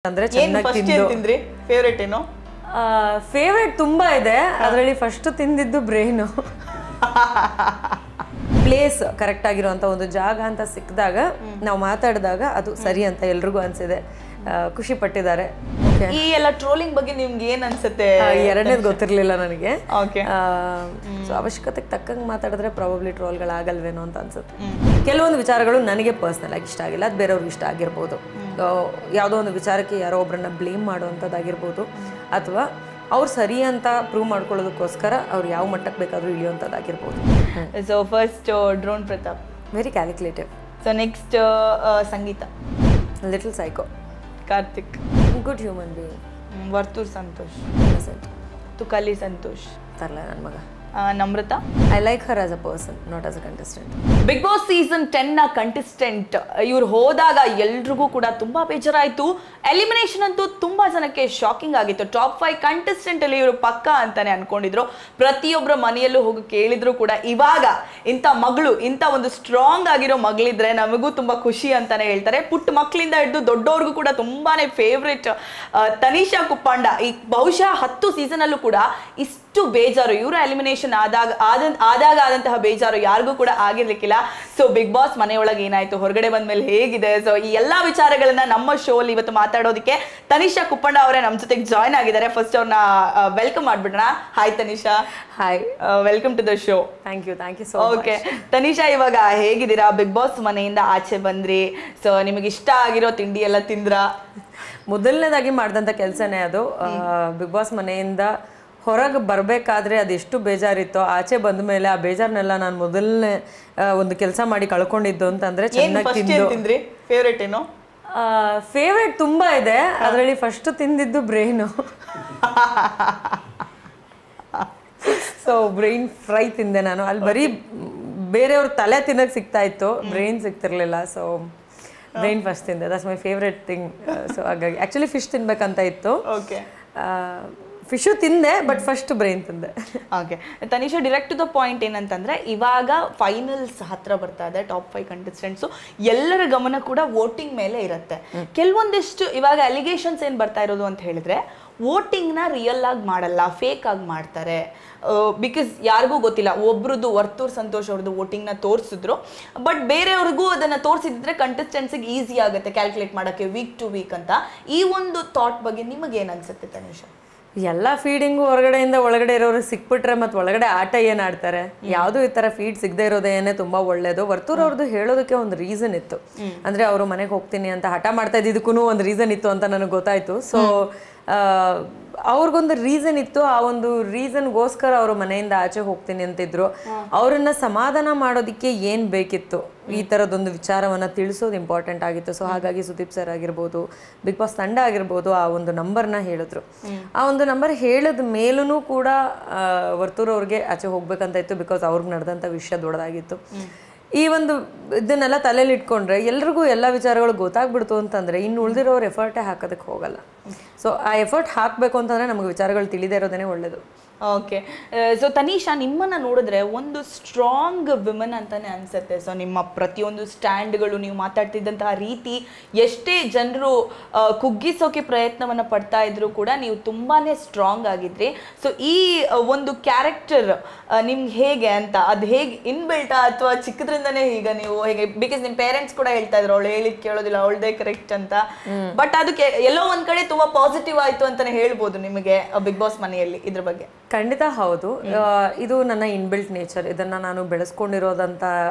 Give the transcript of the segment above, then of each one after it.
ಅಂದ್ರೆ ಚೆನ್ನಾಗಿ ತಿಂದ್ರಿ ಫೇವರೇಟ್ ಏನು ಫೇವರೇಟ್ ತುಂಬಾ ಇದೆ ಅದರಲ್ಲಿ ಫಸ್ಟ್ ತಿಂದಿದ್ದು ಬ್ರೈನ್ ಪ್ಲೇಸ್ ಕರೆಕ್ಟ್ ಆಗಿರುವಂತ ಒಂದು ಜಾಗ ಅಂತ ಸಿಕ್ಕಿದಾಗ ನಾವು ಮಾತಾಡಿದಾಗ ಅದು ಸರಿ ಅಂತ ಎಲ್ರಿಗೂ ಅನ್ಸಿದೆ ಖುಷಿ ಪಟ್ಟಿದ್ದಾರೆ ಈ ಎಲ್ಲ ಟ್ರೋಲಿಂಗ್ ಬಗ್ಗೆ ನಿಮ್ಗೆ ಏನ್ ಅನ್ಸುತ್ತೆ ಎರಡನೇದು ಗೊತ್ತಿರಲಿಲ್ಲ ನನಗೆ ಓಕೆ ಸೊ ಅವಶ್ಯಕತೆಗೆ ತಕ್ಕಂಗೆ ಮಾತಾಡಿದ್ರೆ ಪ್ರಾಬಬ್ಲಿ ಟ್ರೋಲ್ಗಳಾಗಲ್ವೇನೋ ಅಂತ ಅನ್ಸುತ್ತೆ ಕೆಲವೊಂದು ವಿಚಾರಗಳು ನನಗೆ ಪರ್ಸ್ನಲ್ ಆಗಿ ಇಷ್ಟ ಆಗಿಲ್ಲ ಅದು ಬೇರೆಯವ್ರಿಗೆ ಇಷ್ಟ ಆಗಿರ್ಬೋದು ಯಾವುದೋ ಒಂದು ವಿಚಾರಕ್ಕೆ ಯಾರೋ ಒಬ್ಬರನ್ನ ಬ್ಲೇಮ್ ಮಾಡುವಂಥದ್ದಾಗಿರ್ಬೋದು ಅಥವಾ ಅವ್ರು ಸರಿ ಅಂತ ಪ್ರೂವ್ ಮಾಡ್ಕೊಳ್ಳೋದಕ್ಕೋಸ್ಕರ ಅವ್ರು ಯಾವ ಮಟ್ಟಕ್ಕೆ ಬೇಕಾದರೂ ಇಳಿಯುವಂಥದ್ದಾಗಿರ್ಬೋದು so first drone Pratap very calculative so next Sangeetha little psycho Karthik good human being Varthur Santosh Tukali Santosh ತರಲ ನನ್ನ ಮಗ Namrata I like her as a person not as a contestant Bigg Boss season 10 ನ ಕಂಟೆಸ್ಟೆಂಟ್ ಇವ್ರು ಹೋದಾಗ ಎಲ್ರಿಗೂ ಕೂಡ ತುಂಬಾ ಬೇಜಾರಾಯಿತು ಎಲಿಮಿನೇಷನ್ ಅಂತೂ ತುಂಬಾ ಜನಕ್ಕೆ ಶಾಕಿಂಗ್ ಆಗಿತ್ತು ಟಾಪ್ 5 ಕಂಟೆಸ್ಟೆಂಟ್ ಅಲ್ಲಿ ಇವರು ಪಕ್ಕ ಅಂತಾನೆ ಅನ್ಕೊಂಡಿದ್ರು ಪ್ರತಿಯೊಬ್ಬರ ಮನೆಯಲ್ಲೂ ಹೋಗಿ ಕೇಳಿದ್ರು ಕೂಡ ಇವಾಗ ಇಂಥ ಮಗಳು ಇಂಥ ಒಂದು ಸ್ಟ್ರಾಂಗ್ ಆಗಿರೋ ಮಗಳಿದ್ರೆ ನಮಗೂ ತುಂಬಾ ಖುಷಿ ಅಂತಾನೆ ಹೇಳ್ತಾರೆ ಪುಟ್ಟ ಮಕ್ಕಳಿಂದ ಹಿಡಿದು ದೊಡ್ಡವ್ರಿಗೂ ಕೂಡ ತುಂಬಾನೇ ಫೇವ್ರೇಟ್ ತನಿಷಾ ಕುಪ್ಪಂಡ ಈ ಬಹುಶಃ 10 ಸೀಸನ್ ಅಲ್ಲೂ ಕೂಡ ಇಷ್ಟು ಬೇಜಾರು ಇವರು ಎಲಿಮಿನೇಷನ್ ಆದಂತಹ ಬೇಜಾರು ಯಾರಿಗೂ ಕೂಡ ಆಗಿರ್ಲಿಕ್ಕಿಲ್ಲ ಸೊ ಬಿಗ್ ಬಾಸ್ ಮನೆಯೊಳಗೆ ಏನಾಯ್ತು ಹೊರಗಡೆ ಬಂದ್ಮೇಲೆ ಹೇಗಿದೆ ಸೊ ಈ ಎಲ್ಲಾ ವಿಚಾರಗಳನ್ನ ನಮ್ಮ ಶೋ ಅಲ್ಲಿ ಇವತ್ತು ಮಾತಾಡೋದಕ್ಕೆ ತನಿಷಾ ಕುಪ್ಪಂಡ ಅವರೇ ನಮ್ಮ ಜೊತೆಗೆ ಜಾಯ್ನ್ ಆಗಿದ್ದಾರೆ ಫಸ್ಟ್ ಅವ್ರನ್ನ ವೆಲ್ಕಮ್ ಮಾಡ್ಬಿಡೋಣ hi Tanisha hi welcome to the show thank you so okay Tanisha ಇವಾಗ ಹೇಗಿದ್ದೀರಾ ಬಿಗ್ ಬಾಸ್ ಮನೆಯಿಂದ ಆಚೆ ಬಂದ್ರಿ ಸೊ ನಿಮಗೆ ಇಷ್ಟ ಆಗಿರೋ ತಿಂಡಿ ಎಲ್ಲ ತಿಂದ್ರಾ ಮೊದಲನೇದಾಗಿ ಮಾಡಿದಂಥ ಕೆಲಸನೇ ಅದು ಬಿಗ್ ಬಾಸ್ ಮನೆಯಿಂದ ಹೊರಗೆ ಬರಬೇಕಾದ್ರೆ ಅದೆಷ್ಟು ಬೇಜಾರಿತ್ತೋ ಆಚೆ ಬಂದ ಮೇಲೆ ಆ ಬೇಜಾರನ್ನೆಲ್ಲ ನಾನು ಮೊದಲನೇ ಒಂದು ಕೆಲಸ ಮಾಡಿ ಕಳ್ಕೊಂಡಿದ್ದು ಅಂತಂದ್ರೆ ಚೆನ್ನಾಗಿ ತಿಂದ್ರಿ ಫೇವ್ರೇಟ್ ಏನು ಫೇವ್ರೇಟ್ ತುಂಬಾ ಇದೆ ಅದರಲ್ಲಿ ಫಸ್ಟ್ ತಿಂದಿದ್ದು ಬ್ರೈನು ಸೊ ಬ್ರೈನ್ ಫ್ರೈ ತಿಂದೆ ನಾನು ಅಲ್ಲಿ ಬರೀ ಬೇರೆಯವ್ರ ತಲೆ ತಿನ್ನಕ್ಕೆ ಸಿಗ್ತಾ ಇತ್ತು ಬ್ರೈನ್ ಸಿಗ್ತಿರ್ಲಿಲ್ಲ ಸೊ ಬ್ರೈನ್ ಫಸ್ಟ್ ತಿಂದೆ that's my favourite thing so ಹಾಗಾಗಿ ಆ್ಯಕ್ಚುಲಿ ಫಿಶ್ ತಿನ್ಬೇಕಂತ ಇತ್ತು ಓಕೆ ಫಿಶು ತಿಂದೆ ಬಟ್ ಫಸ್ಟ್ ಬ್ರೈನ್ ತಿಂದೆ okay Tanisha direct to the point ಏನಂತಂದ್ರೆ ಇವಾಗ ಫೈನಲ್ಸ್ ಹತ್ರ ಬರ್ತಾ ಇದೆ ಟಾಪ್ 5 ಕಂಟೆಸ್ಟೆಂಟ್ಸು ಎಲ್ಲರ ಗಮನ ಕೂಡ ವೋಟಿಂಗ್ ಮೇಲೆ ಇರುತ್ತೆ ಕೆಲವೊಂದಿಷ್ಟು ಇವಾಗ ಅಲಿಗೇಷನ್ಸ್ ಏನು ಬರ್ತಾ ಇರೋದು ಅಂತ ಹೇಳಿದ್ರೆ ವೋಟಿಂಗ್ನ ರಿಯಲ್ ಆಗಿ ಮಾಡಲ್ಲ ಫೇಕ್ ಆಗಿ ಮಾಡ್ತಾರೆ ಬಿಕಾಸ್ ಯಾರಿಗೂ ಗೊತ್ತಿಲ್ಲ ಒಬ್ರದ್ದು ವರ್ತೂರ್ ಸಂತೋಷ್ ಅವ್ರದ್ದು ವೋಟಿಂಗ್ನ ತೋರಿಸಿದ್ರು ಬಟ್ ಬೇರೆಯವ್ರಿಗೂ ಅದನ್ನು ತೋರಿಸಿದ್ರೆ ಕಂಟೆಸ್ಟೆಂಟ್ಸಿಗೆ ಈಸಿ ಆಗುತ್ತೆ ಕ್ಯಾಲ್ಕುಲೇಟ್ ಮಾಡೋಕ್ಕೆ ವೀಕ್ ಟು ವೀಕ್ ಅಂತ ಈ ಒಂದು ಥಾಟ್ ಬಗ್ಗೆ ನಿಮಗೇನು ಅನ್ಸುತ್ತೆ ತನಿಷಾ ಎಲ್ಲ ಫೀಡಿಂಗು ಹೊರಗಡೆಯಿಂದ ಒಳಗಡೆ ಇರೋರಿಗೆ ಸಿಕ್ಬಿಟ್ರೆ ಮತ್ತು ಒಳಗಡೆ ಆಟ ಏನು ಆಡ್ತಾರೆ ಯಾವುದು ಈ ಥರ ಫೀಡ್ ಸಿಗದೆ ಇರೋದೇನೆ ತುಂಬ ಒಳ್ಳೇದು ವರ್ತೂರ್ ಅವ್ರದ್ದು ಹೇಳೋದಕ್ಕೆ ಒಂದು ರೀಸನ್ ಇತ್ತು ಅಂದರೆ ಅವರು ಮನೆಗೆ ಹೋಗ್ತೀನಿ ಅಂತ ಹಠ ಮಾಡ್ತಾ ಇದ್ದಿದ್ದಕ್ಕೂ ಒಂದು ರೀಸನ್ ಇತ್ತು ಅಂತ ನನಗೆ ಗೊತ್ತಾಯಿತು ಸೊ ಅವ್ರಿಗೊಂದು ರೀಸನ್ ಇತ್ತು ಆ ಒಂದು ರೀಸನ್ಗೋಸ್ಕರ ಅವರು ಮನೆಯಿಂದ ಆಚೆ ಹೋಗ್ತೀನಿ ಅಂತಿದ್ರು ಅವರನ್ನ ಸಮಾಧಾನ ಮಾಡೋದಕ್ಕೆ ಏನು ಬೇಕಿತ್ತು ಈ ಥರದೊಂದು ವಿಚಾರವನ್ನು ತಿಳಿಸೋದು ಇಂಪಾರ್ಟೆಂಟ್ ಆಗಿತ್ತು ಸೊ ಹಾಗಾಗಿ ಸುದೀಪ್ ಸರ್ ಆಗಿರ್ಬೋದು ಬಿಗ್ ಬಾಸ್ ತಂಡ ಆಗಿರ್ಬೋದು ಆ ಒಂದು ನಂಬರ್ನ ಹೇಳಿದ್ರು ಆ ಒಂದು ನಂಬರ್ ಹೇಳಿದ ಮೇಲೂ ಕೂಡ ವರ್ತೂರ್ ಅವ್ರಿಗೆ ಆಚೆ ಹೋಗ್ಬೇಕಂತ ಇತ್ತು ಬಿಕಾಸ್ ಅವ್ರಿಗೆ ನಡೆದಂಥ ವಿಷಯ ದೊಡ್ಡದಾಗಿತ್ತು ಈ ಒಂದು ಇದನ್ನೆಲ್ಲ ತಲೆಯಲ್ಲಿ ಇಟ್ಕೊಂಡ್ರೆ ಎಲ್ರಿಗೂ ಎಲ್ಲ ವಿಚಾರಗಳು ಗೊತ್ತಾಗ್ಬಿಡ್ತು ಅಂತಂದರೆ ಇನ್ನು ಉಳಿದಿರೋರು ಎಫರ್ಟೇ ಹಾಕೋದಕ್ಕೆ ಹೋಗಲ್ಲ ಸೊ ಆ ಎಫರ್ಟ್ ಹಾಕಬೇಕು ಅಂತಂದರೆ ನಮಗೆ ವಿಚಾರಗಳು ತಿಳಿದೇ ಇರೋದೇ ಒಳ್ಳೆಯದು ಓಕೆ ಸೊ ತನಿಷಾ ನಿಮ್ಮನ್ನು ನೋಡಿದ್ರೆ ಒಂದು ಸ್ಟ್ರಾಂಗ್ ವಿಮನ್ ಅಂತಾನೆ ಅನ್ಸುತ್ತೆ ಸೊ ನಿಮ್ಮ ಪ್ರತಿಯೊಂದು ಸ್ಟ್ಯಾಂಡ್ಗಳು ನೀವು ಮಾತಾಡ್ತಿದ್ದಂತಹ ರೀತಿ ಎಷ್ಟೇ ಜನರು ಕುಗ್ಗಿಸೋಕೆ ಪ್ರಯತ್ನವನ್ನು ಪಡ್ತಾ ಇದ್ರು ಕೂಡ ನೀವು ತುಂಬಾ ಸ್ಟ್ರಾಂಗ್ ಆಗಿದ್ರಿ ಸೊ ಈ ಒಂದು ಕ್ಯಾರೆಕ್ಟರ್ ನಿಮ್ಗೆ ಹೇಗೆ ಅಂತ ಅದು ಹೇಗೆ ಇನ್ಬಿಲ್ಟಾ ಅಥವಾ ಚಿಕ್ಕದ್ರಿಂದನೇ ಈಗ ನೀವು ಹೇಗೆ ಬಿಕಾಸ್ ನಿಮ್ಮ ಪೇರೆಂಟ್ಸ್ ಕೂಡ ಹೇಳ್ತಾ ಇದ್ರು ಅವಳು ಹೇಳಿದ್ ಕೇಳೋದಿಲ್ಲ ಅವಳದೇ ಕರೆಕ್ಟ್ ಅಂತ ಬಟ್ ಅದಕ್ಕೆ ಎಲ್ಲೋ ಒಂದ್ ಕಡೆ ತುಂಬಾ ಪಾಸಿಟಿವ್ ಆಯ್ತು ಅಂತಾನೆ ಹೇಳ್ಬೋದು ನಿಮಗೆ ಬಿಗ್ ಬಾಸ್ ಮನೆಯಲ್ಲಿ ಇದ್ರ ಬಗ್ಗೆ ಖಂಡಿತ ಹೌದು ಇದು ನನ್ನ ಇನ್ಬಿಲ್ಟ್ ನೇಚರ್ ಇದನ್ನ ನಾನು ಬೆಳೆಸ್ಕೊಂಡಿರೋದಂತ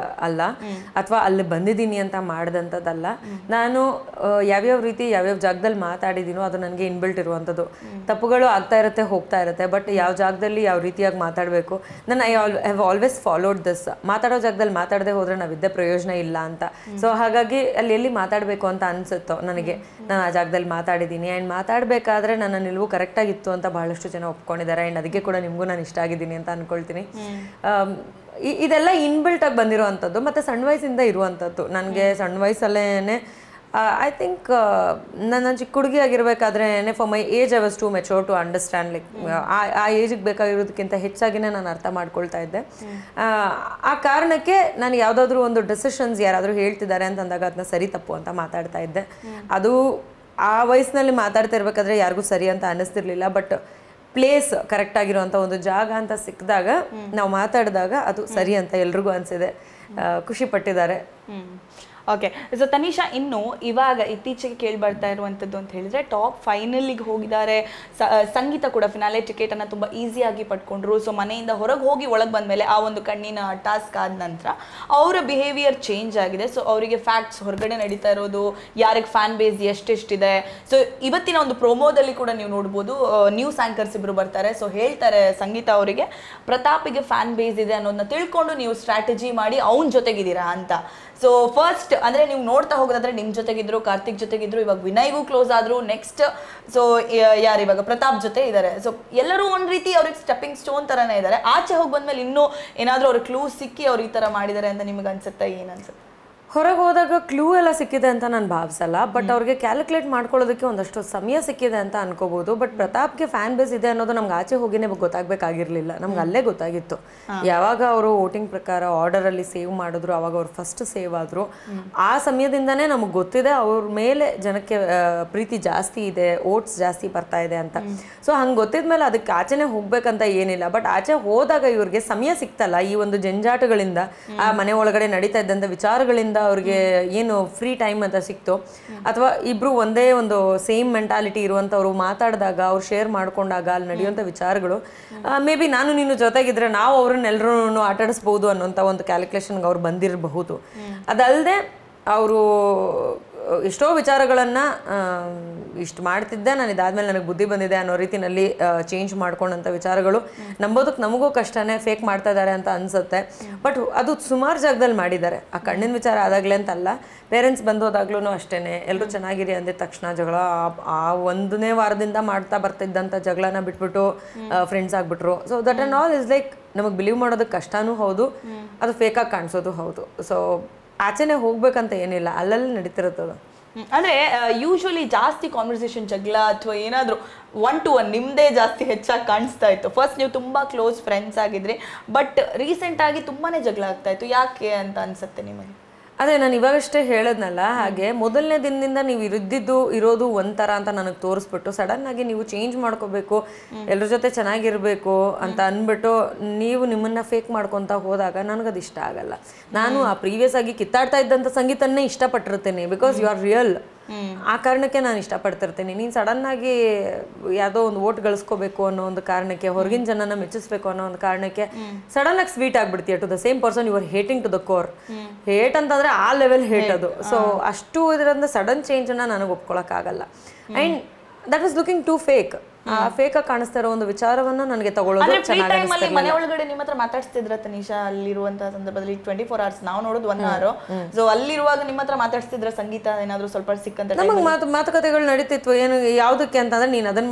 ಅಲ್ಲ ಅಥವಾ ಅಲ್ಲಿ ಬಂದಿದ್ದೀನಿ ಅಂತ ಮಾಡಿದಂಥದ್ದಲ್ಲ ನಾನು ಯಾವ್ಯಾವ ರೀತಿ ಯಾವ್ಯಾವ ಜಾಗದಲ್ಲಿ ಮಾತಾಡಿದ್ದೀನೋ ಅದು ನನಗೆ ಇನ್ಬಿಲ್ಟ್ ಇರುವಂಥದ್ದು ತಪ್ಪುಗಳು ಆಗ್ತಾ ಇರುತ್ತೆ ಹೋಗ್ತಾ ಇರುತ್ತೆ ಬಟ್ ಯಾವ ಜಾಗದಲ್ಲಿ ಯಾವ ರೀತಿಯಾಗಿ ಮಾತಾಡಬೇಕು ನಾನು I have always followed this ಮಾತಾಡೋ ಜಾಗದಲ್ಲಿ ಮಾತಾಡದೆ ಹೋದ್ರೆ ನಾವಿದ್ದೇ ಪ್ರಯೋಜನ ಇಲ್ಲ ಅಂತ ಸೊ ಹಾಗಾಗಿ ಅಲ್ಲಿ ಎಲ್ಲಿ ಮಾತಾಡಬೇಕು ಅಂತ ಅನ್ಸುತ್ತೋ ನನಗೆ ನಾನು ಆ ಜಾಗದಲ್ಲಿ ಮಾತಾಡಿದ್ದೀನಿ ಆ್ಯಂಡ್ ಮಾತಾಡಬೇಕಾದ್ರೆ ನನ್ನ ನಿಲುವು ಕರೆಕ್ಟಾಗಿತ್ತು ಅಂತ ಬಹಳಷ್ಟು ಜನ ಒಪ್ಕೊಂಡಿದ್ದಾರೆ ಆ್ಯಂಡ್ ಅದಕ್ಕೆ ಕೂಡ ನಿಮಗೂ ನಾನು ಇಷ್ಟ ಆಗಿದ್ದೀನಿ ಅಂತ ಅನ್ಕೊಳ್ತೀನಿ ಇದೆಲ್ಲ ಇನ್ಬಿಲ್ಟ್ ಆಗಿ ಬಂದಿರುವಂಥದ್ದು ಮತ್ತು ಸಣ್ಣ ವಯಸ್ಸಿಂದ ಇರುವಂಥದ್ದು ನನಗೆ ಸಣ್ಣ ವಯಸ್ಸಲ್ಲೇ ಐ ಥಿಂಕ್ ನನ್ನ ಚಿಕ್ಕ ಹುಡುಗಿ ಆಗಿರಬೇಕಾದ್ರೆ for my age I was too mature to understand like ಆ ಏಜಿಗೆ ಬೇಕಾಗಿರೋದಕ್ಕಿಂತ ಹೆಚ್ಚಾಗಿನೇ ನಾನು ಅರ್ಥ ಮಾಡ್ಕೊಳ್ತಾ ಇದ್ದೆ ಆ ಕಾರಣಕ್ಕೆ ನಾನು ಯಾವುದಾದ್ರೂ ಒಂದು ಡಿಸಿಷನ್ಸ್ ಯಾರಾದರೂ ಹೇಳ್ತಿದ್ದಾರೆ ಅಂತಂದಾಗ ಅದನ್ನ ಸರಿ ತಪ್ಪು ಅಂತ ಮಾತಾಡ್ತಾ ಇದ್ದೆ ಅದು ಆ ವಯಸ್ಸಿನಲ್ಲಿ ಮಾತಾಡ್ತಾ ಇರ್ಬೇಕಾದ್ರೆ ಯಾರಿಗೂ ಸರಿ ಅಂತ ಅನ್ನಿಸ್ತಿರ್ಲಿಲ್ಲ. ಬಟ್ ಪ್ಲೇಸ್ ಕರೆಕ್ಟ್ ಆಗಿರುವಂಥ ಒಂದು ಜಾಗ ಅಂತ ಸಿಕ್ಕಿದಾಗ ನಾವು ಮಾತಾಡಿದಾಗ ಅದು ಸರಿ ಅಂತ ಎಲ್ರಿಗೂ ಅನಿಸಿದೆ, ಖುಷಿ ಪಟ್ಟಿದ್ದಾರೆ. ಓಕೆ, ಸೊ ತನಿಷಾ, ಇನ್ನು ಇವಾಗ ಇತ್ತೀಚೆಗೆ ಕೇಳಿ ಬರ್ತಾ ಇರುವಂಥದ್ದು ಅಂತ ಹೇಳಿದ್ರೆ ಟಾಪ್ ಫೈನಲಿಗೆ ಹೋಗಿದ್ದಾರೆ. ಸಂಗೀತ ಕೂಡ ಫಿನಾಲೆ ಟಿಕೆಟನ್ನು ತುಂಬ ಈಸಿಯಾಗಿ ಪಡ್ಕೊಂಡ್ರು. ಸೊ ಮನೆಯಿಂದ ಹೊರಗೆ ಹೋಗಿ ಒಳಗೆ ಬಂದಮೇಲೆ ಆ ಒಂದು ಕಣ್ಣಿನ ಟಾಸ್ಕ್ ಆದ ನಂತರ ಅವರ ಬಿಹೇವಿಯರ್ ಚೇಂಜ್ ಆಗಿದೆ. ಸೊ ಅವರಿಗೆ ಫ್ಯಾಕ್ಟ್ಸ್ ಹೊರಗಡೆ ನಡೀತಾ ಇರೋದು, ಯಾರಿಗೆ ಫ್ಯಾನ್ ಬೇಸ್ ಎಷ್ಟೆಷ್ಟಿದೆ. ಸೊ ಇವತ್ತಿನ ಒಂದು ಪ್ರೋಮೋದಲ್ಲಿ ಕೂಡ ನೀವು ನೋಡ್ಬೋದು, ನ್ಯೂಸ್ ಆ್ಯಂಕರ್ಸ್ ಇಬ್ಬರು ಬರ್ತಾರೆ. ಸೊ ಹೇಳ್ತಾರೆ ಸಂಗೀತ ಅವರಿಗೆ, ಪ್ರತಾಪಿಗೆ ಫ್ಯಾನ್ ಬೇಸ್ ಇದೆ ಅನ್ನೋದನ್ನ ತಿಳ್ಕೊಂಡು ನೀವು ಸ್ಟ್ರಾಟಜಿ ಮಾಡಿ ಅವನ ಜೊತೆಗಿದ್ದೀರಾ ಅಂತ. ಸೊ ಫಸ್ಟ್ ಅಂದರೆ ನೀವು ನೋಡ್ತಾ ಹೋಗೋದಾದ್ರೆ ನಿಮ್ಮ ಜೊತೆಗಿದ್ರು, ಕಾರ್ತಿಕ್ ಜೊತೆಗಿದ್ರು, ಇವಾಗ ವಿನಯ್ಗೂ ಕ್ಲೋಸ್ ಆದರು. ನೆಕ್ಸ್ಟ್ ಸೊ ಯಾರು ಇವಾಗ ಪ್ರತಾಪ್ ಜೊತೆ ಇದ್ದಾರೆ. ಸೊ ಎಲ್ಲರೂ ಒಂದು ರೀತಿ ಅವ್ರಿಗೆ ಸ್ಟೆಪ್ಪಿಂಗ್ ಸ್ಟೋನ್ ಥರನೇ ಇದ್ದಾರೆ. ಆಚೆ ಹೋಗಿ ಬಂದಮೇಲೆ ಇನ್ನೂ ಏನಾದರೂ ಅವ್ರಿಗೆ ಕ್ಲೂ ಸಿಕ್ಕಿ ಅವ್ರು ಈ ಥರ ಮಾಡಿದ್ದಾರೆ ಅಂತ ನಿಮಗೆ ಅನ್ಸುತ್ತಾ, ಏನು ಅನ್ಸುತ್ತೆ? ಹೊರಗೆ ಹೋದಾಗ ಕ್ಲೂ ಎಲ್ಲ ಸಿಕ್ಕಿದೆ ಅಂತ ನಾನು ಭಾವಿಸಲ್ಲ. ಬಟ್ ಅವ್ರಿಗೆ ಕ್ಯಾಲ್ಕುಲೇಟ್ ಮಾಡ್ಕೊಳ್ಳೋದಕ್ಕೆ ಒಂದಷ್ಟು ಸಮಯ ಸಿಕ್ಕಿದೆ ಅಂತ ಅನ್ಕೋಬಹುದು. ಬಟ್ ಪ್ರತಾಪ್ಗೆ ಫ್ಯಾನ್ ಬೇಸ್ ಇದೆ ಅನ್ನೋದು ನಮ್ಗೆ ಆಚೆ ಹೋಗಿನೇ ಗೊತ್ತಾಗಬೇಕಾಗಿರ್ಲಿಲ್ಲ, ನಮ್ಗೆ ಅಲ್ಲೇ ಗೊತ್ತಾಗಿತ್ತು. ಯಾವಾಗ ಅವರು ವೋಟಿಂಗ್ ಪ್ರಕಾರ ಆರ್ಡರಲ್ಲಿ ಸೇವ್ ಮಾಡಿದ್ರು, ಅವಾಗ ಅವ್ರು ಫಸ್ಟ್ ಸೇವ್ ಆದರು. ಆ ಸಮಯದಿಂದನೇ ನಮಗೆ ಗೊತ್ತಿದೆ ಅವ್ರ ಮೇಲೆ ಜನಕ್ಕೆ ಪ್ರೀತಿ ಜಾಸ್ತಿ ಇದೆ, ಓಟ್ಸ್ ಜಾಸ್ತಿ ಬರ್ತಾ ಇದೆ ಅಂತ. ಸೊ ಹಂಗೆ ಗೊತ್ತಿದ್ಮೇಲೆ ಅದಕ್ಕೆ ಆಚೆನೇ ಹೋಗ್ಬೇಕಂತ ಏನಿಲ್ಲ. ಬಟ್ ಆಚೆ ಹೋದಾಗ ಇವ್ರಿಗೆ ಸಮಯ ಸಿಕ್ತಲ್ಲ, ಈ ಒಂದು ಜಂಜಾಟಗಳಿಂದ, ಆ ಮನೆ ಒಳಗಡೆ ನಡೀತಾ ಇದ್ದಂಥ ವಿಚಾರಗಳಿಂದ ಅವ್ರಿಗೆ ಏನು ಫ್ರೀ ಟೈಮ್ ಅಂತ ಸಿಕ್ತು, ಅಥವಾ ಇಬ್ರು ಒಂದೇ ಒಂದು ಸೇಮ್ ಮೆಂಟಾಲಿಟಿ ಇರುವಂಥವ್ರು ಮಾತಾಡಿದಾಗ, ಅವ್ರು ಶೇರ್ ಮಾಡ್ಕೊಂಡಾಗ ಅಲ್ಲಿ ನಡೆಯುವಂಥ ವಿಚಾರಗಳು, ಮೇ ಬಿ ನಾನು ನೀನು ಜೊತೆಗಿದ್ರೆ ನಾವು ಅವ್ರನ್ನೆಲ್ಲರೂ ಆಟಾಡಿಸ್ಬೋದು ಅನ್ನೋಂಥ ಒಂದು ಕ್ಯಾಲ್ಕುಲೇಷನ್ಗೆ ಅವ್ರು ಬಂದಿರಬಹುದು. ಅದಲ್ಲದೆ ಅವರು ಎಷ್ಟೋ ವಿಚಾರಗಳನ್ನು ಇಷ್ಟು ಮಾಡ್ತಿದ್ದೆ, ನಾನು ಇದಾದ್ಮೇಲೆ ನನಗೆ ಬುದ್ಧಿ ಬಂದಿದೆ ಅನ್ನೋ ರೀತಿಯಲ್ಲಿ ಚೇಂಜ್ ಮಾಡ್ಕೊಂಡಂಥ ವಿಚಾರಗಳು ನಂಬೋದಕ್ಕೆ ನಮಗೂ ಕಷ್ಟನೇ, ಫೇಕ್ ಮಾಡ್ತಾ ಇದ್ದಾರೆ ಅಂತ ಅನಿಸುತ್ತೆ. ಬಟ್ ಅದು ಸುಮಾರು ಜಾಗದಲ್ಲಿ ಮಾಡಿದ್ದಾರೆ. ಆ ಕಣ್ಣಿನ ವಿಚಾರ ಆದಾಗಲೇ ಅಂತಲ್ಲ, ಪೇರೆಂಟ್ಸ್ ಬಂದೋದಾಗ್ಲೂ ಅಷ್ಟೇ, ಎಲ್ಲರೂ ಚೆನ್ನಾಗಿರಿ ಅಂದಿದ ತಕ್ಷಣ ಜಗಳ, ಆ ಒಂದನೇ ವಾರದಿಂದ ಮಾಡ್ತಾ ಬರ್ತಿದ್ದಂಥ ಜಗಳನ ಬಿಟ್ಬಿಟ್ಟು ಫ್ರೆಂಡ್ಸ್ ಆಗಿಬಿಟ್ರು. So that and all is like ನಮಗೆ ಬಿಲೀವ್ ಮಾಡೋದಕ್ಕೆ ಕಷ್ಟನೂ ಹೌದು, ಅದು ಫೇಕಾಗಿ ಕಾಣಿಸೋದು ಹೌದು. ಸೊ ಆಚೆನೆ ಹೋಗ್ಬೇಕಂತ ಏನಿಲ್ಲ, ಅಲ್ಲಲ್ಲಿ ನಡೀತಿರುತ್ತದು. ಅಂದರೆ ಯೂಶ್ವಲಿ ಜಾಸ್ತಿ ಕಾನ್ವರ್ಸೇಷನ್, ಜಗಳ ಅಥವಾ ಏನಾದರೂ 1 to 1 ನಿಮ್ಮದೇ ಜಾಸ್ತಿ ಹೆಚ್ಚಾಗಿ ಕಾಣಿಸ್ತಾ ಇತ್ತು. ಫಸ್ಟ್ ನೀವು ತುಂಬ ಕ್ಲೋಸ್ ಫ್ರೆಂಡ್ಸ್ ಆಗಿದ್ರಿ, ಬಟ್ ರೀಸೆಂಟಾಗಿ ತುಂಬಾ ಜಗಳ ಆಗ್ತಾ ಇತ್ತು. ಯಾಕೆ ಅಂತ ಅನ್ಸುತ್ತೆ ನಿಮಗೆ? ಅದೇ ನಾನು ಇವಾಗಷ್ಟೇ ಹೇಳದ್ನಲ್ಲ, ಹಾಗೆ ಮೊದಲನೇ ದಿನದಿಂದ ನೀವು ಇರೋದು ಒಂಥರ ಅಂತ ನನಗೆ ತೋರಿಸ್ಬಿಟ್ಟು ಸಡನ್ ಆಗಿ ನೀವು ಚೇಂಜ್ ಮಾಡ್ಕೋಬೇಕು, ಎಲ್ಲರ ಜೊತೆ ಚೆನ್ನಾಗಿರ್ಬೇಕು ಅಂತ ಅಂದ್ಬಿಟ್ಟು ನೀವು ನಿಮ್ಮನ್ನ ಫೇಕ್ ಮಾಡ್ಕೊತ ಹೋದಾಗ ನನಗದು ಇಷ್ಟ ಆಗಲ್ಲ. ನಾನು ಆ ಪ್ರೀವಿಯಸ್ ಆಗಿ ಕಿತ್ತಾಡ್ತಾ ಇದ್ದಂಥ ಸಂಗೀತನ್ನೇ ಇಷ್ಟಪಟ್ಟಿರ್ತೇನೆ, ಬಿಕಾಸ್ ಯು ಆರ್ ರಿಯಲ್. ಆ ಕಾರಣಕ್ಕೆ ನಾನು ಇಷ್ಟಪಡ್ತಿರ್ತೀನಿ. ನೀನು ಸಡನ್ ಆಗಿ ಯಾವುದೋ ಒಂದು ಓಟ್ ಗಳಿಸ್ಕೋಬೇಕು ಅನ್ನೋ ಒಂದು ಕಾರಣಕ್ಕೆ, ಹೊರಗಿನ ಜನನ ಮೆಚ್ಚಿಸ್ಬೇಕು ಅನ್ನೋ ಒಂದು ಕಾರಣಕ್ಕೆ ಸಡನ್ ಆಗಿ ಸ್ವೀಟ್ ಆಗ್ಬಿಡ್ತೀಯ to the same person you are hating to the core. Hate ಅಂತಂದ್ರೆ ಆ ಲೆವೆಲ್ ಹೇಟ್ ಅದು. ಸೊ ಅಷ್ಟು ಇದರಿಂದ ಸಡನ್ ಚೇಂಜನ್ನು ನನಗೆ ಒಪ್ಕೊಳಕ್ಕಾಗಲ್ಲ. And that is looking too fake. ಆ ಫೇಕ್ ಆಗಿ ಕಾಣಿಸ್ತಾ ಇರೋ ಒಂದು ವಿಚಾರವನ್ನ ನನಗೆ ತಗೊಳ್ಳೋದು ಚೆನ್ನಾಗಿ. ಮನೆ ಒಳಗಡೆ ನಿಮ್ಮ ಹತ್ರ ಮಾತಾಡ್ತಿದ್ರ ತನಿಷಾ? ಅಲ್ಲಿರುವಂತಹ ಸಂದರ್ಭದಲ್ಲಿ 24 hours ನಾವು ನೋಡೋದು 1 hour. ಸೊ ಅಲ್ಲಿರುವಾಗ ನಿಮ್ಮ ಹತ್ರ ಮಾತಾಡ್ತಿದ್ರ ಸಂಗೀತ ಏನಾದ್ರು ಸ್ವಲ್ಪ ಸಿಕ್ಕಂತ? ನಮಗೆ ಮಾತುಕತೆಗಳು ನಡೀತಿತ್ತು. ಏನು ಯಾವುದಕ್ಕೆ ಅಂತಂದ್ರೆ ನೀನ್ ಅದನ್ನ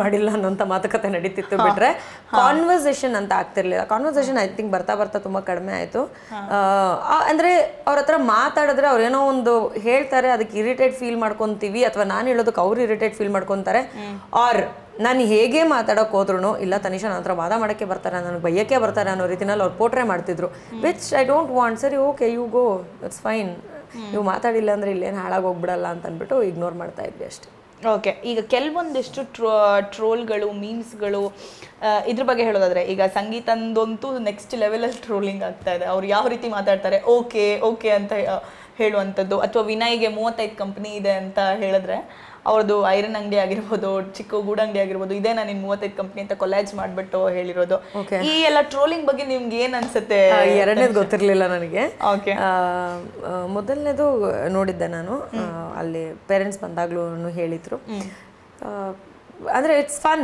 ಮಾಡಿಲ್ಲ ಅನ್ನೋಂಥ ಮಾತುಕತೆ ನಡೀತಿತ್ತು. ಬಿಟ್ರೆ ಕಾನ್ವರ್ಸೇಷನ್ ಅಂತ ಆಗ್ತಿರ್ಲಿಲ್ಲ. ಕಾನ್ವರ್ಸೇಷನ್ ಐ ಥಿಂಕ್ ಬರ್ತಾ ತುಂಬಾ ಕಡಿಮೆ ಆಯ್ತು. ಅಂದ್ರೆ ಅವ್ರ ಹತ್ರ ಮಾತಾಡಿದ್ರೆ ಅವ್ರು ಏನೋ ಒಂದು ಹೇಳ್ತಾರೆ, ಅದಕ್ಕೆ ಇರಿಟೇಟ್ ಫೀಲ್ ಮಾಡ್ಕೊಂತೀವಿ, ಅಥವಾ ನಾನು ಹೇಳೋದಕ್ಕೆ ಅವ್ರು ಇರಿಟೇಟ್ ಫೀಲ್ ಮಾಡ್ಕೊಂತಾರೆ. ಆರ್ ನಾನು ಹೇಗೆ ಮಾತಾಡೋಕೆ ಹೋದ್ರು, ಇಲ್ಲ ತನಿಷಾ ನನ್ನ ಹತ್ರ ವಾದ ಮಾಡೋಕ್ಕೆ ಬರ್ತಾರೆ, ನನಗೆ ಬೈಯಕ್ಕೆ ಬರ್ತಾರೆ ಅನ್ನೋ ರೀತಿನಲ್ಲಿ ಅವ್ರು ಪೋಟ್ರೆ ಮಾಡ್ತಿದ್ರು. Which I don't want. ಸರಿ, okay, you go, it's fine. ನೀವು ಮಾತಾಡಿಲ್ಲ ಅಂದರೆ ಇಲ್ಲೇನು ಹಾಳಾಗಿ ಹೋಗ್ಬಿಡಲ್ಲ ಅಂತ ಅಂದ್ಬಿಟ್ಟು ಇಗ್ನೋರ್ ಮಾಡ್ತಾ ಇದ್ವಿ ಅಷ್ಟೇ. ಓಕೆ, ಈಗ ಕೆಲವೊಂದಿಷ್ಟು ಟ್ರೋಲ್ಗಳು, ಮೀಮ್ಸ್ಗಳು, ಇದ್ರ ಬಗ್ಗೆ ಹೇಳೋದಾದ್ರೆ ಈಗ ಸಂಗೀತಂದಂತೂ ನೆಕ್ಸ್ಟ್ ಲೆವೆಲಲ್ಲಿ ಟ್ರೋಲಿಂಗ್ ಆಗ್ತಾ ಇದೆ. ಅವ್ರು ಯಾವ ರೀತಿ ಮಾತಾಡ್ತಾರೆ, ಓಕೆ ಅಂತ ಹೇಳುವಂಥದ್ದು, ಅಥವಾ ವಿನಯ್ಗೆ 35 ಕಂಪ್ನಿ ಇದೆ ಅಂತ ಹೇಳಿದ್ರೆ ಅವ್ರದ್ದು ಐರನ್ ಅಂಗಡಿ ಆಗಿರ್ಬೋದು, ಚಿಕ್ಕ ಗೂಡಂಗಡಿ ಆಗಿರ್ಬೋದು, ಇದೇನಾ ನಿನ್ 35 ಕಂಪ್ನಿ ಅಂತ ಕೊಲಾಜ್ ಮಾಡ್ಬಿಟ್ಟು ಹೇಳಿರೋದು. ಈ ಎಲ್ಲ ಟ್ರೋಲಿಂಗ್ ಬಗ್ಗೆ ನಿಮ್ಗೆ ಏನ್ ಅನ್ಸುತ್ತೆ? ಎರಡನೇದು ಗೊತ್ತಿರಲಿಲ್ಲ ನನಗೆ. ಓಕೆ, ಮೊದಲನೇದು ನೋಡಿದ್ದೆ ನಾನು, ಅಲ್ಲಿ ಪೇರೆಂಟ್ಸ್ ಬಂದಾಗ್ಲೂ ಹೇಳಿದ್ರು. ಅಂದ್ರೆ ಇಟ್ಸ್ ಫನ್.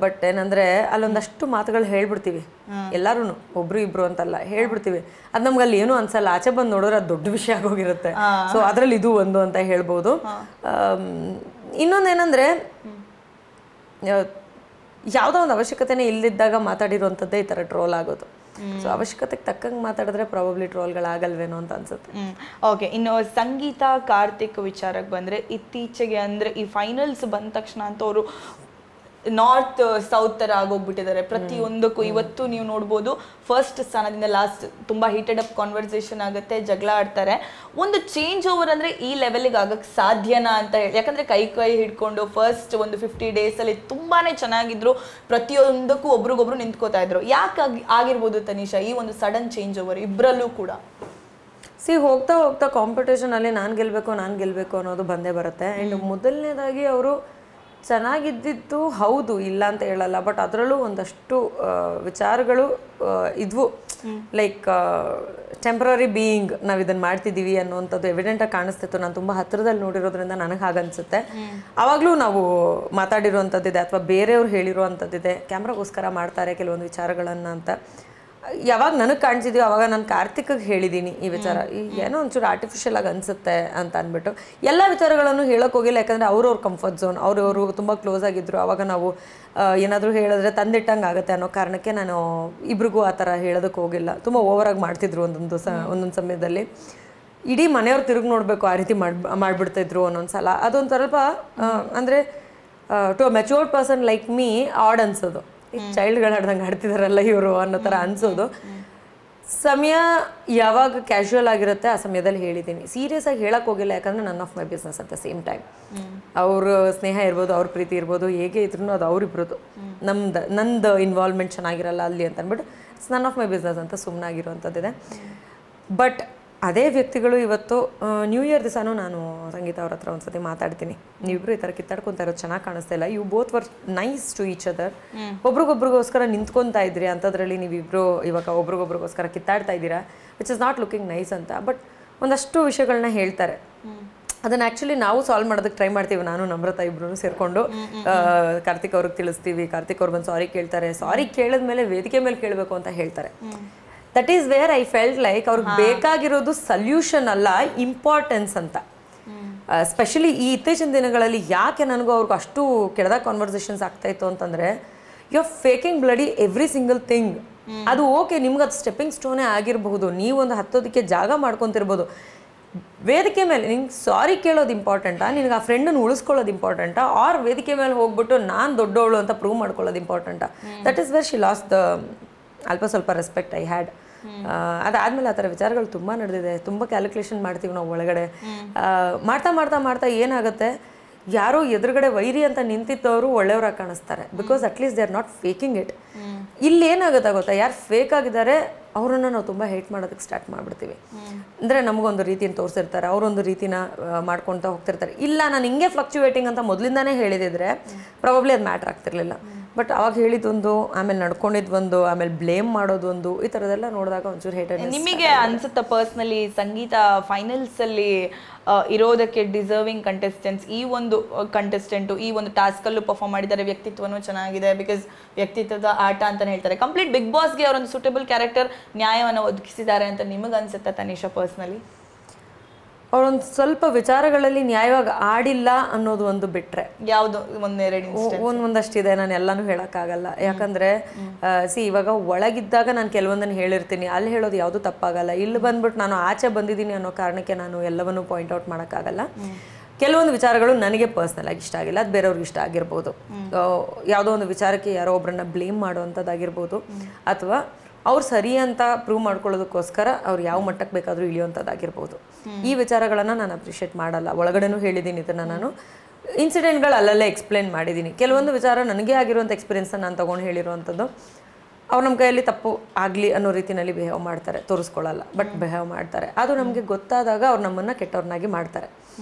ಬಟ್ ಏನಂದ್ರೆ ಅಲ್ಲೊಂದಷ್ಟು ಮಾತುಗಳು ಹೇಳ್ಬಿಡ್ತೀವಿ ಎಲ್ಲಾರು, ಒಬ್ರು ಇಬ್ರು ಅಂತಲ್ಲ, ಹೇಳ್ಬಿಡ್ತೀವಿ. ಅದು ನಮ್ಗೆ ಅಲ್ಲಿ ಏನೂ ಅನ್ಸಲ್ಲ. ಆಚೆ ಬಂದು ನೋಡಿದ್ರೆ ಅದು ದೊಡ್ಡ ವಿಷಯ ಆಗೋಗಿರುತ್ತೆ. ಸೊ ಅದ್ರಲ್ಲಿ ಇದು ಒಂದು ಅಂತ ಹೇಳ್ಬೋದು. ಇನ್ನೊಂದೇನಂದ್ರೆ, ಯಾವುದೋ ಒಂದು ಅವಶ್ಯಕತೆನೇ ಇಲ್ಲದಿದ್ದಾಗ ಮಾತಾಡಿರುವಂಥದ್ದೇ ಈ ಥರ ಟ್ರೋಲ್ ಆಗೋದು. ಸೊ ಅವಶ್ಯಕತೆಗೆ ತಕ್ಕಂಗೆ ಮಾತಾಡಿದ್ರೆ ಪ್ರಾಬಬ್ಲಿ ಟ್ರೋಲ್ಗಳಾಗಲ್ವೇನೋ ಅಂತ ಅನ್ಸುತ್ತೆ. ಓಕೆ, ಇನ್ನು ಸಂಗೀತ ಕಾರ್ತಿಕ್ ವಿಚಾರಕ್ಕೆ ಬಂದರೆ, ಇತ್ತೀಚೆಗೆ ಅಂದರೆ ಈ ಫೈನಲ್ಸ್ ಬಂದ ತಕ್ಷಣ ಅಂತ ಅವರು ನಾರ್ತ್ ಸೌತ್ ತರ ಆಗೋಗ್ಬಿಟ್ಟಿದ್ದಾರೆ ಪ್ರತಿಯೊಂದಕ್ಕೂ. ಇವತ್ತು ನೀವು ನೋಡ್ಬೋದು ಫಸ್ಟ್ ಸ್ಥಾನದಿಂದ ಲಾಸ್ಟ್ ತುಂಬಾ ಹೀಟೆಡ್ ಅಪ್ ಕಾನ್ವರ್ಸೇಷನ್ ಆಗುತ್ತೆ, ಜಗಳ ಆಡ್ತಾರೆ. ಒಂದು ಚೇಂಜ್ ಓವರ್ ಅಂದ್ರೆ ಈ ಲೆವೆಲ್ಗೆ ಆಗಕ್ಕೆ ಸಾಧ್ಯನಾ ಅಂತ ಹೇಳಿ, ಯಾಕಂದ್ರೆ ಕೈ ಹಿಡ್ಕೊಂಡು ಫಸ್ಟ್ ಒಂದು 50 days ಅಲ್ಲಿ ತುಂಬಾನೇ ಚೆನ್ನಾಗಿದ್ರು, ಪ್ರತಿಯೊಂದಕ್ಕೂ ಒಬ್ರಿಗೊಬ್ರು ನಿಂತ್ಕೋತಾ ಇದ್ರು. ಯಾಕೆ ಆಗಿರ್ಬೋದು ತನಿಷಾ ಈ ಒಂದು ಸಡನ್ ಚೇಂಜ್ ಓವರ್ ಇಬ್ಬರಲ್ಲೂ ಕೂಡ? ಹೋಗ್ತಾ ಹೋಗ್ತಾ ಕಾಂಪಿಟೇಷನಲ್ಲಿ ನಾನು ಗೆಲ್ಲಬೇಕು ಅನ್ನೋದು ಬಂದೇ ಬರುತ್ತೆ. ಆ್ಯಂಡ್ ಮೊದಲನೇದಾಗಿ ಅವರು ಚೆನ್ನಾಗಿದ್ದಿದ್ದು ಹೌದು, ಇಲ್ಲ ಅಂತ ಹೇಳಲ್ಲ, ಬಟ್ ಅದರಲ್ಲೂ ಒಂದಷ್ಟು ವಿಚಾರಗಳು ಇದ್ವು. ಲೈಕ್ ಟೆಂಪ್ರರಿ ಬೀಯಿಂಗ್ ನಾವು ಇದನ್ನು ಮಾಡ್ತಿದ್ದೀವಿ ಅನ್ನೋವಂಥದ್ದು ಎವಿಡೆಂಟಾಗಿ ಕಾಣಿಸ್ತಿತ್ತು. ನಾನು ತುಂಬ ಹತ್ತಿರದಲ್ಲಿ ನೋಡಿರೋದ್ರಿಂದ ನನಗೆ ಹಾಗನ್ಸುತ್ತೆ. ಆವಾಗಲೂ ನಾವು ಮಾತಾಡಿರುವಂಥದ್ದಿದೆ ಅಥವಾ ಬೇರೆಯವ್ರು ಹೇಳಿರುವಂಥದ್ದಿದೆ, ಕ್ಯಾಮ್ರಾಗೋಸ್ಕರ ಮಾಡ್ತಾರೆ ಕೆಲವೊಂದು ವಿಚಾರಗಳನ್ನು ಅಂತ. ಯಾವಾಗ ನನಗೆ ಕಾಣಿಸಿದ್ಯೋ ಆವಾಗ ನಾನು ಕಾರ್ತಿಕ್ಗೆ ಹೇಳಿದ್ದೀನಿ ಈ ವಿಚಾರ, ಏನೋ ಒಂಚೂರು ಆರ್ಟಿಫಿಷಿಯಲ್ ಆಗಿ ಅನಿಸುತ್ತೆ ಅಂತ ಅಂದ್ಬಿಟ್ಟು. ಎಲ್ಲ ವಿಚಾರಗಳನ್ನು ಹೇಳೋಕೆ ಹೋಗಿಲ್ಲ, ಯಾಕಂದರೆ ಅವ್ರವ್ರ ಕಂಫರ್ಟ್ ಝೋನ್, ಅವರು ತುಂಬ ಕ್ಲೋಸ್ ಆಗಿದ್ದರು. ಆವಾಗ ನಾವು ಏನಾದರೂ ಹೇಳಿದ್ರೆ ತಂದಿಟ್ಟಂಗೆ ಆಗುತ್ತೆ ಅನ್ನೋ ಕಾರಣಕ್ಕೆ ನಾನು ಇಬ್ರಿಗೂ ಆ ಥರ ಹೇಳೋದಕ್ಕೆ ಹೋಗಿಲ್ಲ. ತುಂಬ ಓವರಾಗಿ ಮಾಡ್ತಿದ್ರು ಒಂದೊಂದು ಸಮಯದಲ್ಲಿ. ಇಡೀ ಮನೆಯವ್ರು ತಿರುಗಿ ನೋಡಬೇಕು ಆ ರೀತಿ ಮಾಡಿಬಿಡ್ತಾಯಿದ್ರು ಒಂದೊಂದು ಸಲ. ಅದೊಂದು ಸ್ವಲ್ಪ ಅಂದರೆ to a matured person like me odd ಅನ್ಸೋದು, ಚೈಲ್ಡ್ಗಳು ಆಡ್ದಂಗೆ ಆಡ್ತಿದಾರಲ್ಲ ಇವರು ಅನ್ನೋ ಥರ ಅನ್ಸೋದು. ಸಮಯ ಯಾವಾಗ ಕ್ಯಾಶುವಲ್ ಆಗಿರುತ್ತೆ ಆ ಸಮಯದಲ್ಲಿ ಹೇಳಿದ್ದೀನಿ, ಸೀರಿಯಸ್ ಆಗಿ ಹೇಳಕ್ಕೆ ಹೋಗಿಲ್ಲ. ಯಾಕಂದರೆ none of my business at the same time. ಅವ್ರ ಸ್ನೇಹ ಇರ್ಬೋದು, ಅವ್ರ ಪ್ರೀತಿ ಇರ್ಬೋದು, ಹೇಗೆ ಇದ್ರೂ ಅದು ಅವ್ರಿಬ್ರದ್ದು, ನಂದು ಇನ್ವಾಲ್ವ್ಮೆಂಟ್ ಚೆನ್ನಾಗಿರಲ್ಲ ಅಲ್ಲಿ ಅಂತ ಅಂದ್ಬಿಟ್ಟು it's none of my business ಅಂತ ಸುಮ್ಮನಾಗಿರುವಂಥದ್ದಿದೆ. ಬಟ್ ಅದೇ ವ್ಯಕ್ತಿಗಳು ಇವತ್ತು ನ್ಯೂ ಇಯರ್ ದಿವಸನೂ ನಾನು ಸಂಗೀತ ಅವ್ರ ಹತ್ರ ಒಂದ್ಸತಿ ಮಾತಾಡ್ತೀನಿ, ನೀವಿಬ್ರು ಈ ಥರ ಕಿತ್ತಾಡ್ಕೊತಾ ಇರೋದು ಚೆನ್ನಾಗಿ ಕಾಣಿಸ್ತಾ ಇಲ್ಲ, you both were nice to each other, ಒಬ್ರಿಗೊಬ್ರಿಗೋಸ್ಕರ ನಿಂತ್ಕೊತಾ ಇದ್ರಿ, ಅಂಥದ್ರಲ್ಲಿ ನೀವಿಬ್ರು ಇವಾಗ ಒಬ್ರಿಗೊಬ್ರಿಗೋಸ್ಕರ ಕಿತ್ತಾಡ್ತಾ ಇದ್ದೀರಾ, which is not looking nice ಅಂತ. ಬಟ್ ಒಂದಷ್ಟು ವಿಷಯಗಳನ್ನ ಹೇಳ್ತಾರೆ, ಅದನ್ನು ಆ್ಯಕ್ಚುಲಿ ನಾವು ಸಾಲ್ವ್ ಮಾಡೋದಕ್ಕೆ ಟ್ರೈ ಮಾಡ್ತೀವಿ. ನಾನು ನಮ್ರತಾ ಇಬ್ರು ಸೇರಿಕೊಂಡು ಕಾರ್ತಿಕ್ ಅವ್ರಿಗೆ ತಿಳಿಸ್ತೀವಿ. ಕಾರ್ತಿಕ್ ಅವ್ರು ಬಂದು ಸಾರಿ ಕೇಳ್ತಾರೆ, ಸಾರಿ ಕೇಳಿದ್ಮೇಲೆ ವೇದಿಕೆ ಮೇಲೆ ಕೇಳಬೇಕು ಅಂತ ಹೇಳ್ತಾರೆ. That is where I felt like ಅವ್ರಿಗೆ ಬೇಕಾಗಿರೋದು ಸಲ್ಯೂಷನ್ ಅಲ್ಲ, ಇಂಪಾರ್ಟೆನ್ಸ್ ಅಂತ. ಸ್ಪೆಷಲಿ ಈ ಇತ್ತೀಚಿನ ದಿನಗಳಲ್ಲಿ ಯಾಕೆ ನನಗೂ ಅವ್ರಿಗೆ ಅಷ್ಟು ಕೆಳದಾಗ ಕಾನ್ವರ್ಸೇಷನ್ಸ್ ಆಗ್ತಾಯಿತ್ತು ಅಂತಂದರೆ, you are faking bloody every single thing. ಅದು ಓಕೆ, ನಿಮ್ಗೆ ಅದು ಸ್ಟೆಪ್ಪಿಂಗ್ ಸ್ಟೋನೇ ಆಗಿರಬಹುದು, ನೀವೊಂದು ಹತ್ತೋದಕ್ಕೆ ಜಾಗ ಮಾಡ್ಕೊತಿರ್ಬೋದು. ವೇದಿಕೆ ಮೇಲೆ ನಿಂಗೆ ಸಾರಿ ಕೇಳೋದು ಇಂಪಾರ್ಟೆಂಟಾ, ನಿನಗೆ ಆ ಫ್ರೆಂಡನ್ನು ಉಳಿಸ್ಕೊಳ್ಳೋದು ಇಂಪಾರ್ಟೆಂಟಾ, ಆರ್ ವೇದಿಕೆ ಮೇಲೆ ಹೋಗ್ಬಿಟ್ಟು ನಾನು ದೊಡ್ಡವಳು ಅಂತ ಪ್ರೂವ್ ಮಾಡ್ಕೊಳ್ಳೋದು ಇಂಪಾರ್ಟೆಂಟಾ? That is where she lost the ಅಲ್ಪ ಸ್ವಲ್ಪ ರೆಸ್ಪೆಕ್ಟ್ ಐ ಹ್ಯಾಡ್. ಅದಾದಮೇಲೆ ಆ ಥರ ವಿಚಾರಗಳು ತುಂಬ ನಡೆದಿದೆ. ತುಂಬ ಕ್ಯಾಲ್ಕುಲೇಷನ್ ಮಾಡ್ತೀವಿ ನಾವು ಒಳಗಡೆ. ಮಾಡ್ತಾ ಮಾಡ್ತಾ ಮಾಡ್ತಾ ಏನಾಗುತ್ತೆ, ಯಾರೋ ಎದುರುಗಡೆ ವೈರಿ ಅಂತ ನಿಂತಿದ್ದವರು ಒಳ್ಳೆಯವರಾಗಿ ಕಾಣಿಸ್ತಾರೆ, because at least they are not faking it. ಇಲ್ಲಿ ಏನಾಗುತ್ತೆ ಗೊತ್ತಾ, ಯಾರು ಫೇಕ್ ಆಗಿದ್ದಾರೆ ಅವರನ್ನು ನಾವು ತುಂಬ ಹೇಟ್ ಮಾಡೋದಕ್ಕೆ ಸ್ಟಾರ್ಟ್ ಮಾಡಿಬಿಡ್ತೀವಿ. ಅಂದರೆ ನಮಗೊಂದು ರೀತಿಯನ್ನು ತೋರಿಸಿರ್ತಾರೆ, ಅವರೊಂದು ರೀತಿನ ಮಾಡ್ಕೊಳ್ತಾ ಹೋಗ್ತಿರ್ತಾರೆ. ಇಲ್ಲ ನಾನು ಹಿಂಗೆ ಫ್ಲಕ್ಚುವೇಟಿಂಗ್ ಅಂತ ಮೊದಲಿಂದಾನೇ ಹೇಳಿದಿದ್ರೆ ಪ್ರಾಬಬ್ಲಿ ಅದು ಮ್ಯಾಟ್ರ್ ಆಗ್ತಿರ್ಲಿಲ್ಲ. ಬಟ್ ಅವಾಗ ಹೇಳಿದ್ದೊಂದು, ಆಮೇಲೆ ನಡ್ಕೊಂಡಿದ್ದೊಂದು, ಆಮೇಲೆ ಬ್ಲೇಮ್ ಮಾಡೋದೊಂದು, ಈ ಥರದೆಲ್ಲ ನೋಡಿದಾಗ ಒಂಚೂರು ಹೇಟ್. ನಿಮಗೆ ಅನ್ಸುತ್ತಾ ಪರ್ಸ್ನಲಿ ಸಂಗೀತ ಫೈನಲ್ಸಲ್ಲಿ ಇರೋದಕ್ಕೆ ಡಿಸರ್ವಿಂಗ್ ಕಂಟೆಸ್ಟೆಂಟ್ಸ್, ಈ ಒಂದು ಕಂಟೆಸ್ಟೆಂಟು ಈ ಒಂದು ಟಾಸ್ಕಲ್ಲೂ ಪರ್ಫಾರ್ಮ್ ಮಾಡಿದ್ದಾರೆ, ವ್ಯಕ್ತಿತ್ವನೂ ಚೆನ್ನಾಗಿದೆ, ಬಿಕಾಸ್ ವ್ಯಕ್ತಿತ್ವದ ಆಟ ಅಂತಲೇ ಹೇಳ್ತಾರೆ. ಕಂಪ್ಲೀಟ್ ಬಿಗ್ ಬಾಸ್ಗೆ ಅವರೊಂದು ಸೂಟೇಬಲ್ ಕ್ಯಾರೆಕ್ಟರ್ ನ್ಯಾಯವನ್ನು ಒದಗಿಸಿದ್ದಾರೆ ಅಂತ ನಿಮಗೆ ಅನ್ಸುತ್ತಾ ತನಿಷಾ ಪರ್ಸ್ನಲಿ? ಅವರೊಂದು ಸ್ವಲ್ಪ ವಿಚಾರಗಳಲ್ಲಿ ನ್ಯಾಯವಾಗಿ ಆಡಿಲ್ಲ ಅನ್ನೋದು ಒಂದು ಬಿಟ್ಟರೆ, ಯಾವುದು ಒಂದಷ್ಟಿದೆ, ನಾನು ಎಲ್ಲನೂ ಹೇಳೋಕ್ಕಾಗಲ್ಲ. ಯಾಕಂದರೆ ಇವಾಗ ಒಳಗಿದ್ದಾಗ ನಾನು ಕೆಲವೊಂದನ್ನು ಹೇಳಿರ್ತೀನಿ, ಅಲ್ಲಿ ಹೇಳೋದು ಯಾವುದೂ ತಪ್ಪಾಗಲ್ಲ. ಇಲ್ಲಿ ಬಂದ್ಬಿಟ್ಟು ನಾನು ಆಚೆ ಬಂದಿದ್ದೀನಿ ಅನ್ನೋ ಕಾರಣಕ್ಕೆ ನಾನು ಎಲ್ಲವನ್ನೂ ಪಾಯಿಂಟ್ ಔಟ್ ಮಾಡೋಕ್ಕಾಗಲ್ಲ. ಕೆಲವೊಂದು ವಿಚಾರಗಳು ನನಗೆ ಪರ್ಸ್ನಲ್ ಆಗಿ ಇಷ್ಟ ಆಗಿಲ್ಲ, ಅದು ಬೇರೆಯವ್ರಿಗೆ ಇಷ್ಟ ಆಗಿರ್ಬೋದು. ಯಾವುದೋ ಒಂದು ವಿಚಾರಕ್ಕೆ ಯಾರೋ ಒಬ್ಬರನ್ನ ಬ್ಲೇಮ್ ಮಾಡುವಂಥದ್ದಾಗಿರ್ಬೋದು, ಅಥವಾ ಅವ್ರು ಸರಿ ಅಂತ ಪ್ರೂವ್ ಮಾಡ್ಕೊಳ್ಳೋದಕ್ಕೋಸ್ಕರ ಅವ್ರು ಯಾವ ಮಟ್ಟಕ್ಕೆ ಬೇಕಾದರೂ ಇಳಿಯುವಂಥದ್ದಾಗಿರ್ಬೋದು. ಈ ವಿಚಾರಗಳನ್ನು ನಾನು ಅಪ್ರಿಷಿಯೇಟ್ ಮಾಡಲ್ಲ. ಒಳಗಡೆನೂ ಹೇಳಿದ್ದೀನಿ, ಇದನ್ನು ನಾನು ಇನ್ಸಿಡೆಂಟ್ಗಳು ಅಲ್ಲಲ್ಲೇ ಎಕ್ಸ್ಪ್ಲೇನ್ ಮಾಡಿದ್ದೀನಿ. ಕೆಲವೊಂದು ವಿಚಾರ ನನಗೆ ಆಗಿರುವಂಥ ಎಕ್ಸ್ಪೀರಿಯನ್ಸನ್ನು ನಾನು ತೊಗೊಂಡು ಹೇಳಿರುವಂಥದ್ದು, ಅವ್ರು ನಮ್ಮ ಕೈಯಲ್ಲಿ ತಪ್ಪು ಆಗಲಿ ಅನ್ನೋ ರೀತಿಯಲ್ಲಿ ಬಿಹೇವ್ ಮಾಡ್ತಾರೆ, ತೋರಿಸ್ಕೊಳ್ಳಲ್ಲ ಬಟ್ ಬಿಹೇವ್ ಮಾಡ್ತಾರೆ. ಅದು ನಮಗೆ ಗೊತ್ತಾದಾಗ ಅವ್ರು ನಮ್ಮನ್ನು ಕೆಟ್ಟವ್ರನ್ನಾಗಿ ಮಾಡ್ತಾರೆ.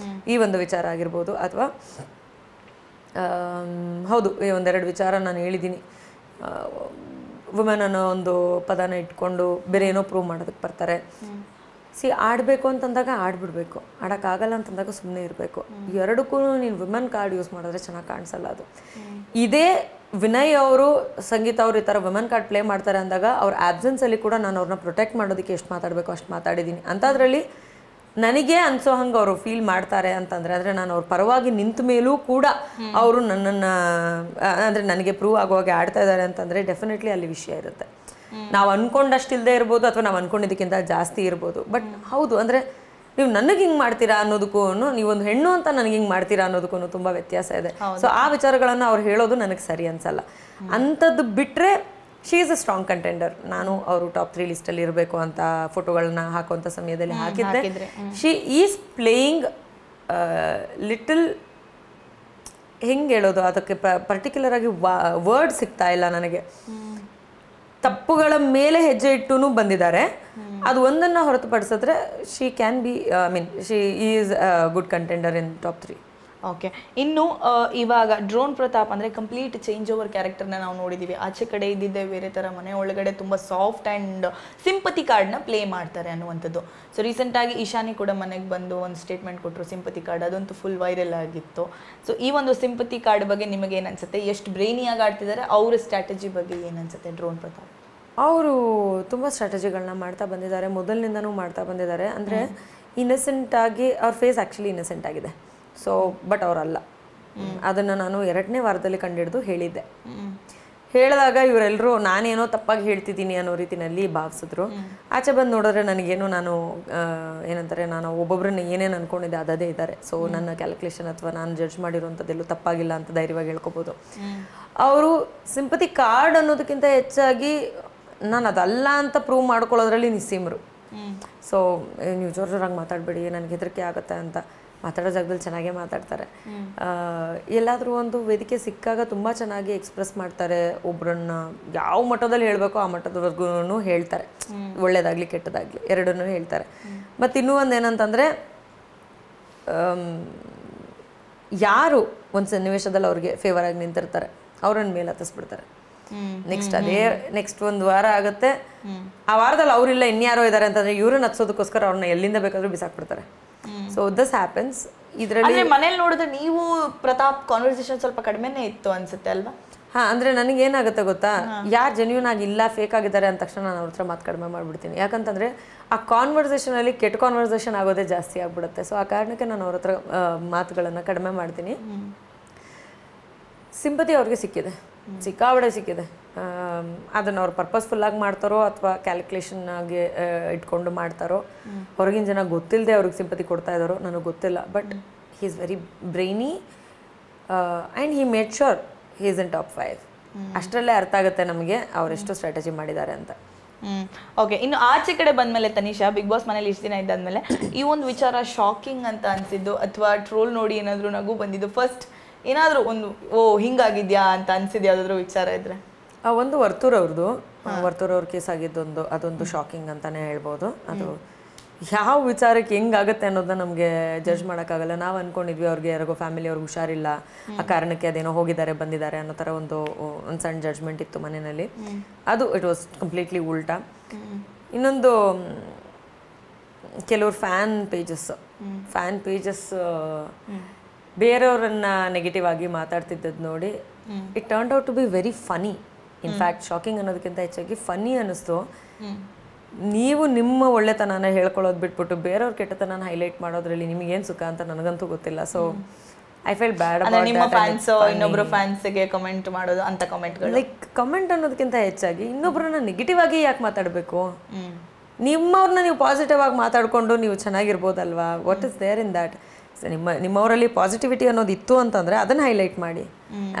ಈ ಒಂದು ವಿಚಾರ ಆಗಿರ್ಬೋದು, ಅಥವಾ ಹೌದು, ಈ ಒಂದೆರಡು ವಿಚಾರ ನಾನು ಹೇಳಿದ್ದೀನಿ. ವುಮೆನ್ ಅನ್ನೋ ಒಂದು ಪದನ ಇಟ್ಕೊಂಡು ಬೇರೆ ಏನೋ ಪ್ರೂವ್ ಮಾಡೋದಕ್ಕೆ ಬರ್ತಾರೆ. ಆಡಬೇಕು ಅಂತಂದಾಗ ಆಡ್ಬಿಡ್ಬೇಕು, ಆಡೋಕ್ಕಾಗಲ್ಲ ಅಂತಂದಾಗ ಸುಮ್ಮನೆ ಇರಬೇಕು. ಎರಡಕ್ಕೂ ನೀನು ವುಮೆನ್ ಕಾರ್ಡ್ ಯೂಸ್ ಮಾಡಿದ್ರೆ ಚೆನ್ನಾಗಿ ಕಾಣಿಸಲ್ಲ. ಅದು ಇದೇ ವಿನಯ್ ಅವರು, ಸಂಗೀತ ಅವರು ಈ ಥರ ವುಮೆನ್ ಕಾರ್ಡ್ ಪ್ಲೇ ಮಾಡ್ತಾರೆ ಅಂದಾಗ ಅವ್ರ ಆಬ್ಸೆನ್ಸಲ್ಲಿ ಕೂಡ ನಾನು ಅವ್ರನ್ನ ಪ್ರೊಟೆಕ್ಟ್ ಮಾಡೋದಕ್ಕೆ ಎಷ್ಟು ಮಾತಾಡಬೇಕು ಅಷ್ಟು ಮಾತಾಡಿದ್ದೀನಿ. ಅಂಥದ್ರಲ್ಲಿ ನನಗೆ ಅನ್ಸೋ ಹಂಗೆ ಅವರು ಫೀಲ್ ಮಾಡ್ತಾರೆ ಅಂತಂದರೆ, ಅಂದರೆ ನಾನು ಅವ್ರ ಪರವಾಗಿ ನಿಂತ ಮೇಲೂ ಕೂಡ ಅವರು ನನ್ನನ್ನು, ಅಂದರೆ ನನಗೆ ಪ್ರೂವ್ ಆಗುವಾಗ ಆಡ್ತಾ ಇದ್ದಾರೆ ಅಂತಂದರೆ ಡೆಫಿನೆಟ್ಲಿ ಅಲ್ಲಿ ವಿಷಯ ಇರುತ್ತೆ. ನಾವು ಅಂದ್ಕೊಂಡಷ್ಟು ಇಲ್ಲದೆ ಇರ್ಬೋದು, ಅಥವಾ ನಾವು ಅಂದ್ಕೊಂಡಿದ್ದಕ್ಕಿಂತ ಜಾಸ್ತಿ ಇರ್ಬೋದು. ಬಟ್ ಹೌದು, ಅಂದರೆ ನೀವು ನನಗೆ ಹಿಂಗೆ ಮಾಡ್ತೀರಾ ಅನ್ನೋದಕ್ಕೂ, ನೀವೊಂದು ಹೆಣ್ಣು ಅಂತ ನನಗೆ ಹಿಂಗೆ ಮಾಡ್ತೀರಾ ಅನ್ನೋದಕ್ಕೂ ತುಂಬ ವ್ಯತ್ಯಾಸ ಇದೆ. ಸೊ ಆ ವಿಚಾರಗಳನ್ನು ಅವ್ರು ಹೇಳೋದು ನನಗೆ ಸರಿ ಅನ್ಸಲ್ಲ. ಅಂಥದ್ದು ಬಿಟ್ಟರೆ she is a strong contender. ನಾನು ಅವರು ಟಾಪ್ 3 ಲಿಸ್ಟಲ್ಲಿ ಇರಬೇಕು ಅಂತ ಫೋಟೋಗಳನ್ನ ಹಾಕುವಂಥ ಸಮಯದಲ್ಲಿ ಹಾಕಿದ್ದೆ. ಶಿ ಈಸ್ ಪ್ಲೇಯಿಂಗ್ ಲಿಟಲ್, ಹೆಂಗೆ ಹೇಳೋದು, ಅದಕ್ಕೆ ಪರ್ಟಿಕ್ಯುಲರ್ ಆಗಿ ವರ್ಡ್ ಸಿಗ್ತಾ ಇಲ್ಲ ನನಗೆ. ತಪ್ಪುಗಳ ಮೇಲೆ ಹೆಜ್ಜೆ ಇಟ್ಟು ಬಂದಿದ್ದಾರೆ. ಅದು ಒಂದನ್ನು ಹೊರತುಪಡಿಸಿದ್ರೆ she can be, I mean she is good contender in top 3. Okay, ಇನ್ನು ಇವಾಗ ಡ್ರೋನ್ ಪ್ರತಾಪ್ ಅಂದರೆ ಕಂಪ್ಲೀಟ್ ಚೇಂಜ್ ಓವರ್ ಕ್ಯಾರೆಕ್ಟರ್ನ ನಾವು ನೋಡಿದ್ದೀವಿ. ಆಚೆ ಕಡೆ ಇದ್ದಿದ್ದೆ ಬೇರೆ ಥರ, ಮನೆ ಒಳಗಡೆ ತುಂಬ ಸಾಫ್ಟ್ ಆ್ಯಂಡ್ ಸಿಂಪತಿ ಕಾರ್ಡ್ನ ಪ್ಲೇ ಮಾಡ್ತಾರೆ ಅನ್ನುವಂಥದ್ದು. ಸೊ ರೀಸೆಂಟಾಗಿ ಈಶಾನಿ ಕೂಡ ಮನೆಗೆ ಬಂದು ಒಂದು ಸ್ಟೇಟ್ಮೆಂಟ್ ಕೊಟ್ಟರು, ಸಿಂಪತಿ ಕಾರ್ಡ್, ಅದಂತೂ ಫುಲ್ ವೈರಲ್ ಆಗಿತ್ತು. ಸೊ ಈ ಒಂದು ಸಿಂಪತಿ ಕಾರ್ಡ್ ಬಗ್ಗೆ ನಿಮಗೆ ಏನು ಅನ್ಸುತ್ತೆ? ಎಷ್ಟು ಬ್ರೈನಿಯಾಗಿ ಆಡ್ತಿದ್ದಾರೆ, ಅವರ ಸ್ಟ್ರಾಟಜಿ ಬಗ್ಗೆ ಏನು ಅನ್ಸುತ್ತೆ ಡ್ರೋನ್ ಪ್ರತಾಪ್? ಅವರು ತುಂಬ ಸ್ಟ್ರಾಟಜಿಗಳನ್ನ ಮಾಡ್ತಾ ಬಂದಿದ್ದಾರೆ, ಮೊದಲಿನಿಂದನೂ ಮಾಡ್ತಾ ಬಂದಿದ್ದಾರೆ. ಅಂದರೆ ಇನ್ನಸೆಂಟಾಗಿ ಅವ್ರ ಫೇಸ್ ಆ್ಯಕ್ಚುಲಿ ಇನ್ನಸೆಂಟ್ ಆಗಿದೆ. ಸೊ ಬಟ್ ಅವರಲ್ಲ, ಅದನ್ನು ನಾನು 2ನೇ ವಾರದಲ್ಲಿ ಕಂಡಿಡಿದು ಹೇಳಿದ್ದೆ. ಹೇಳಿದಾಗ ಇವರೆಲ್ಲರೂ ನಾನೇನೋ ತಪ್ಪಾಗಿ ಹೇಳ್ತಿದ್ದೀನಿ ಅನ್ನೋ ರೀತಿಯಲ್ಲಿ ಭಾವಿಸಿದ್ರು. ಆಚೆ ಬಂದು ನೋಡಿದ್ರೆ ನನಗೇನು, ನಾನು ಏನಂತಾರೆ, ನಾನು ಒಬ್ಬೊಬ್ಬರನ್ನ ಏನೇನು ಅಂದ್ಕೊಂಡಿದ್ದೆ ಅದೇ ಇದ್ದಾರೆ. ಸೊ ನನ್ನ ಕ್ಯಾಲ್ಕುಲೇಷನ್ ಅಥವಾ ನಾನು ಜಡ್ಜ್ ಮಾಡಿರುವಂಥದ್ದೆಲ್ಲೂ ತಪ್ಪಾಗಿಲ್ಲ ಅಂತ ಧೈರ್ಯವಾಗಿ ಹೇಳ್ಕೊಬೋದು. ಅವರು ಸಿಂಪತಿ ಕಾರ್ಡ್ ಅನ್ನೋದಕ್ಕಿಂತ ಹೆಚ್ಚಾಗಿ ನಾನು ಅದಲ್ಲ ಅಂತ ಪ್ರೂವ್ ಮಾಡ್ಕೊಳ್ಳೋದ್ರಲ್ಲಿ ನಿಸ್ಸೀಮರು. ಸೊ ನೀವು ಜೋರಾಗಿ ಮಾತಾಡಬೇಡಿ, ನನಗೆ ಹೆದರಿಕೆ ಆಗುತ್ತೆ ಅಂತ ಮಾತಾಡೋ ಜಾಗದಲ್ಲಿ ಚೆನ್ನಾಗೇ ಮಾತಾಡ್ತಾರೆ. ಎಲ್ಲಾದರೂ ಒಂದು ವೇದಿಕೆ ಸಿಕ್ಕಾಗ ತುಂಬ ಚೆನ್ನಾಗಿ ಎಕ್ಸ್ಪ್ರೆಸ್ ಮಾಡ್ತಾರೆ. ಒಬ್ಬರನ್ನ ಯಾವ ಮಟ್ಟದಲ್ಲಿ ಹೇಳಬೇಕೋ ಆ ಮಟ್ಟದವರೆಗೂ ಹೇಳ್ತಾರೆ, ಒಳ್ಳೇದಾಗಲಿ ಕೆಟ್ಟದಾಗಲಿ ಎರಡನ್ನೂ ಹೇಳ್ತಾರೆ. ಮತ್ತು ಇನ್ನೂ ಒಂದು ಏನಂತಂದರೆ, ಯಾರು ಒಂದು ಸನ್ನಿವೇಶದಲ್ಲಿ ಅವ್ರಿಗೆ ಫೇವರ್ ಆಗಿ ನಿಂತಿರ್ತಾರೆ ಅವ್ರನ್ನ ಮೇಲೆ ಹತ್ತಿಸ್ಬಿಡ್ತಾರೆ. ನೆಕ್ಸ್ಟ್ ಒಂದು ವಾರ ಆಗುತ್ತೆ, ಆ ವಾರದಲ್ಲಿ ಅವರಿಲ್ಲ ಇನ್ಯಾರೋ ಇದ್ದಾರೆ ಅಂತಂದರೆ ಇವ್ರನ್ನ ಹತ್ಸೋದಕ್ಕೋಸ್ಕರ ಅವ್ರನ್ನ ಎಲ್ಲಿಂದ ಬೇಕಾದರೂ ಬಿಸಾಕ್ಬಿಡ್ತಾರೆ. So this happens. ಇದರಲ್ಲಿ ಮನೇಲಿ ನೋಡಿದ್ರೆ ನೀವು ಪ್ರತಾಪ್ ಕಾನ್ವರ್ಸೇಷನ್ ಸ್ವಲ್ಪ ಕಡಿಮೆನೇ ಇತ್ತು ಅನ್ಸುತ್ತೆ ಅಲ್ವಾ? ಹಾಂ, ಅಂದರೆ ನನಗೇನಾಗುತ್ತೆ ಗೊತ್ತಾ, ಯಾರು ಜೆನ್ಯೂನ್ ಆಗಿ ಇಲ್ಲ ಫೇಕ್ ಆಗಿದ್ದಾರೆ ಅಂದ ತಕ್ಷಣ ನಾನು ಅವ್ರ ಹತ್ರ ಮಾತು ಕಡಿಮೆ ಮಾಡಿಬಿಡ್ತೀನಿ. ಯಾಕಂತಂದರೆ ಆ ಕಾನ್ವರ್ಸೇಷನಲ್ಲಿ ಕೆಟ್ಟ ಕಾನ್ವರ್ಸೇಷನ್ ಆಗೋದೇ ಜಾಸ್ತಿ ಆಗಿಬಿಡುತ್ತೆ. ಸೊ ಆ ಕಾರಣಕ್ಕೆ ನಾನು ಅವ್ರ ಹತ್ರ ಮಾತುಗಳನ್ನು ಕಡಿಮೆ ಮಾಡ್ತೀನಿ. ಸಿಂಪತಿ ಅವ್ರಿಗೆ ಸಿಕ್ಕಿದೆ, ಸಿಕ್ಕಾಬಡೆ ಸಿಕ್ಕಿದೆ. ಅದನ್ನು ಅವ್ರು ಪರ್ಪಸ್ಫುಲ್ಲಾಗಿ ಮಾಡ್ತಾರೋ ಅಥವಾ ಕ್ಯಾಲ್ಕುಲೇಷನ್ನಾಗಿ ಇಟ್ಕೊಂಡು ಮಾಡ್ತಾರೋ, ಹೊರಗಿನ ಜನ ಗೊತ್ತಿಲ್ಲದೆ ಅವ್ರಿಗೆ ಸಿಂಪತಿ ಕೊಡ್ತಾ ಇದ್ದಾರೋ ನನಗೆ ಗೊತ್ತಿಲ್ಲ. But he is very brainy and he made sure he is in top 5. ಅಷ್ಟರಲ್ಲೇ ಅರ್ಥ ಆಗುತ್ತೆ ನಮಗೆ ಅವರೆಷ್ಟು ಸ್ಟ್ರಾಟಜಿ ಮಾಡಿದ್ದಾರೆ ಅಂತ. ಓಕೆ, ಇನ್ನು ಆಚೆ ಕಡೆ ಬಂದಮೇಲೆ ತನಿಷಾ ಬಿಗ್ ಬಾಸ್ ಮನೇಲಿ ಇಷ್ಟು ದಿನ ಇದ್ದಾದ್ಮೇಲೆ ಈ ಒಂದು ವಿಚಾರ ಶಾಕಿಂಗ್ ಅಂತ ಅನಿಸಿದ್ದು ಅಥವಾ ಟ್ರೋಲ್ ನೋಡಿ ಏನಾದರೂ ನಗು ಬಂದಿದ್ದು, ಫಸ್ಟ್ ಏನಾದರೂ ಒಂದು ಹಿಂಗಾಗಿದ್ಯಾ ಅಂತ ಅನ್ಸಿದ್ದು ಯಾವುದಾದ್ರೂ ವಿಚಾರ ಇದ್ರೆ? ಒಂದು ವರ್ತೂರವ್ರ ಕೇಸ್ ಆಗಿದ್ದೊಂದು, ಅದೊಂದು ಶಾಕಿಂಗ್ ಅಂತಲೇ ಹೇಳ್ಬೋದು. ಅದು ಯಾವ ವಿಚಾರಕ್ಕೆ ಹೆಂಗಾಗುತ್ತೆ ಅನ್ನೋದನ್ನ ನಮಗೆ ಜಡ್ಜ್ ಮಾಡೋಕ್ಕಾಗಲ್ಲ. ನಾವು ಅಂದ್ಕೊಂಡಿದ್ವಿ ಅವ್ರಿಗೆ ಯಾರಿಗೋ ಫ್ಯಾಮಿಲಿ ಅವ್ರಿಗೆ ಹುಷಾರಿಲ್ಲ, ಆ ಕಾರಣಕ್ಕೆ ಅದೇನೋ ಹೋಗಿದ್ದಾರೆ ಬಂದಿದ್ದಾರೆ ಅನ್ನೋ ಥರ ಒಂದು ಸಣ್ಣ ಜಡ್ಜ್ಮೆಂಟ್ ಇತ್ತು ಮನೆಯಲ್ಲಿ. ಅದು ಇಟ್ ವಾಸ್ ಕಂಪ್ಲೀಟ್ಲಿ ಉಲ್ಟಾ. ಇನ್ನೊಂದು, ಕೆಲವರು ಫ್ಯಾನ್ ಪೇಜಸ್ ಬೇರೆಯವರನ್ನ ನೆಗೆಟಿವ್ ಆಗಿ ಮಾತಾಡ್ತಿದ್ದದ್ದು ನೋಡಿ it turned out to be very funny. In fact shocking ಅನ್ನೋದಕ್ಕಿಂತ ಹೆಚ್ಚಾಗಿ ಫನಿ ಅನ್ನಿಸ್ತು. ನೀವು ನಿಮ್ಮ ಒಳ್ಳೆತನನ ಹೇಳ್ಕೊಳ್ಳೋದು ಬಿಟ್ಬಿಟ್ಟು ಬೇರೆಯವ್ರ ಕೆಟ್ಟತನ ಹೈಲೈಟ್ ಮಾಡೋದ್ರಲ್ಲಿ ನಿಮಗೇನು ಸುಖ ಅಂತ ನನಗಂತೂ ಗೊತ್ತಿಲ್ಲ. So I feel bad about ನಿಮ್ಮ ಫ್ಯಾನ್ಸ್ ಇನ್ನೊಬ್ರು ಫ್ಯಾನ್ಸ್ಗೆ ಕಮೆಂಟ್ ಮಾಡೋದು ಅಂತ ಕಮೆಂಟ್ಗಳು. ಲೈಕ್ ಕಮೆಂಟ್ ಅನ್ನೋದಕ್ಕಿಂತ ಹೆಚ್ಚಾಗಿ ಇನ್ನೊಬ್ಬರನ್ನ ನೆಗೆಟಿವ್ ಆಗಿ ಯಾಕೆ ಮಾತಾಡಬೇಕು? ನಿಮ್ಮವ್ರನ್ನ ನೀವು ಪಾಸಿಟಿವ್ ಆಗಿ ಮಾತಾಡಿಕೊಂಡು ನೀವು ಚೆನ್ನಾಗಿರ್ಬೋದಲ್ವಾ? What is there in that? ನಿಮ್ಮವರಲ್ಲಿ ಪಾಸಿಟಿವಿಟಿ ಅನ್ನೋದು ಇತ್ತು ಅಂತಂದರೆ ಅದನ್ನು ಹೈಲೈಟ್ ಮಾಡಿ.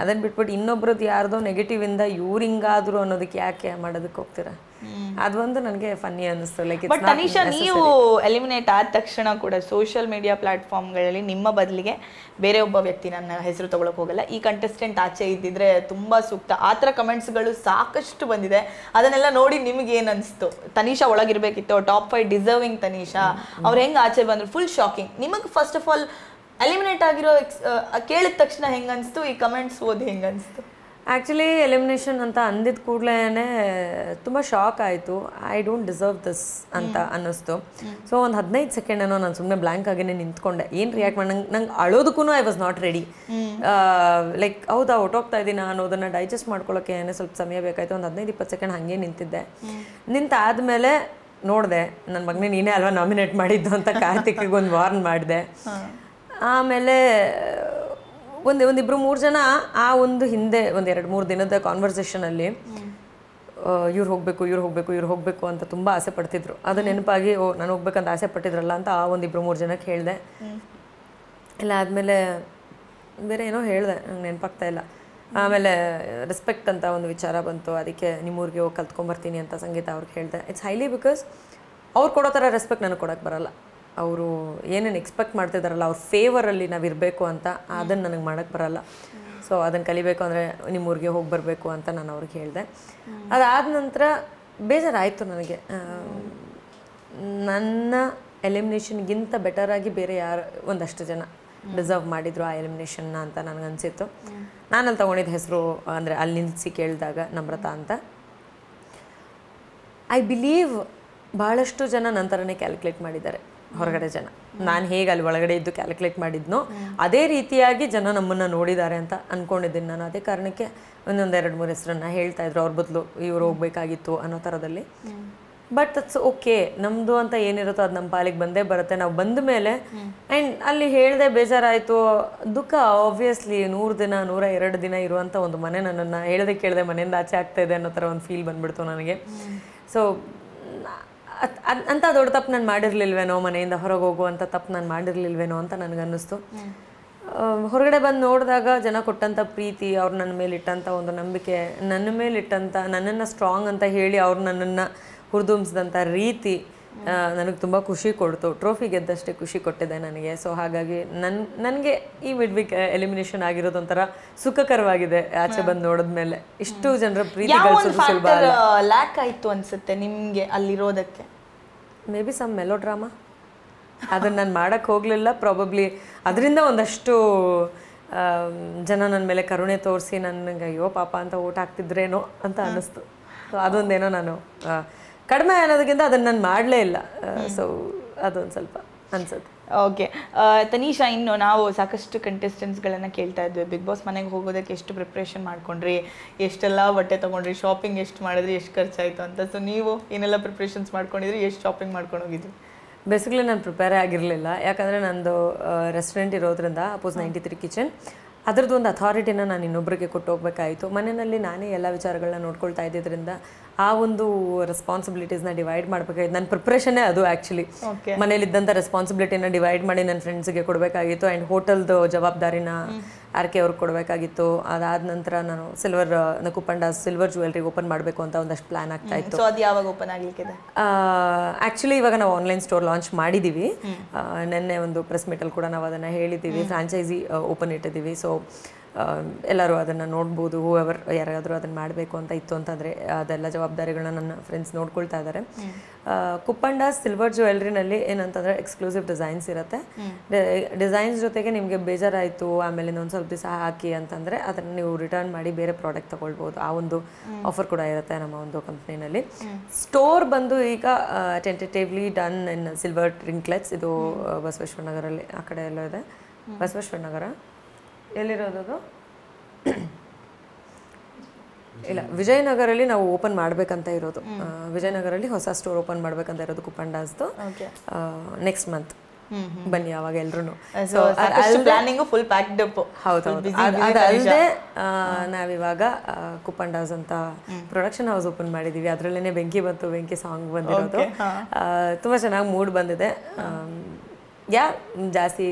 ಅದನ್ನು ಬಿಟ್ಬಿಟ್ಟು ಇನ್ನೊಬ್ರದ್ದು ಯಾರ್ದೋ ನೆಗೆಟಿವಿಂದ ಇವ್ರು ಹಿಂಗಾದ್ರು ಅನ್ನೋದಕ್ಕೆ ಯಾಕೆ ಮಾಡೋದಕ್ಕೆ ಹೋಗ್ತೀರಾ? ಅದೊಂದು ನನಗೆ ಫನ್ನಿ ಅನ್ನಿಸ್ತು. ಲೈಕ್ ಬಟ್ ತನಿಷಾ, ನೀವು ಎಲಿಮಿನೇಟ್ ಆದ ತಕ್ಷಣ ಕೂಡ ಸೋಷಿಯಲ್ ಮೀಡಿಯಾ ಪ್ಲಾಟ್ಫಾರ್ಮ್ಗಳಲ್ಲಿ ನಿಮ್ಮ ಬದಲಿಗೆ ಬೇರೆ ಒಬ್ಬ ವ್ಯಕ್ತಿ, ನನ್ನ ಹೆಸರು ತಗೊಳಕ್ ಹೋಗಲ್ಲ, ಈ ಕಂಟೆಸ್ಟೆಂಟ್ ಆಚೆ ಇದ್ದಿದ್ರೆ ತುಂಬಾ ಸೂಕ್ತ, ಆ ಥರ ಕಮೆಂಟ್ಸ್ಗಳು ಸಾಕಷ್ಟು ಬಂದಿದೆ. ಅದನ್ನೆಲ್ಲ ನೋಡಿ ನಿಮ್ಗೆ ಏನು ಅನಿಸ್ತು? ತನಿಷಾ ಒಳಗಿರ್ಬೇಕಿತ್ತು, ಟಾಪ್ 5 ಡಿಸರ್ವಿಂಗ್ ತನಿಷಾ, ಅವ್ರು ಹೆಂಗೆ ಆಚೆ ಬಂದ್ರು ಫುಲ್ ಶಾಕಿಂಗ್. ನಿಮಗೆ ಫಸ್ಟ್ ಆಫ್ ಆಲ್ ಎಲಿಮಿನೇಟ್ ಆಗಿರೋ ಕೇಳಿದ ತಕ್ಷಣ ಹೆಂಗೆ ಅನಿಸ್ತು? ಈ ಕಮೆಂಟ್ಸ್ ಓದಿ ಹೆಂಗೆ ಅನಿಸ್ತು? ಆ್ಯಕ್ಚುಲಿ ಎಲಿಮಿನೇಷನ್ ಅಂತ ಅಂದಿದ್ದ ಕೂಡಲೇ ತುಂಬ ಶಾಕ್ ಆಯಿತು. ಐ ಡೋಂಟ್ ಡಿಸರ್ವ್ ದಿಸ್ ಅಂತ ಅನ್ನಿಸ್ತು. ಸೊ ಒಂದು 15 ಸೆಕೆಂಡೇನೋ ನಾನು ಸುಮ್ಮನೆ ಬ್ಲ್ಯಾಂಕ್ ಆಗಿನೇ ನಿಂತ್ಕೊಂಡೆ. ಏನು ರಿಯಾಕ್ಟ್ ಮಾಡಿ, ನಂಗೆ ಅಳೋದಕ್ಕೂ I was not ready. Like ಹೌದಾ ಹೊಟ್ಟೋಗ್ತಾ ಇದ್ದೀನಿ ಅನ್ನೋದನ್ನು ಡೈಜೆಸ್ಟ್ ಮಾಡ್ಕೊಳ್ಳೋಕ್ಕೆ ಸ್ವಲ್ಪ ಸಮಯ ಬೇಕಾಯಿತು. ಒಂದು 15-20 ಸೆಕೆಂಡ್ ಹಾಗೆ ನಿಂತಿದ್ದೆ. ನಿಂತಾದಮೇಲೆ ನೋಡಿದೆ, ನನ್ನ ಮಗನೇ ನೀನೇ ಅಲ್ವಾ ನಾಮಿನೇಟ್ ಮಾಡಿದ್ದು ಅಂತ ಕಾರ್ತಿಕ್ಗೆ ಒಂದು ವಾರ್ನ್ ಮಾಡಿದೆ. ಆಮೇಲೆ ಒಂದಿಬ್ರು 3 ಜನ ಆ ಒಂದು ಹಿಂದೆ ಒಂದು 2-3 ದಿನದ ಕಾನ್ವರ್ಸೇಷನಲ್ಲಿ ಇವ್ರು ಹೋಗಬೇಕು ಅಂತ ತುಂಬ ಆಸೆ ಪಡ್ತಿದ್ರು. ಅದು ನೆನಪಾಗಿ ನಾನು ಹೋಗ್ಬೇಕಂತ ಆಸೆ ಪಟ್ಟಿದ್ರಲ್ಲ ಅಂತ ಆ ಒಂದು 2-3 ಜನಕ್ಕೆ ಹೇಳಿದೆ. ಎಲ್ಲ ಆದಮೇಲೆ ಬೇರೆ ಏನೋ ಹೇಳಿದೆ, ನಂಗೆ ನೆನಪಾಗ್ತಾ ಇಲ್ಲ. ಆಮೇಲೆ ರೆಸ್ಪೆಕ್ಟ್ ಅಂತ ಒಂದು ವಿಚಾರ ಬಂತು, ಅದಕ್ಕೆ ನಿಮ್ಮೂರಿಗೆ ಹೋಗಿ ಕಲ್ತ್ಕೊಂಬರ್ತೀನಿ ಅಂತ ಸಂಗೀತ ಅವ್ರಿಗೆ ಹೇಳಿದೆ. ಇಟ್ಸ್ ಹೈಲಿ ಬಿಕಾಸ್ ಅವ್ರು ಕೊಡೋ ಥರ ರೆಸ್ಪೆಕ್ಟ್ ನನಗೆ ಕೊಡೋಕ್ಕೆ ಬರಲ್ಲ. ಅವರು ಏನೇನು ಎಕ್ಸ್ಪೆಕ್ಟ್ ಮಾಡ್ತಿದ್ದಾರಲ್ಲ ಅವ್ರ ಫೇವರಲ್ಲಿ ನಾವು ಇರಬೇಕು ಅಂತ, ಅದನ್ನು ನನಗೆ ಮಾಡೋಕ್ಕೆ ಬರಲ್ಲ. ಸೊ ಅದನ್ನು ಕಲಿಬೇಕು ಅಂದರೆ ನಿಮ್ಮೂರಿಗೆ ಹೋಗಿ ಬರಬೇಕು ಅಂತ ನಾನು ಅವ್ರಿಗೆ ಹೇಳಿದೆ. ಅದಾದ ನಂತರ ಬೇಜಾರಾಯಿತು ನನಗೆ. ನನ್ನ ಎಲಿಮಿನೇಷನ್ಗಿಂತ ಬೆಟರಾಗಿ ಬೇರೆ ಯಾರು ಒಂದಷ್ಟು ಜನ ಡಿಸರ್ವ್ ಮಾಡಿದ್ರು ಆ ಎಲಿಮಿನೇಷನ್ನ ಅಂತ ನನಗನ್ಸಿತ್ತು. ನಾನಲ್ಲಿ ತೊಗೊಂಡಿದ್ದ ಹೆಸರು ಅಂದರೆ ಅಲ್ಲಿ ನಿಲ್ಲಿಸಿ ಕೇಳಿದಾಗ ನಮ್ರತಾ ಅಂತ. ಐ ಬಿಲೀವ್ ಭಾಳಷ್ಟು ಜನ ನಂತರನೇ ಕ್ಯಾಲ್ಕುಲೇಟ್ ಮಾಡಿದ್ದಾರೆ, ಹೊರಗಡೆ ಜನ. ನಾನು ಹೇಗೆ ಅಲ್ಲಿ ಒಳಗಡೆ ಇದ್ದು ಕ್ಯಾಲ್ಕುಲೇಟ್ ಮಾಡಿದ್ನೋ ಅದೇ ರೀತಿಯಾಗಿ ಜನ ನಮ್ಮನ್ನು ನೋಡಿದ್ದಾರೆ ಅಂತ ಅಂದ್ಕೊಂಡಿದ್ದೀನಿ ನಾನು. ಅದೇ ಕಾರಣಕ್ಕೆ 1-2-3 ಹೆಸರನ್ನು ಹೇಳ್ತಾಯಿದ್ರು, ಅವ್ರ ಬದಲು ಇವ್ರು ಹೋಗ್ಬೇಕಾಗಿತ್ತು ಅನ್ನೋ ಥರದಲ್ಲಿ. ಬಟ್ ದಟ್ಸ್ ಓಕೆ, ನಮ್ಮದು ಅಂತ ಏನಿರುತ್ತೋ ಅದು ನಮ್ಮ ಪಾಲಿಗೆ ಬಂದೇ ಬರುತ್ತೆ. ನಾವು ಬಂದ ಮೇಲೆ ಆ್ಯಂಡ್ ಅಲ್ಲಿ ಹೇಳಿದೆ ಬೇಜಾರಾಯಿತು, ದುಃಖ ಆಬ್ವಿಯಸ್ಲಿ 100 ದಿನ 102 ದಿನ ಇರುವಂಥ ಒಂದು ಮನೆ ನನ್ನನ್ನು ಹೇಳ್ದೆ ಕೇಳಿದೆ ಮನೆಯಿಂದ ಆಚೆ ಆಗ್ತಾಯಿದೆ ಅನ್ನೋ ಥರ ಒಂದು ಫೀಲ್ ಬಂದ್ಬಿಡ್ತು ನನಗೆ. ಸೊ ಅಂಥ ದೊಡ್ಡ ತಪ್ಪು ನಾನು ಮಾಡಿರಲಿಲ್ವೇನೋ, ಮನೆಯಿಂದ ಹೊರಗೆ ಹೋಗುವಂಥ ತಪ್ಪು ನಾನು ಮಾಡಿರಲಿಲ್ವೇನೋ ಅಂತ ನನಗನ್ನಿಸ್ತು. ಹೊರಗಡೆ ಬಂದು ನೋಡಿದಾಗ ಜನ ಕೊಟ್ಟಂಥ ಪ್ರೀತಿ, ಅವ್ರು ನನ್ನ ಮೇಲೆ ಇಟ್ಟಂಥ ಒಂದು ನಂಬಿಕೆ, ನನ್ನ ಮೇಲೆ ಇಟ್ಟಂಥ ನನ್ನನ್ನು ಸ್ಟ್ರಾಂಗ್ ಅಂತ ಹೇಳಿ ಅವ್ರು ನನ್ನನ್ನು ಹುರಿದುಂಬಿಸಿದಂಥ ರೀತಿ ನನಗೆ ತುಂಬ ಖುಷಿ ಕೊಡ್ತು. ಟ್ರೋಫಿ ಗೆದ್ದಷ್ಟೇ ಖುಷಿ ಕೊಟ್ಟಿದೆ ನನಗೆ. ಸೊ ಹಾಗಾಗಿ ನನಗೆ ಈ ಮಿಡ್ ವೀಕ್ ಎಲಿಮಿನೇಷನ್ ಆಗಿರೋದು ಒಂಥರ ಸುಖಕರವಾಗಿದೆ ಆಚೆ ಬಂದು ನೋಡಿದ್ಮೇಲೆ. ಇಷ್ಟು ಜನರ ಪ್ರೀತಿ ಗಳಿಸೋದು ಸುಲಭ ಅಲ್ಲ. ಲ್ಯಾಕ್ ಆಯಿತು ಅನ್ಸುತ್ತೆ ನಿಮಗೆ ಅಲ್ಲಿರೋದಕ್ಕೆ? Maybe some melodrama, ಅದನ್ನು ನಾನು ಮಾಡೋಕ್ಕೆ ಹೋಗಲಿಲ್ಲ. ಪ್ರಾಬಬ್ಲಿ ಅದರಿಂದ ಒಂದಷ್ಟು ಜನ ನನ್ನ ಮೇಲೆ ಕರುಣೆ ತೋರಿಸಿ ನನಗೆ ಅಯ್ಯೋ ಪಾಪ ಅಂತ ಓಟ್ ಹಾಕ್ತಿದ್ರೇನೋ ಅಂತ ಅನ್ನಿಸ್ತು. ಸೊ ಅದೊಂದೇನೋ ನಾನು ಕಡಿಮೆ ಅನ್ನೋದಕ್ಕಿಂತ ಅದನ್ನು ನಾನು ಮಾಡಲೇ ಇಲ್ಲ. ಸೊ ಅದೊಂದು ಸ್ವಲ್ಪ ಅನ್ಸುತ್ತೆ. ಓಕೆ ತನೀಶಾ, ಇನ್ನು ನಾವು ಸಾಕಷ್ಟು ಕಂಟೆಸ್ಟೆಂಟ್ಸ್ಗಳನ್ನು ಕೇಳ್ತಾ ಇದ್ವಿ, ಬಿಗ್ ಬಾಸ್ ಮನೆಗೆ ಹೋಗೋದಕ್ಕೆ ಎಷ್ಟು ಪ್ರಿಪ್ರೇಷನ್ ಮಾಡ್ಕೊಂಡ್ರಿ, ಎಷ್ಟೆಲ್ಲ ಬಟ್ಟೆ ತೊಗೊಂಡ್ರಿ, ಶಾಪಿಂಗ್ ಎಷ್ಟು ಮಾಡಿದ್ರಿ, ಎಷ್ಟು ಖರ್ಚಾಯಿತು ಅಂತ. ಸೊ ನೀವು ಏನೆಲ್ಲ ಪ್ರಿಪ್ರೇಷನ್ಸ್ ಮಾಡ್ಕೊಂಡಿದ್ರಿ, ಎಷ್ಟು ಶಾಪಿಂಗ್ ಮಾಡ್ಕೊಂಡು ಹೋಗಿದ್ವಿ? ಬೇಸಿಕಲಿ ನಾನು ಪ್ರಿಪೇರೇ ಆಗಿರಲಿಲ್ಲ. ಯಾಕಂದರೆ ನಂದು ರೆಸ್ಟೋರೆಂಟ್ ಇರೋದ್ರಿಂದ ಅಪೋಸ್ 93 ಕಿಚನ್, ಅದರದ್ದು ಒಂದು ಅಥಾರಿಟಿನ ನಾನು ಇನ್ನೊಬ್ಬರಿಗೆ ಕೊಟ್ಟು ಹೋಗ್ಬೇಕಾಯಿತು. ಮನೆಯಲ್ಲಿ ನಾನೇ ಎಲ್ಲ ವಿಚಾರಗಳನ್ನ ನೋಡ್ಕೊಳ್ತಾ ಇದ್ದಿದ್ದರಿಂದ ಆ ಒಂದು ರೆಸ್ಪಾನ್ಸಿಬಿಲಿಟೀಸ್ನ ಡಿವೈಡ್ ಮಾಡಬೇಕಾಗಿತ್ತು. ನನ್ನ ಪ್ರಿಪ್ರೇಷನ್ನೇ ಅದು ಆ್ಯಕ್ಚುಲಿ. ಮನೇಲಿದ್ದಂಥ ರೆಸ್ಪಾನ್ಸಿಬಿಲಿಟಿನ ಡಿವೈಡ್ ಮಾಡಿ ನನ್ನ ಫ್ರೆಂಡ್ಸಿಗೆ ಕೊಡಬೇಕಾಗಿತ್ತು. ಆ್ಯಂಡ್ ಹೋಟೆಲ್ದು ಜವಾಬ್ದಾರಿನ ಆರ್ಕೆ ಅವ್ರಿಗೆ ಕೊಡಬೇಕಾಗಿತ್ತು. ಅದಾದ ನಂತರ ನಾನು ಕುಪ್ಪಂಡಾಸ್ ಸಿಲ್ವರ್ ಜ್ಯುವೆಲ್ರಿ ಓಪನ್ ಮಾಡಬೇಕು ಅಂತ ಒಂದಷ್ಟು ಪ್ಲಾನ್ ಆಗ್ತಾ ಇತ್ತು. ಸೊ ಅದು ಯಾವಾಗ ಓಪನ್ ಆಗಲಿಕ್ಕಿದೆ? ಆ್ಯಕ್ಚುಲಿ ಇವಾಗ ನಾವು ಆನ್ಲೈನ್ ಸ್ಟೋರ್ ಲಾಂಚ್ ಮಾಡಿದ್ದೀವಿ. ನೆನ್ನೆ ಒಂದು ಪ್ರೆಸ್ ಮೀಟಲ್ಲಿ ಕೂಡ ನಾವು ಅದನ್ನು ಹೇಳಿದ್ದೀವಿ. ಫ್ರಾಂಚೈಸಿ ಓಪನ್ ಇಟ್ಟಿದ್ದೀವಿ. ಸೊ ಎಲ್ಲರೂ ಅದನ್ನು ನೋಡ್ಬೋದು. ಯಾರಾದರೂ ಅದನ್ನು ಮಾಡಬೇಕು ಅಂತ ಇತ್ತು ಅಂತಂದರೆ ಅದೆಲ್ಲ ಜವಾಬ್ದಾರಿಗಳನ್ನ ನನ್ನ ಫ್ರೆಂಡ್ಸ್ ನೋಡ್ಕೊಳ್ತಾ ಇದ್ದಾರೆ. ಕುಪ್ಪಂಡಾಸ್ ಸಿಲ್ವರ್ ಜ್ಯುವೆಲ್ರಿನಲ್ಲಿ ಏನಂತಂದರೆ ಎಕ್ಸ್ಕ್ಲೂಸಿವ್ ಡಿಸೈನ್ಸ್ ಇರುತ್ತೆ. ಡಿಸೈನ್ಸ್ ಜೊತೆಗೆ ನಿಮಗೆ ಬೇಜಾರಾಯಿತು ಆಮೇಲೆ ಒಂದು ಸ್ವಲ್ಪ ದಿವಸ ಹಾಕಿ ಅಂತಂದರೆ ಅದನ್ನು ನೀವು ರಿಟರ್ನ್ ಮಾಡಿ ಬೇರೆ ಪ್ರಾಡಕ್ಟ್ ತೊಗೊಳ್ಬೋದು. ಆ ಒಂದು ಆಫರ್ ಕೂಡ ಇರುತ್ತೆ ನಮ್ಮ ಒಂದು ಕಂಪ್ನಿನಲ್ಲಿ. ಸ್ಟೋರ್ ಬಂದು ಈಗ ಟೆಂಟೇಟಿವ್ಲಿ ಡನ್ ಇನ್ ಸಿಲ್ವರ್ ಟ್ರಿಂಕ್ಲೆಟ್ಸ್. ಇದು ಬಸವೇಶ್ವರ ನಗರಲ್ಲಿ ಆ ಕಡೆ ಎಲ್ಲ ಇದೆ. ಬಸವೇಶ್ವರ ನಗರ ಎಲ್ಲಿರೋದು? ಇಲ್ಲ, ವಿಜಯನಗರಲ್ಲಿ ನಾವು ಓಪನ್ ಮಾಡಬೇಕಂತ ಇರೋದು. ವಿಜಯನಗರಲ್ಲಿ ಹೊಸ ಸ್ಟೋರ್ ಓಪನ್ ಮಾಡಬೇಕಂತ ಇರೋದು ಕುಪ್ಪಂಡಾಸ್ದು. ನೆಕ್ಸ್ಟ್ ಮಂತ್ ಬನ್ನಿ ಯಾವಾಗ ಎಲ್ರು. ಅದಲ್ಲದೆ ನಾವಿವಾಗ ಕುಪ್ಪಂಡಾಸ್ ಅಂತ ಪ್ರೊಡಕ್ಷನ್ ಹೌಸ್ ಓಪನ್ ಮಾಡಿದೀವಿ. ಅದರಲ್ಲೇನೆ ಬೆಂಕಿ ಬಂತು, ಬೆಂಕಿ ಸಾಂಗ್ ಬಂದಿರೋದು. ತುಂಬ ಚೆನ್ನಾಗಿ ಮೂಡ್ ಬಂದಿದೆ. ಜಾಸ್ತಿ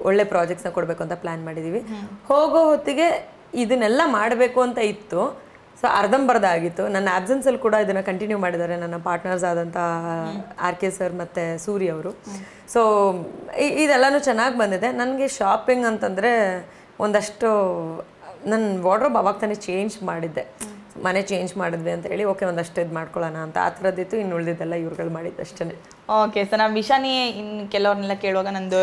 ಒಳ್ಳೆ ಪ್ರಾಜೆಕ್ಟ್ಸ್ನ ಕೊಡಬೇಕು ಅಂತ ಪ್ಲ್ಯಾನ್ ಮಾಡಿದ್ದೀವಿ. ಹೋಗೋ ಹೊತ್ತಿಗೆ ಇದನ್ನೆಲ್ಲ ಮಾಡಬೇಕು ಅಂತ ಇತ್ತು. ಸೊ ಅರ್ಧಂಬರ್ಧ ಆಗಿತ್ತು. ನನ್ನ ಆಬ್ಸೆನ್ಸಲ್ಲಿ ಕೂಡ ಇದನ್ನು ಕಂಟಿನ್ಯೂ ಮಾಡಿದ್ದಾರೆ ನನ್ನ ಪಾರ್ಟ್ನರ್ಸ್ ಆದಂಥ ಆರ್ಕೆ ಸರ್ ಮತ್ತು ಸೂರಿ ಅವರು. ಸೊ ಇದೆಲ್ಲನೂ ಚೆನ್ನಾಗಿ ಬಂದಿದೆ. ನನಗೆ ಶಾಪಿಂಗ್ ಅಂತಂದರೆ ಒಂದಷ್ಟು ನನ್ನ ವಾರ್ಡ್ರೋಬ್ ಅವಾಗ ತಾನೇ ಚೇಂಜ್ ಮಾಡಿದ್ದೆ. ಮನೆ ಚೇಂಜ್ ಮಾಡಿದ್ವಿ ಅಂತ ಹೇಳಿ ಓಕೆ ಒಂದಷ್ಟು ಇದು ಮಾಡ್ಕೊಳ್ಳೋಣ ಅಂತ ಆ ಥರದ್ದಿತ್ತು. ಇನ್ನು ಉಳಿದಿದ್ದೆಲ್ಲ ಇವ್ರುಗಳು ಮಾಡಿದ್ದಷ್ಟೇ. ಓಕೆ ಸರ್, ನಾನು ವಿಶಾನಿ ಇನ್ನು ಕೆಲವ್ರನ್ನೆಲ್ಲ ಕೇಳುವಾಗ ನಂದು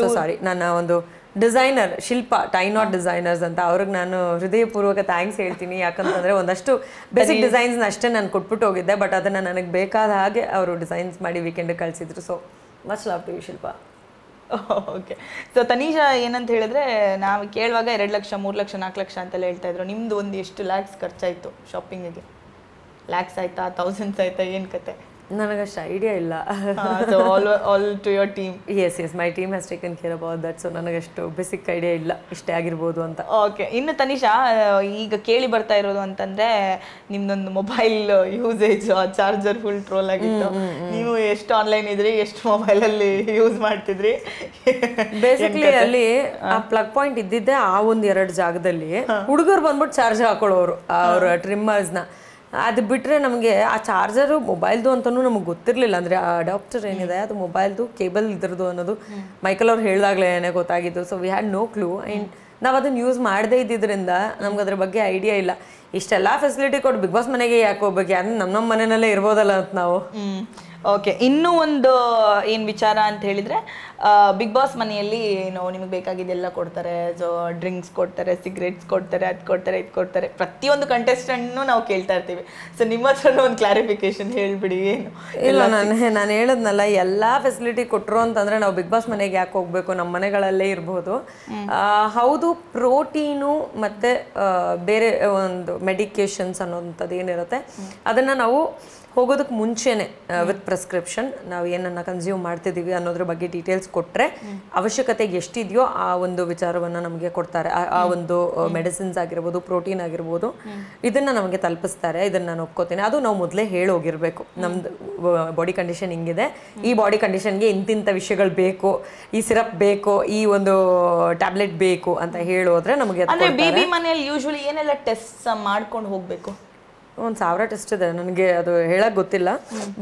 ಸೊ ಸಾರಿ, ನನ್ನ ಒಂದು ಡಿಸೈನರ್ ಶಿಲ್ಪ ಟೈನಾಟ್ ಡಿಸೈನರ್ಸ್ ಅಂತ ಅವ್ರಿಗೆ ನಾನು ಹೃದಯಪೂರ್ವಕ ಥ್ಯಾಂಕ್ಸ್ ಹೇಳ್ತೀನಿ. ಯಾಕಂತಂದರೆ ಒಂದಷ್ಟು ಬೇಸಿಕ್ ಡಿಸೈನ್ಸ್ನ ಅಷ್ಟೇ ನಾನು ಕೊಟ್ಬಿಟ್ಟು ಹೋಗಿದ್ದೆ. ಬಟ್ ಅದನ್ನು ನನಗೆ ಬೇಕಾದ ಹಾಗೆ ಅವರು ಡಿಸೈನ್ಸ್ ಮಾಡಿ ವೀಕೆಂಡ್ ಕಳಿಸಿದ್ರು. So much love to you Shilpa. Okay. So Tanisha ಏನಂತ ಹೇಳಿದ್ರೆ, ನಾವು ಕೇಳುವಾಗ 2 ಲಕ್ಷ 3 ಲಕ್ಷ 4 ಲಕ್ಷ ಅಂತೆಲ್ಲ ಹೇಳ್ತಾ ಇದ್ರು. ನಿಮ್ದು ಒಂದು ಎಷ್ಟು ಲ್ಯಾಕ್ಸ್ ಖರ್ಚಾಯಿತು ಶಾಪಿಂಗಿಗೆ? ಲ್ಯಾಕ್ಸ್ ಆಯ್ತಾ, ಥೌಸಂಡ್ಸ್ ಆಯ್ತಾ, ಏನು ಕತೆ? ನನಗಷ್ಟು ಐಡಿಯಾ ಇಲ್ಲ. So all to your team. Yes my team has taken care about that. So ನನಗಷ್ಟು ಬೇಸಿಕ್ ಐಡಿಯಾ ಇಲ್ಲ ಇಷ್ಟೇ ಆಗಿರ್ಬೋದು ಅಂತ. ಓಕೆ, ಇನ್ನು ತನಿಷಾ, ಈಗ ಕೇಳಿ ಬರ್ತಾ ಇರೋದು ಅಂತಂದ್ರೆ ನಿಮ್ದೊಂದು mobile usage, charger full troll ಆಗಿತ್ತು. ನೀವು ಎಷ್ಟು ಆನ್ಲೈನ್ ಇದ್ರಿ, ಎಷ್ಟು ಮೊಬೈಲಲ್ಲಿ ಯೂಸ್ ಮಾಡ್ತಿದ್ರಿ? ಬೇಸಿಕ್ಲಿ ಅಲ್ಲಿ ಆ ಪ್ಲಗ್ ಪಾಯಿಂಟ್ ಇದ್ದಿದ್ದೆ ಆ ಒಂದು 2 ಜಾಗದಲ್ಲಿ. ಹುಡುಗರು ಬಂದ್ಬಿಟ್ಟು ಚಾರ್ಜ್ ಹಾಕೊಳ್ಳೋರು ಅವ್ರ ಟ್ರಿಮ್ಮರ್ಸ್ನ. ಅದು ಬಿಟ್ಟರೆ ನಮಗೆ ಆ ಚಾರ್ಜರು ಮೊಬೈಲ್ದು ಅಂತಲೂ ನಮಗೆ ಗೊತ್ತಿರಲಿಲ್ಲ. ಅಂದರೆ ಆ ಅಡಾಪ್ಟರ್ ಏನಿದೆ ಅದು ಮೊಬೈಲ್ದು ಕೇಬಲ್ ಇದ್ರದ್ದು ಅನ್ನೋದು ಮೈಕಲ್ ಅವ್ರು ಹೇಳಿದಾಗಲೇ ಗೊತ್ತಾಗಿದ್ದು. So we had no clue. And ನಾವು ಅದನ್ನು ಯೂಸ್ ಮಾಡದೇ ಇದ್ದಿದ್ದರಿಂದ ನಮ್ಗೆ ಅದ್ರ ಬಗ್ಗೆ ಐಡಿಯಾ ಇಲ್ಲ. ಇಷ್ಟೆಲ್ಲ ಫೆಸಿಲಿಟಿ ಕೊಟ್ಟು ಬಿಗ್ ಬಾಸ್ ಮನೆಗೆ ಯಾಕೆ ಹೋಗ್ಬೇಕು, ಯಾರು ನಮ್ಮ ಮನೆಯಲ್ಲೇ ಇರ್ಬೋದಲ್ಲ ಅಂತ ನಾವು. ಓಕೆ, ಇನ್ನೂ ಒಂದು ಏನು ವಿಚಾರ ಅಂತ ಹೇಳಿದರೆ, ಬಿಗ್ ಬಾಸ್ ಮನೆಯಲ್ಲಿ ನಿಮಗೆ ಬೇಕಾಗಿದ್ದೆಲ್ಲ ಕೊಡ್ತಾರೆ. ಸೊ ಡ್ರಿಂಕ್ಸ್ ಕೊಡ್ತಾರೆ, ಸಿಗರೇಟ್ಸ್ ಕೊಡ್ತಾರೆ, ಅದು ಕೊಡ್ತಾರೆ, ಇದು ಕೊಡ್ತಾರೆ. ಪ್ರತಿಯೊಂದು ಕಂಟೆಸ್ಟೆಂಟ್ನು ನಾವು ಕೇಳ್ತಾ ಇರ್ತೀವಿ. ಸೊ ನಿಮ್ಮ ಹತ್ರನೂ ಒಂದು ಕ್ಲಾರಿಫಿಕೇಶನ್ ಹೇಳ್ಬಿಡಿ. ಏನು ಇಲ್ಲ, ನಾನು ಹೇಳಿದ್ನಲ್ಲ, ಎಲ್ಲ ಫೆಸಿಲಿಟಿ ಕೊಟ್ಟರು ಅಂತಂದರೆ ನಾವು ಬಿಗ್ ಬಾಸ್ ಮನೆಗೆ ಯಾಕೆ ಹೋಗಬೇಕು, ನಮ್ಮ ಮನೆಗಳಲ್ಲೇ ಇರ್ಬೋದು. ಹೌದು, ಪ್ರೋಟೀನು ಮತ್ತು ಬೇರೆ ಒಂದು ಮೆಡಿಕೇಶನ್ಸ್ ಅನ್ನೋಂಥದ್ದು ಏನಿರುತ್ತೆ ಅದನ್ನು ನಾವು ಹೋಗೋದಕ್ಕೆ ಮುಂಚೆನೆ ವಿತ್ ಪ್ರಿಸ್ಕ್ರಿಪ್ಷನ್ ನಾವು ಏನನ್ನ ಕನ್ಸ್ಯೂಮ್ ಮಾಡ್ತಿದ್ದೀವಿ ಅನ್ನೋದ್ರ ಬಗ್ಗೆ ಡೀಟೇಲ್ಸ್ ಕೊಟ್ಟರೆ ಅವಶ್ಯಕತೆಗೆ ಎಷ್ಟಿದೆಯೋ ಆ ಒಂದು ವಿಚಾರವನ್ನು ನಮಗೆ ಕೊಡ್ತಾರೆ. ಆ ಒಂದು ಮೆಡಿಸಿನ್ಸ್ ಆಗಿರ್ಬೋದು, ಪ್ರೋಟೀನ್ ಆಗಿರ್ಬೋದು, ಇದನ್ನು ನಮಗೆ ತಲುಪಿಸ್ತಾರೆ. ಇದನ್ನು ನಾನು ಒಪ್ಕೋತೀನಿ. ಅದು ನಾವು ಮೊದಲೇ ಹೇಳೋಗಿರ್ಬೇಕು, ನಮ್ದು ಬಾಡಿ ಕಂಡೀಷನ್ ಹಿಂಗಿದೆ, ಈ ಬಾಡಿ ಕಂಡೀಷನ್ಗೆ ಇಂತಿಂಥ ವಿಷಯಗಳು ಬೇಕು, ಈ ಸಿರಪ್ ಬೇಕು, ಈ ಒಂದು ಟ್ಯಾಬ್ಲೆಟ್ ಬೇಕು ಅಂತ ಹೇಳೋದ್ರೆ ನಮಗೆ. ಬೇಬಿ ಮನೆಯಲ್ಲಿ ಯೂಶುವಲಿ ಏನೆಲ್ಲ ಟೆಸ್ಟ್ ಮಾಡ್ಕೊಂಡು ಹೋಗಬೇಕು? 1000 ಟೆಸ್ಟ್ ಇದೆ, ನನಗೆ ಅದು ಹೇಳಕ್ ಗೊತ್ತಿಲ್ಲ.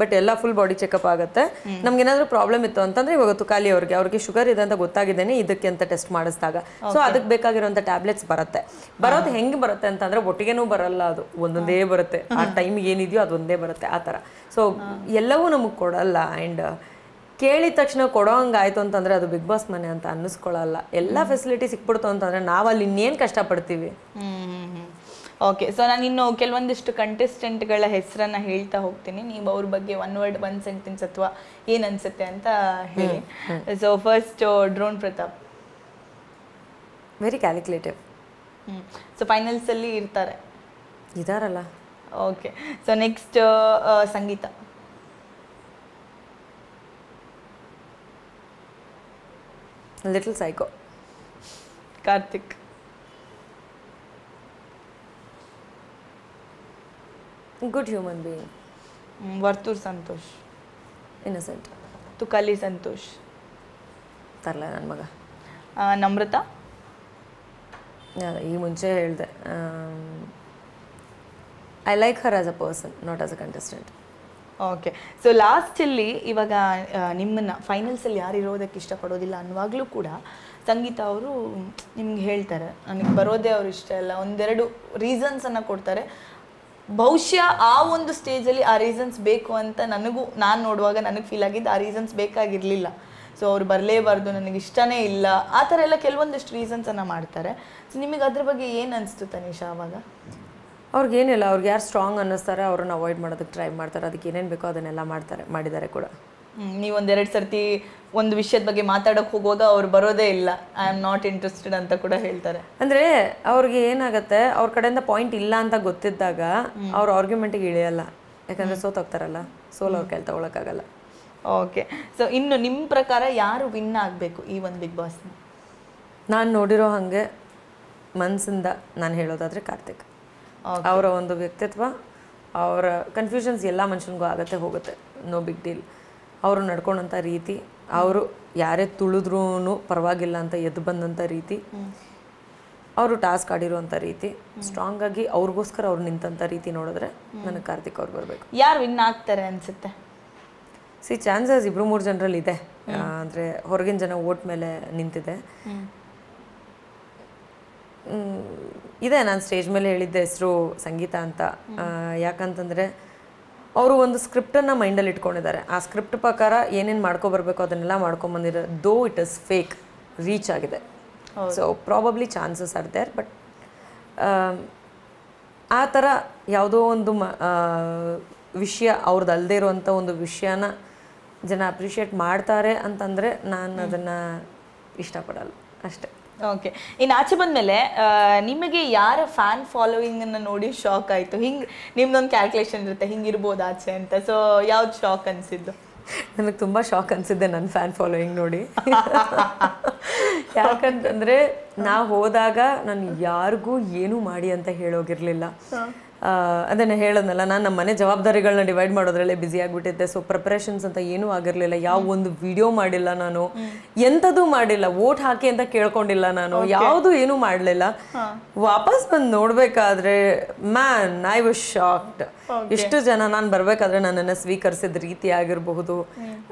ಬಟ್ ಎಲ್ಲ ಫುಲ್ ಬಾಡಿ ಚೆಕಪ್ ಆಗುತ್ತೆ. ನಮ್ಗೆ ಏನಾದರೂ ಪ್ರಾಬ್ಲಮ್ ಇತ್ತು ಅಂತಂದ್ರೆ ಇವಾಗ ತುಕಾಲಿ ಅವ್ರಿಗೆ ಶುಗರ್ ಇದೆ ಅಂತ ಗೊತ್ತಾಗಿದ್ದೇನೆ ಇದಕ್ಕೆ ಅಂತ ಟೆಸ್ಟ್ ಮಾಡಿಸಿದಾಗ. ಸೊ ಅದಕ್ಕೆ ಬೇಕಾಗಿರುವಂಥ ಟ್ಯಾಬ್ಲೆಟ್ಸ್ ಬರೋದು ಹೆಂಗೆ ಬರುತ್ತೆ ಅಂತಂದ್ರೆ ಒಟ್ಟಿಗೆನೂ ಬರಲ್ಲ, ಅದು ಒಂದೊಂದೇ ಬರುತ್ತೆ. ಆ ಟೈಮಿಗೆ ಏನಿದೆಯೋ ಅದು ಒಂದೇ ಬರುತ್ತೆ, ಆ ಥರ. ಸೊ ಎಲ್ಲವೂ ನಮಗೆ ಕೊಡಲ್ಲ. ಆ್ಯಂಡ್ ಕೇಳಿದ ತಕ್ಷಣ ಕೊಡೋ ಹಂಗಾಯ್ತು ಅಂತಂದರೆ ಅದು ಬಿಗ್ ಬಾಸ್ ಮನೆ ಅಂತ ಅನ್ನಿಸ್ಕೊಳ್ಳಲ್ಲ. ಎಲ್ಲ ಫೆಸಿಲಿಟಿ ಸಿಕ್ಬಿಡ್ತು ಅಂತಂದರೆ ನಾವು ಅಲ್ಲಿ ಇನ್ನೇನು ಕಷ್ಟಪಡ್ತೀವಿ. ಓಕೆ, ಸೊ ನಾನು ಇನ್ನು ಕೆಲವೊಂದಿಷ್ಟು ಕಂಟೆಸ್ಟೆಂಟ್ಗಳ ಹೆಸರನ್ನು ಹೇಳ್ತಾ ಹೋಗ್ತೀನಿ. ನೀವು ಅವ್ರ ಬಗ್ಗೆ 1 ವರ್ಡ್ 1 ಸೆಂಟೆನ್ಸ್ ಅಥವಾ ಏನು ಅನ್ಸುತ್ತೆ ಅಂತ ಹೇಳಿ. So first drone Pratap. Very calculative. So ಫೈನಲ್ಸಲ್ಲಿ ಇದಾರಲ್ಲ. Okay, so next Sangeetha. Little psycho. Karthik. Good human being. Varthur Santosh. Innocent. Tukali Santosh. ತರಲ ನನ್ನ ಮಗ. ನಮ್ರತಾ. ಈ ಮುಂಚೆ ಹೇಳಿದೆ, I like her as a person, not as a contestant. Okay, so ಲಾಸ್ಟಲ್ಲಿ ಇವಾಗ ನಿಮ್ಮನ್ನು ಫೈನಲ್ಸಲ್ಲಿ ಯಾರು ಇರೋದಕ್ಕೆ ಇಷ್ಟಪಡೋದಿಲ್ಲ ಅನ್ನುವಾಗಲೂ ಕೂಡ ಸಂಗೀತ ಅವರು ನಿಮ್ಗೆ ಹೇಳ್ತಾರೆ ನನಗೆ ಬರೋದೇ ಅವ್ರು ಇಷ್ಟ ಇಲ್ಲ, ಒಂದೆರಡು ರೀಸನ್ಸನ್ನು ಕೊಡ್ತಾರೆ. ಬಹುಶಃ ಆ ಒಂದು ಸ್ಟೇಜಲ್ಲಿ ಆ ರೀಸನ್ಸ್ ಬೇಕು ಅಂತ ನಾನು ನೋಡುವಾಗ ನನಗೆ ಫೀಲ್ ಆಗಿದ್ದು ಆ ರೀಸನ್ಸ್ ಬೇಕಾಗಿರಲಿಲ್ಲ. ಸೊ ಅವ್ರು ಬರಲೇಬಾರ್ದು, ನನಗೆ ಇಷ್ಟನೇ ಇಲ್ಲ, ಆ ಥರ ಎಲ್ಲ ಕೆಲವೊಂದಿಷ್ಟು ರೀಸನ್ಸನ್ನು ಮಾಡ್ತಾರೆ. ಸೊ ನಿಮಗೆ ಅದ್ರ ಬಗ್ಗೆ ಏನು ಅನಿಸ್ತು ತನಿಷಾ ಆವಾಗ? ಅವ್ರಿಗೇನಿಲ್ಲ, ಅವ್ರಿಗೆ ಯಾರು ಸ್ಟ್ರಾಂಗ್ ಅನ್ನಿಸ್ತಾರೆ ಅವ್ರನ್ನ ಅವಾಯ್ಡ್ ಮಾಡೋದಕ್ಕೆ ಟ್ರೈ ಮಾಡ್ತಾರೆ. ಅದಕ್ಕೆ ಏನೇನು ಬೇಕೋ ಅದನ್ನೆಲ್ಲ ಮಾಡಿದ್ದಾರೆ ಕೂಡ. ನೀವೊಂದೆರಡು ಸರ್ತಿ ಒಂದು ವಿಷಯದ ಬಗ್ಗೆ ಮಾತಾಡೋಕೆ ಹೋಗುವಾಗ ಅವ್ರು ಬರೋದೇ ಇಲ್ಲ, ಐ ಆಮ್ ನಾಟ್ ಇಂಟ್ರೆಸ್ಟೆಡ್ ಅಂತ ಕೂಡ ಹೇಳ್ತಾರೆ. ಅಂದರೆ ಅವ್ರಿಗೆ ಏನಾಗುತ್ತೆ, ಅವ್ರ ಕಡೆಯಿಂದ ಪಾಯಿಂಟ್ ಇಲ್ಲ ಅಂತ ಗೊತ್ತಿದ್ದಾಗ ಅವ್ರ ಆರ್ಗ್ಯುಮೆಂಟಿಗೆ ಇಳಿಯಲ್ಲ. ಯಾಕಂದರೆ ಸೋತೋಗ್ತಾರಲ್ಲ, ಅವ್ರ ಕೈಲಿ ತಗೊಳಕ್ಕಾಗಲ್ಲ. ಓಕೆ, ಸೊ ಇನ್ನು ನಿಮ್ಮ ಪ್ರಕಾರ ಯಾರು ವಿನ್ ಆಗಬೇಕು ಈ ಒಂದು ಬಿಗ್ ಬಾಸ್? ನಾನು ನೋಡಿರೋ ಹಾಗೆ ಮನಸ್ಸಿಂದ ನಾನು ಹೇಳೋದಾದರೆ ಕಾರ್ತಿಕ್. ಅವರ ಒಂದು ವ್ಯಕ್ತಿತ್ವ, ಅವರ ಕನ್ಫ್ಯೂಷನ್ಸ್ ಎಲ್ಲ ಮನುಷ್ಯನಿಗೂ ಆಗುತ್ತೆ ಹೋಗುತ್ತೆ, ನೋ ಬಿಗ್ ಡೀಲ್. ಅವರು ನಡ್ಕೊಂಡಂಥ ರೀತಿ, ಅವರು ಯಾರೇ ತುಳಿದ್ರೂ ಪರವಾಗಿಲ್ಲ ಅಂತ ಎದ್ದು ಬಂದಂಥ ರೀತಿ, ಅವರು ಟಾಸ್ಕ್ ಆಡಿರುವಂಥ ರೀತಿ, ಸ್ಟ್ರಾಂಗಾಗಿ ಅವ್ರಿಗೋಸ್ಕರ ಅವ್ರು ನಿಂತಂಥ ರೀತಿ ನೋಡಿದ್ರೆ ನನಗೆ ಕಾರ್ತಿಕ್ ಅವ್ರು ಬರಬೇಕು. ಯಾರು ವಿನ್ ಆಗ್ತಾರೆ ಅನಿಸುತ್ತೆ? ಚಾನ್ಸಸ್ 2-3 ಜನರಲ್ಲಿ ಇದೆ. ಅಂದರೆ ಹೊರಗಿನ ಜನ ವೋಟ್ ಮೇಲೆ ನಿಂತಿದೆ ಇದೆ. ನಾನು ಸ್ಟೇಜ್ ಮೇಲೆ ಹೇಳಿದ್ದೆ ಹೆಸರು ಸಂಗೀತ ಅಂತ. ಯಾಕಂತಂದರೆ ಅವರು ಒಂದು ಸ್ಕ್ರಿಪ್ಟನ್ನು ಮೈಂಡಲ್ಲಿ ಇಟ್ಕೊಂಡಿದ್ದಾರೆ. ಆ ಸ್ಕ್ರಿಪ್ಟ್ ಪ್ರಕಾರ ಏನೇನು ಮಾಡ್ಕೊಬರ್ಬೇಕು ಅದನ್ನೆಲ್ಲ ಮಾಡ್ಕೊಂಬಂದಿರೋ. Though it is fake, reach ಆಗಿದೆ. So probably chances are there. But ಆ ಥರ ಯಾವುದೋ ಒಂದು ವಿಷಯ ಅವ್ರದ್ದು ಅಲ್ಲದೆ ಇರುವಂಥ ಒಂದು ವಿಷಯನ ಜನ ಅಪ್ರಿಷಿಯೇಟ್ ಮಾಡ್ತಾರೆ ಅಂತಂದರೆ ನಾನು ಅದನ್ನು ಇಷ್ಟಪಡಲ್ಲ ಅಷ್ಟೇ. ಓಕೆ, ಇನ್ನು ಆಚೆ ಬಂದಮೇಲೆ ನಿಮಗೆ ಯಾರ ಫ್ಯಾನ್ ಫಾಲೋವಿಂಗನ್ನು ನೋಡಿ ಶಾಕ್ ಆಯಿತು? ಹಿಂಗೆ ನಿಮ್ದೊಂದು ಕ್ಯಾಲ್ಕುಲೇಷನ್ ಇರುತ್ತೆ ಹಿಂಗಿರ್ಬೋದು ಆಚೆ ಅಂತ, ಸೊ ಯಾವ್ದು ಶಾಕ್ ಅನಿಸಿದ್ದು? ನನಗೆ ತುಂಬ ಶಾಕ್ ಅನಿಸಿದ್ದೆ ನನ್ನ ಫ್ಯಾನ್ ಫಾಲೋಯಿಂಗ್ ನೋಡಿ. ಯಾಕಂತಂದರೆ ನಾವು ಹೋದಾಗ ನಾನು ಯಾರಿಗೂ ಏನೂ ಮಾಡಿ ಅಂತ ಹೇಳೋಗಿರಲಿಲ್ಲ. ಅದನ್ನು ಹೇಳೋದಲ್ಲ, ನಾನು ನಮ್ಮ ಮನೆ ಜವಾಬ್ದಾರಿಗಳನ್ನ ಡಿವೈಡ್ ಮಾಡೋದ್ರಲ್ಲೇ ಬ್ಯುಸಿ ಆಗಿಬಿಟ್ಟಿದ್ದೆ. ಸೊ ಪ್ರಿಪ್ರೇಷನ್ಸ್ ಅಂತ ಏನೂ ಆಗಿರಲಿಲ್ಲ. ಯಾವ ಒಂದು ವಿಡಿಯೋ ಮಾಡಿಲ್ಲ ನಾನು, ಎಂಥದೂ ಮಾಡಿಲ್ಲ. ವೋಟ್ ಹಾಕಿ ಅಂತ ಕೇಳ್ಕೊಂಡಿಲ್ಲ ನಾನು, ಯಾವುದು ಏನೂ ಮಾಡಲಿಲ್ಲ. ವಾಪಸ್ ಬಂದು ನೋಡಬೇಕಾದ್ರೆ ಮ್ಯಾನ್ ಐ ವಾಸ್ ಶಾಕ್ಡ್. ಎಷ್ಟು ಜನ ನಾನು ಬರಬೇಕಾದ್ರೆ ನನ್ನನ್ನು ಸ್ವೀಕರಿಸಿದ ರೀತಿ ಆಗಿರಬಹುದು,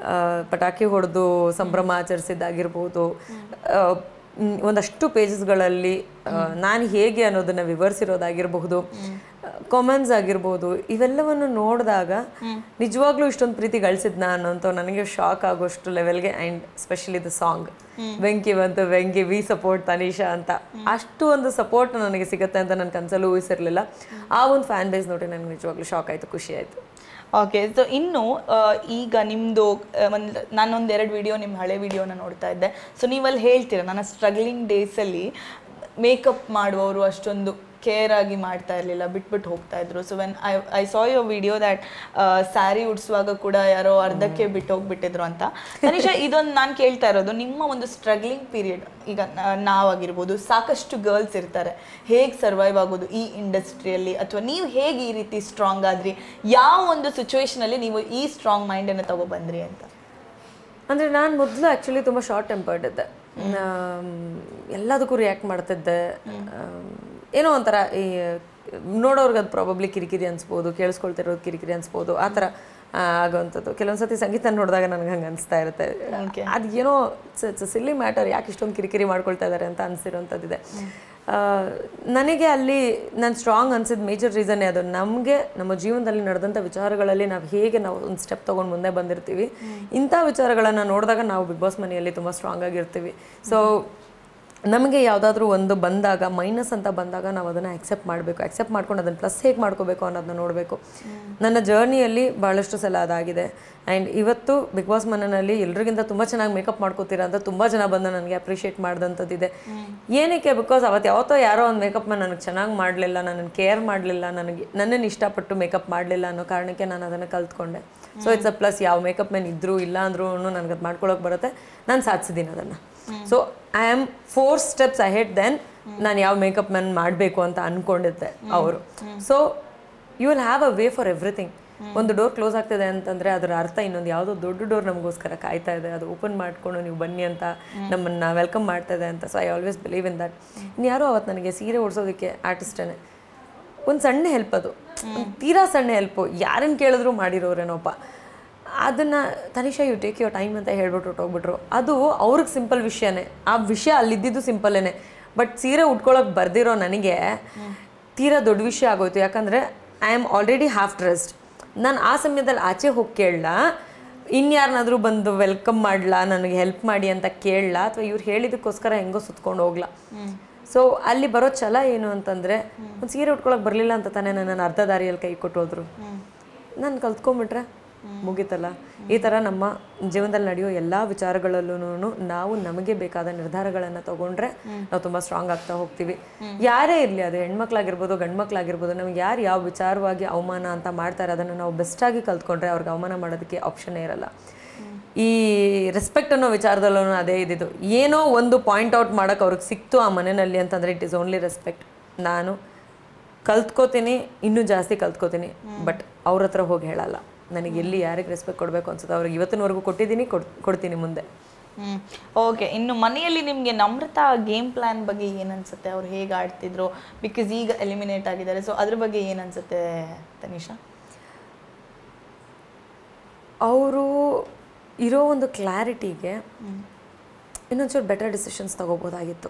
ಪಟಾಕಿ ಹೊಡೆದು ಸಂಭ್ರಮ ಆಚರಿಸಿದ್ದಾಗಿರ್ಬೋದು, ಒಂದಷ್ಟು ಪೇಜಸ್ಗಳಲ್ಲಿ ನಾನು ಹೇಗೆ ಅನ್ನೋದನ್ನು ವಿವರಿಸಿರೋದಾಗಿರಬಹುದು, ಕಾಮೆಂಟ್ಸ್ ಆಗಿರ್ಬೋದು, ಇವೆಲ್ಲವನ್ನು ನೋಡಿದಾಗ ನಿಜವಾಗ್ಲೂ ಇಷ್ಟೊಂದು ಪ್ರೀತಿ ಗಳಿಸಿದ್ ನಾನು ಅಂತ ನನಗೆ ಶಾಕ್ ಆಗೋಷ್ಟು ಲೆವೆಲ್ಗೆ. ಆ್ಯಂಡ್ ಸ್ಪೆಷಲಿ ದ ಸಾಂಗ್ ಬೆಂಕಿ ಬಂತು ಬೆಂಕಿ ವಿ ಸಪೋರ್ಟ್ ತನಿಷಾ ಅಂತ, ಅಷ್ಟು ಒಂದು ಸಪೋರ್ಟ್ ನನಗೆ ಸಿಗುತ್ತೆ ಅಂತ ನನ್ನ ಕನಸಲ್ಲೂ ಊಹಿಸಿರಲಿಲ್ಲ. ಆ ಒಂದು ಫ್ಯಾನ್ ಬೇಸ್ ನೋಡಿ ನನಗೆ ನಿಜವಾಗ್ಲೂ ಶಾಕ್ ಆಯಿತು, ಖುಷಿ ಆಯಿತು. ಓಕೆ, ಸೊ ಇನ್ನು ಈಗ ನಿಮ್ಮದು ನಾನೊಂದೆರಡು ವಿಡಿಯೋ ನಿಮ್ಮ ಹಳೆ ವಿಡಿಯೋನ ನೋಡ್ತಾ ಇದ್ದೆ. ಸೊ ನೀವಲ್ಲಿ ಹೇಳ್ತೀರ ನನ್ನ ಸ್ಟ್ರಗ್ಲಿಂಗ್ ಡೇಸಲ್ಲಿ ಮೇಕಪ್ ಮಾಡುವವರು ಅಷ್ಟೊಂದು ಕೇರ್ ಆಗಿ ಮಾಡ್ತಾ ಇರಲಿಲ್ಲ, ಬಿಟ್ಬಿಟ್ಟು ಹೋಗ್ತಾ ಇದ್ರು. So when I saw your video that sari ಉಡ್ಸುವಾಗ ಕೂಡ ಯಾರೋ ಅರ್ಧಕ್ಕೆ ಬಿಟ್ಟು ಹೋಗ್ಬಿಟ್ಟಿದ್ರು ಅಂತ. ತನಿಷಾ, ಇದೊಂದು ನಾನು ಕೇಳ್ತಾ ಇರೋದು, ನಿಮ್ಮ ಒಂದು ಸ್ಟ್ರಗ್ಲಿಂಗ್ ಪೀರಿಯಡ್, ಈಗ ನಾವಾಗಿರ್ಬೋದು ಸಾಕಷ್ಟು ಗರ್ಲ್ಸ್ ಇರ್ತಾರೆ, ಹೇಗೆ ಸರ್ವೈವ್ ಆಗೋದು ಈ ಇಂಡಸ್ಟ್ರಿಯಲ್ಲಿ, ಅಥವಾ ನೀವು ಹೇಗೆ ಈ ರೀತಿ ಸ್ಟ್ರಾಂಗ್ ಆದ್ರಿ, ಯಾವ ಒಂದು ಸಿಚುವೇಶನಲ್ಲಿ ನೀವು ಈ ಸ್ಟ್ರಾಂಗ್ ಮೈಂಡನ್ನು ತಗೊಬಂದ್ರಿ ಅಂತ? ಅಂದರೆ ನಾನು ಮೊದಲು ಆ್ಯಕ್ಚುಲಿ ತುಂಬ ಶಾರ್ಟ್ ಟೆಂಪರ್ಡ್ ಇದ್ದೆ, ಎಲ್ಲದಕ್ಕೂ ರಿಯಾಕ್ಟ್ ಮಾಡ್ತಿದ್ದೆ. ಏನೋ ಒಂಥರ ಈ ನೋಡೋರ್ಗೆ ಅದು ಪ್ರಾಬಬ್ಲಿ ಕಿರಿಕಿರಿ ಅನಿಸ್ಬೋದು, ಕೇಳಿಸ್ಕೊಳ್ತಿರೋದು ಕಿರಿಕಿರಿ ಅನಿಸ್ಬೋದು, ಆ ಥರ ಆಗೋವಂಥದ್ದು. ಕೆಲವೊಂದು ಸತಿ ಸಂಗೀತ ನೋಡಿದಾಗ ನನಗೆ ಹಂಗೆ ಅನಿಸ್ತಾ ಇರುತ್ತೆ, ಅದು ಏನೋ ಸಿಲ್ಲಿ ಮ್ಯಾಟರ್, ಯಾಕೆ ಇಷ್ಟೊಂದು ಕಿರಿಕಿರಿ ಮಾಡ್ಕೊಳ್ತಾ ಇದ್ದಾರೆ ಅಂತ ಅನಿಸಿರೋಂಥದ್ದಿದೆ ನನಗೆ. ಅಲ್ಲಿ ನಾನು ಸ್ಟ್ರಾಂಗ್ ಅನಿಸಿದ ಮೇಜರ್ ರೀಸನ್ನೇ ಅದು. ನಮಗೆ ನಮ್ಮ ಜೀವನದಲ್ಲಿ ನಡೆದಂಥ ವಿಚಾರಗಳಲ್ಲಿ ನಾವು ಒಂದು ಸ್ಟೆಪ್ ತೊಗೊಂಡು ಮುಂದೆ ಬಂದಿರ್ತೀವಿ. ಇಂಥ ವಿಚಾರಗಳನ್ನು ನೋಡಿದಾಗ ನಾವು ಬಿಗ್ ಬಾಸ್ ಮನೆಯಲ್ಲಿ ತುಂಬ ಸ್ಟ್ರಾಂಗ್ ಆಗಿರ್ತೀವಿ. ಸೊ ನಮಗೆ ಯಾವುದಾದ್ರೂ ಒಂದು ಬಂದಾಗ, ಮೈನಸ್ ಅಂತ ಬಂದಾಗ ನಾವು ಅದನ್ನು ಅಕ್ಸೆಪ್ಟ್ ಮಾಡಬೇಕು. ಅಕ್ಸೆಪ್ಟ್ ಮಾಡ್ಕೊಂಡು ಅದನ್ನು ಪ್ಲಸ್ ಹೇಗೆ ಮಾಡ್ಕೋಬೇಕು ಅನ್ನೋದನ್ನ ನೋಡಬೇಕು. ನನ್ನ ಜರ್ನಿಯಲ್ಲಿ ಭಾಳಷ್ಟು ಸಲ ಅದಾಗಿದೆ. ಆ್ಯಂಡ್ ಇವತ್ತು ಬಿಗ್ ಬಾಸ್ ಮನೆಯಲ್ಲಿ ಎಲ್ರಿಗಿಂತ ತುಂಬ ಚೆನ್ನಾಗಿ ಮೇಕಪ್ ಮಾಡ್ಕೋತೀರಾ ಅಂತ ತುಂಬ ಜನ ಬಂದು ನನಗೆ ಅಪ್ರಿಷಿಯೇಟ್ ಮಾಡಿದಂಥದ್ದಿದೆ. ಏನಕ್ಕೆ? ಬಿಕಾಸ್ ಅವತ್ತು ಯಾವತ್ತೋ ಯಾರೋ ಒಂದು ಮೇಕಪ್ನ ನನಗೆ ಚೆನ್ನಾಗಿ ಮಾಡಲಿಲ್ಲ, ನನ್ನನ್ನು ಕೇರ್ ಮಾಡಲಿಲ್ಲ, ನನ್ನನ್ನು ಇಷ್ಟಪಟ್ಟು ಮೇಕಪ್ ಮಾಡಲಿಲ್ಲ ಅನ್ನೋ ಕಾರಣಕ್ಕೆ ನಾನು ಅದನ್ನು ಕಲ್ತ್ಕೊಂಡೆ. So it's a plus. ಯಾವ ಮೇಕಪ್ ಮ್ಯಾನ್ ಇದ್ದರೂ ಇಲ್ಲ ಅಂದ್ರೂ ನನಗೆ ಅದು ಮಾಡ್ಕೊಳಕ್ಕೆ ಬರುತ್ತೆ. ನಾನು ಸಾಧಿಸಿದ್ದೀನಿ ಅದನ್ನು. So I am 4 steps ahead than ನಾನು ಯಾವ ಮೇಕಪ್ ಮ್ಯಾನ್ ಮಾಡಬೇಕು ಅಂತ ಅಂದ್ಕೊಂಡಿದ್ದೆ ಅವರು. So you will have a way for everything. ಒಂದು ಡೋರ್ ಕ್ಲೋಸ್ ಆಗ್ತಿದೆ ಅಂತಂದರೆ ಅದರ ಅರ್ಥ ಇನ್ನೊಂದು ಯಾವುದೋ ದೊಡ್ಡ ಡೋರ್ ನಮಗೋಸ್ಕರ ಕಾಯ್ತಾ ಇದೆ, ಅದು ಓಪನ್ ಮಾಡಿಕೊಂಡು ನೀವು ಬನ್ನಿ ಅಂತ ನಮ್ಮನ್ನು ವೆಲ್ಕಮ್ ಮಾಡ್ತಾ ಇದೆ ಅಂತ. So I always believe in that. ಇನ್ಯಾರೋ ಅವತ್ತು ನನಗೆ ಸೀರೆ ಓಡಿಸೋದಕ್ಕೆ ಆರ್ಟಿಸ್ಟೇ ಒಂದು ಸಣ್ಣ ಹೆಲ್ಪ್, ಅದು ತೀರಾ ಸಣ್ಣ ಹೆಲ್ಪು, ಯಾರನ್ನು ಕೇಳಿದ್ರು ಮಾಡಿರೋರೇನೋಪ್ಪ. ಅದನ್ನು Tanisha you take your time ಅಂತ ಹೇಳ್ಬಿಟ್ಟು ಹೊಟ್ಟೋಗ್ಬಿಟ್ರು. ಅದು ಅವ್ರಿಗೆ ಸಿಂಪಲ್ ವಿಷಯನೇ, ಆ ವಿಷಯ ಅಲ್ಲಿದ್ದಿದ್ದು ಸಿಂಪಲ್ಲೇನೆ. ಬಟ್ ಸೀರೆ ಉಟ್ಕೊಳ್ಳೋಕೆ ಬರ್ದಿರೋ ನನಗೆ ತೀರಾ ದೊಡ್ಡ ವಿಷಯ ಆಗೋಯ್ತು. ಯಾಕಂದರೆ I am already half dressed. ನಾನು ಆ ಸಮಯದಲ್ಲಿ ಆಚೆ ಹೋಗಿ ಕೇಳಲ್ಲ, ಇನ್ಯಾರನ್ನಾದರೂ ಬಂದು ವೆಲ್ಕಮ್ ಮಾಡಲಾ, ನನಗೆ ಹೆಲ್ಪ್ ಮಾಡಿ ಅಂತ ಕೇಳಲ್ಲ, ಅಥವಾ ಇವ್ರು ಹೇಳಿದಕ್ಕೋಸ್ಕರ ಹೆಂಗೋ ಸುತ್ಕೊಂಡು ಹೋಗ್ಲಾ. ಸೊ ಅಲ್ಲಿ ಬರೋ ಛಲ ಏನು ಅಂತಂದರೆ, ಒಂದು ಸೀರೆ ಉಟ್ಕೊಳ್ಳೋಕೆ ಬರಲಿಲ್ಲ ಅಂತ ತಾನೇ ನನ್ನ ಅರ್ಧ ದಾರಿಯಲ್ಲಿ ಕೈ ಕೊಟ್ಟೋದ್ರು. ನಾನು ಕಲ್ತ್ಕೊಂಬಿಟ್ರೆ ಮುಗೀತಲ್ಲ. ಈ ಥರ ನಮ್ಮ ಜೀವನದಲ್ಲಿ ನಡೆಯೋ ಎಲ್ಲ ವಿಚಾರಗಳಲ್ಲೂ ನಾವು ನಮಗೆ ಬೇಕಾದ ನಿರ್ಧಾರಗಳನ್ನು ತೊಗೊಂಡ್ರೆ ನಾವು ತುಂಬ ಸ್ಟ್ರಾಂಗ್ ಆಗ್ತಾ ಹೋಗ್ತೀವಿ. ಯಾರೇ ಇರಲಿ, ಅದು ಹೆಣ್ಮಕ್ಳಾಗಿರ್ಬೋದು ಗಂಡು ಮಕ್ಳಾಗಿರ್ಬೋದು, ನಮ್ಗೆ ಯಾರು ಯಾವ ವಿಚಾರವಾಗಿ ಅವಮಾನ ಅಂತ ಮಾಡ್ತಾರೆ ಅದನ್ನು ನಾವು ಬೆಸ್ಟಾಗಿ ಕಲ್ತ್ಕೊಂಡ್ರೆ ಅವ್ರಿಗೆ ಅವಮಾನ ಮಾಡೋದಕ್ಕೆ ಆಪ್ಷನ್ನೇ ಇರಲ್ಲ. ಈ ರೆಸ್ಪೆಕ್ಟ್ ಅನ್ನೋ ವಿಚಾರದಲ್ಲೂ ಅದೇ ಇದ್ದಿದ್ದು. ಏನೋ ಒಂದು ಪಾಯಿಂಟ್ ಔಟ್ ಮಾಡೋಕ್ಕೆ ಅವ್ರಿಗೆ ಸಿಕ್ತು ಆ ಮನೆಯಲ್ಲಿ ಅಂತಂದರೆ ಇಟ್ ಈಸ್ ಓನ್ಲಿ ರೆಸ್ಪೆಕ್ಟ್. ನಾನು ಕಲ್ತ್ಕೋತೀನಿ, ಇನ್ನೂ ಜಾಸ್ತಿ ಕಲ್ತ್ಕೋತೀನಿ, ಬಟ್ ಅವ್ರ ಹತ್ರ ಹೋಗಿ ಹೇಳಲ್ಲ. ನನಗೆ ಎಲ್ಲಿ ಯಾರಿಗೆ ರೆಸ್ಪೆಕ್ಟ್ ಕೊಡಬೇಕು ಅನ್ಸುತ್ತೆ ಅವ್ರಿಗೆ ಇವತ್ತಿನವರೆಗೂ ಕೊಟ್ಟಿದ್ದೀನಿ, ಕೊಡ್ತೀನಿ ಮುಂದೆ. ಓಕೆ, ಇನ್ನು ಮನೆಯಲ್ಲಿ ನಿಮಗೆ ನಮ್ರತಾ ಗೇಮ್ ಪ್ಲಾನ್ ಬಗ್ಗೆ ಏನು ಅನ್ಸುತ್ತೆ? ಅವ್ರು ಹೇಗೆ ಆಡ್ತಿದ್ರು? ಬಿಕಾಸ್ ಈಗ ಎಲಿಮಿನೇಟ್ ಆಗಿದ್ದಾರೆ, ಸೊ ಅದ್ರ ಬಗ್ಗೆ ಏನು ಅನ್ಸುತ್ತೆ ತನಿಷಾ? ಅವರು ಇರೋ ಒಂದು ಕ್ಲಾರಿಟಿಗೆ ಇನ್ನೊಂಚೂರು ಬೆಟರ್ ಡಿಸಿಷನ್ಸ್ ತೊಗೋಬೋದಾಗಿತ್ತು.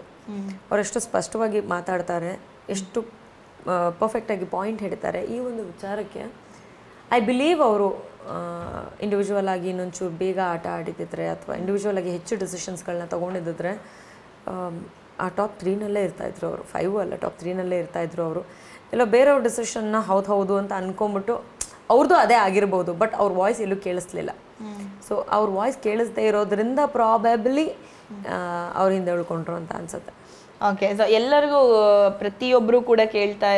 ಅವರೆಷ್ಟು ಸ್ಪಷ್ಟವಾಗಿ ಮಾತಾಡ್ತಾರೆ, ಎಷ್ಟು ಪರ್ಫೆಕ್ಟಾಗಿ ಪಾಯಿಂಟ್ ಹಿಡಿತಾರೆ. ಈ ಒಂದು ವಿಚಾರಕ್ಕೆ ಐ ಬಿಲೀವ್ ಅವರು ಇಂಡಿವಿಜುವಲ್ ಆಗಿ ಇನ್ನೊಂಚೂರು ಬೇಗ ಆಟ ಆಡಿದ್ದಿದ್ರೆ, ಅಥವಾ ಇಂಡಿವಿಜುವಲ್ ಆಗಿ ಹೆಚ್ಚು ಡಿಸಿಷನ್ಸ್ಗಳನ್ನ ತೊಗೊಂಡಿದ್ದಿದ್ರೆ ಆ ಟಾಪ್ 3ನಲ್ಲೇ ಇರ್ತಾಯಿದ್ರು ಅವರು. 5 ಅಲ್ಲ, ಟಾಪ್ 3ನಲ್ಲೇ ಇರ್ತಾಯಿದ್ರು ಅವರು. ಇಲ್ಲ ಬೇರೆಯವ್ರ ಡಿಸಿಷನ್ನ ಹೌದು ಅಂತ ಅಂದ್ಕೊಂಬಿಟ್ಟು ಅವ್ರದ್ದು ಅದೇ ಆಗಿರ್ಬೋದು, ಬಟ್ ಅವ್ರ ವಾಯ್ಸ್ ಎಲ್ಲೂ ಕೇಳಿಸ್ಲಿಲ್ಲ. ಸೊ ಅವ್ರ ವಾಯ್ಸ್ ಕೇಳಿಸ್ದೇ ಇರೋದ್ರಿಂದ ಪ್ರಾಬಬ್ಲಿ ಅವ್ರ ಹಿಂದೆ ಉಳ್ಕೊಂಡ್ರು ಅಂತ ಅನ್ಸುತ್ತೆ. ಓಕೆ, ಸೊ ಎಲ್ಲರಿಗೂ ಪ್ರತಿಯೊಬ್ಬರು ಕೂಡ ಕೇಳ್ತಾ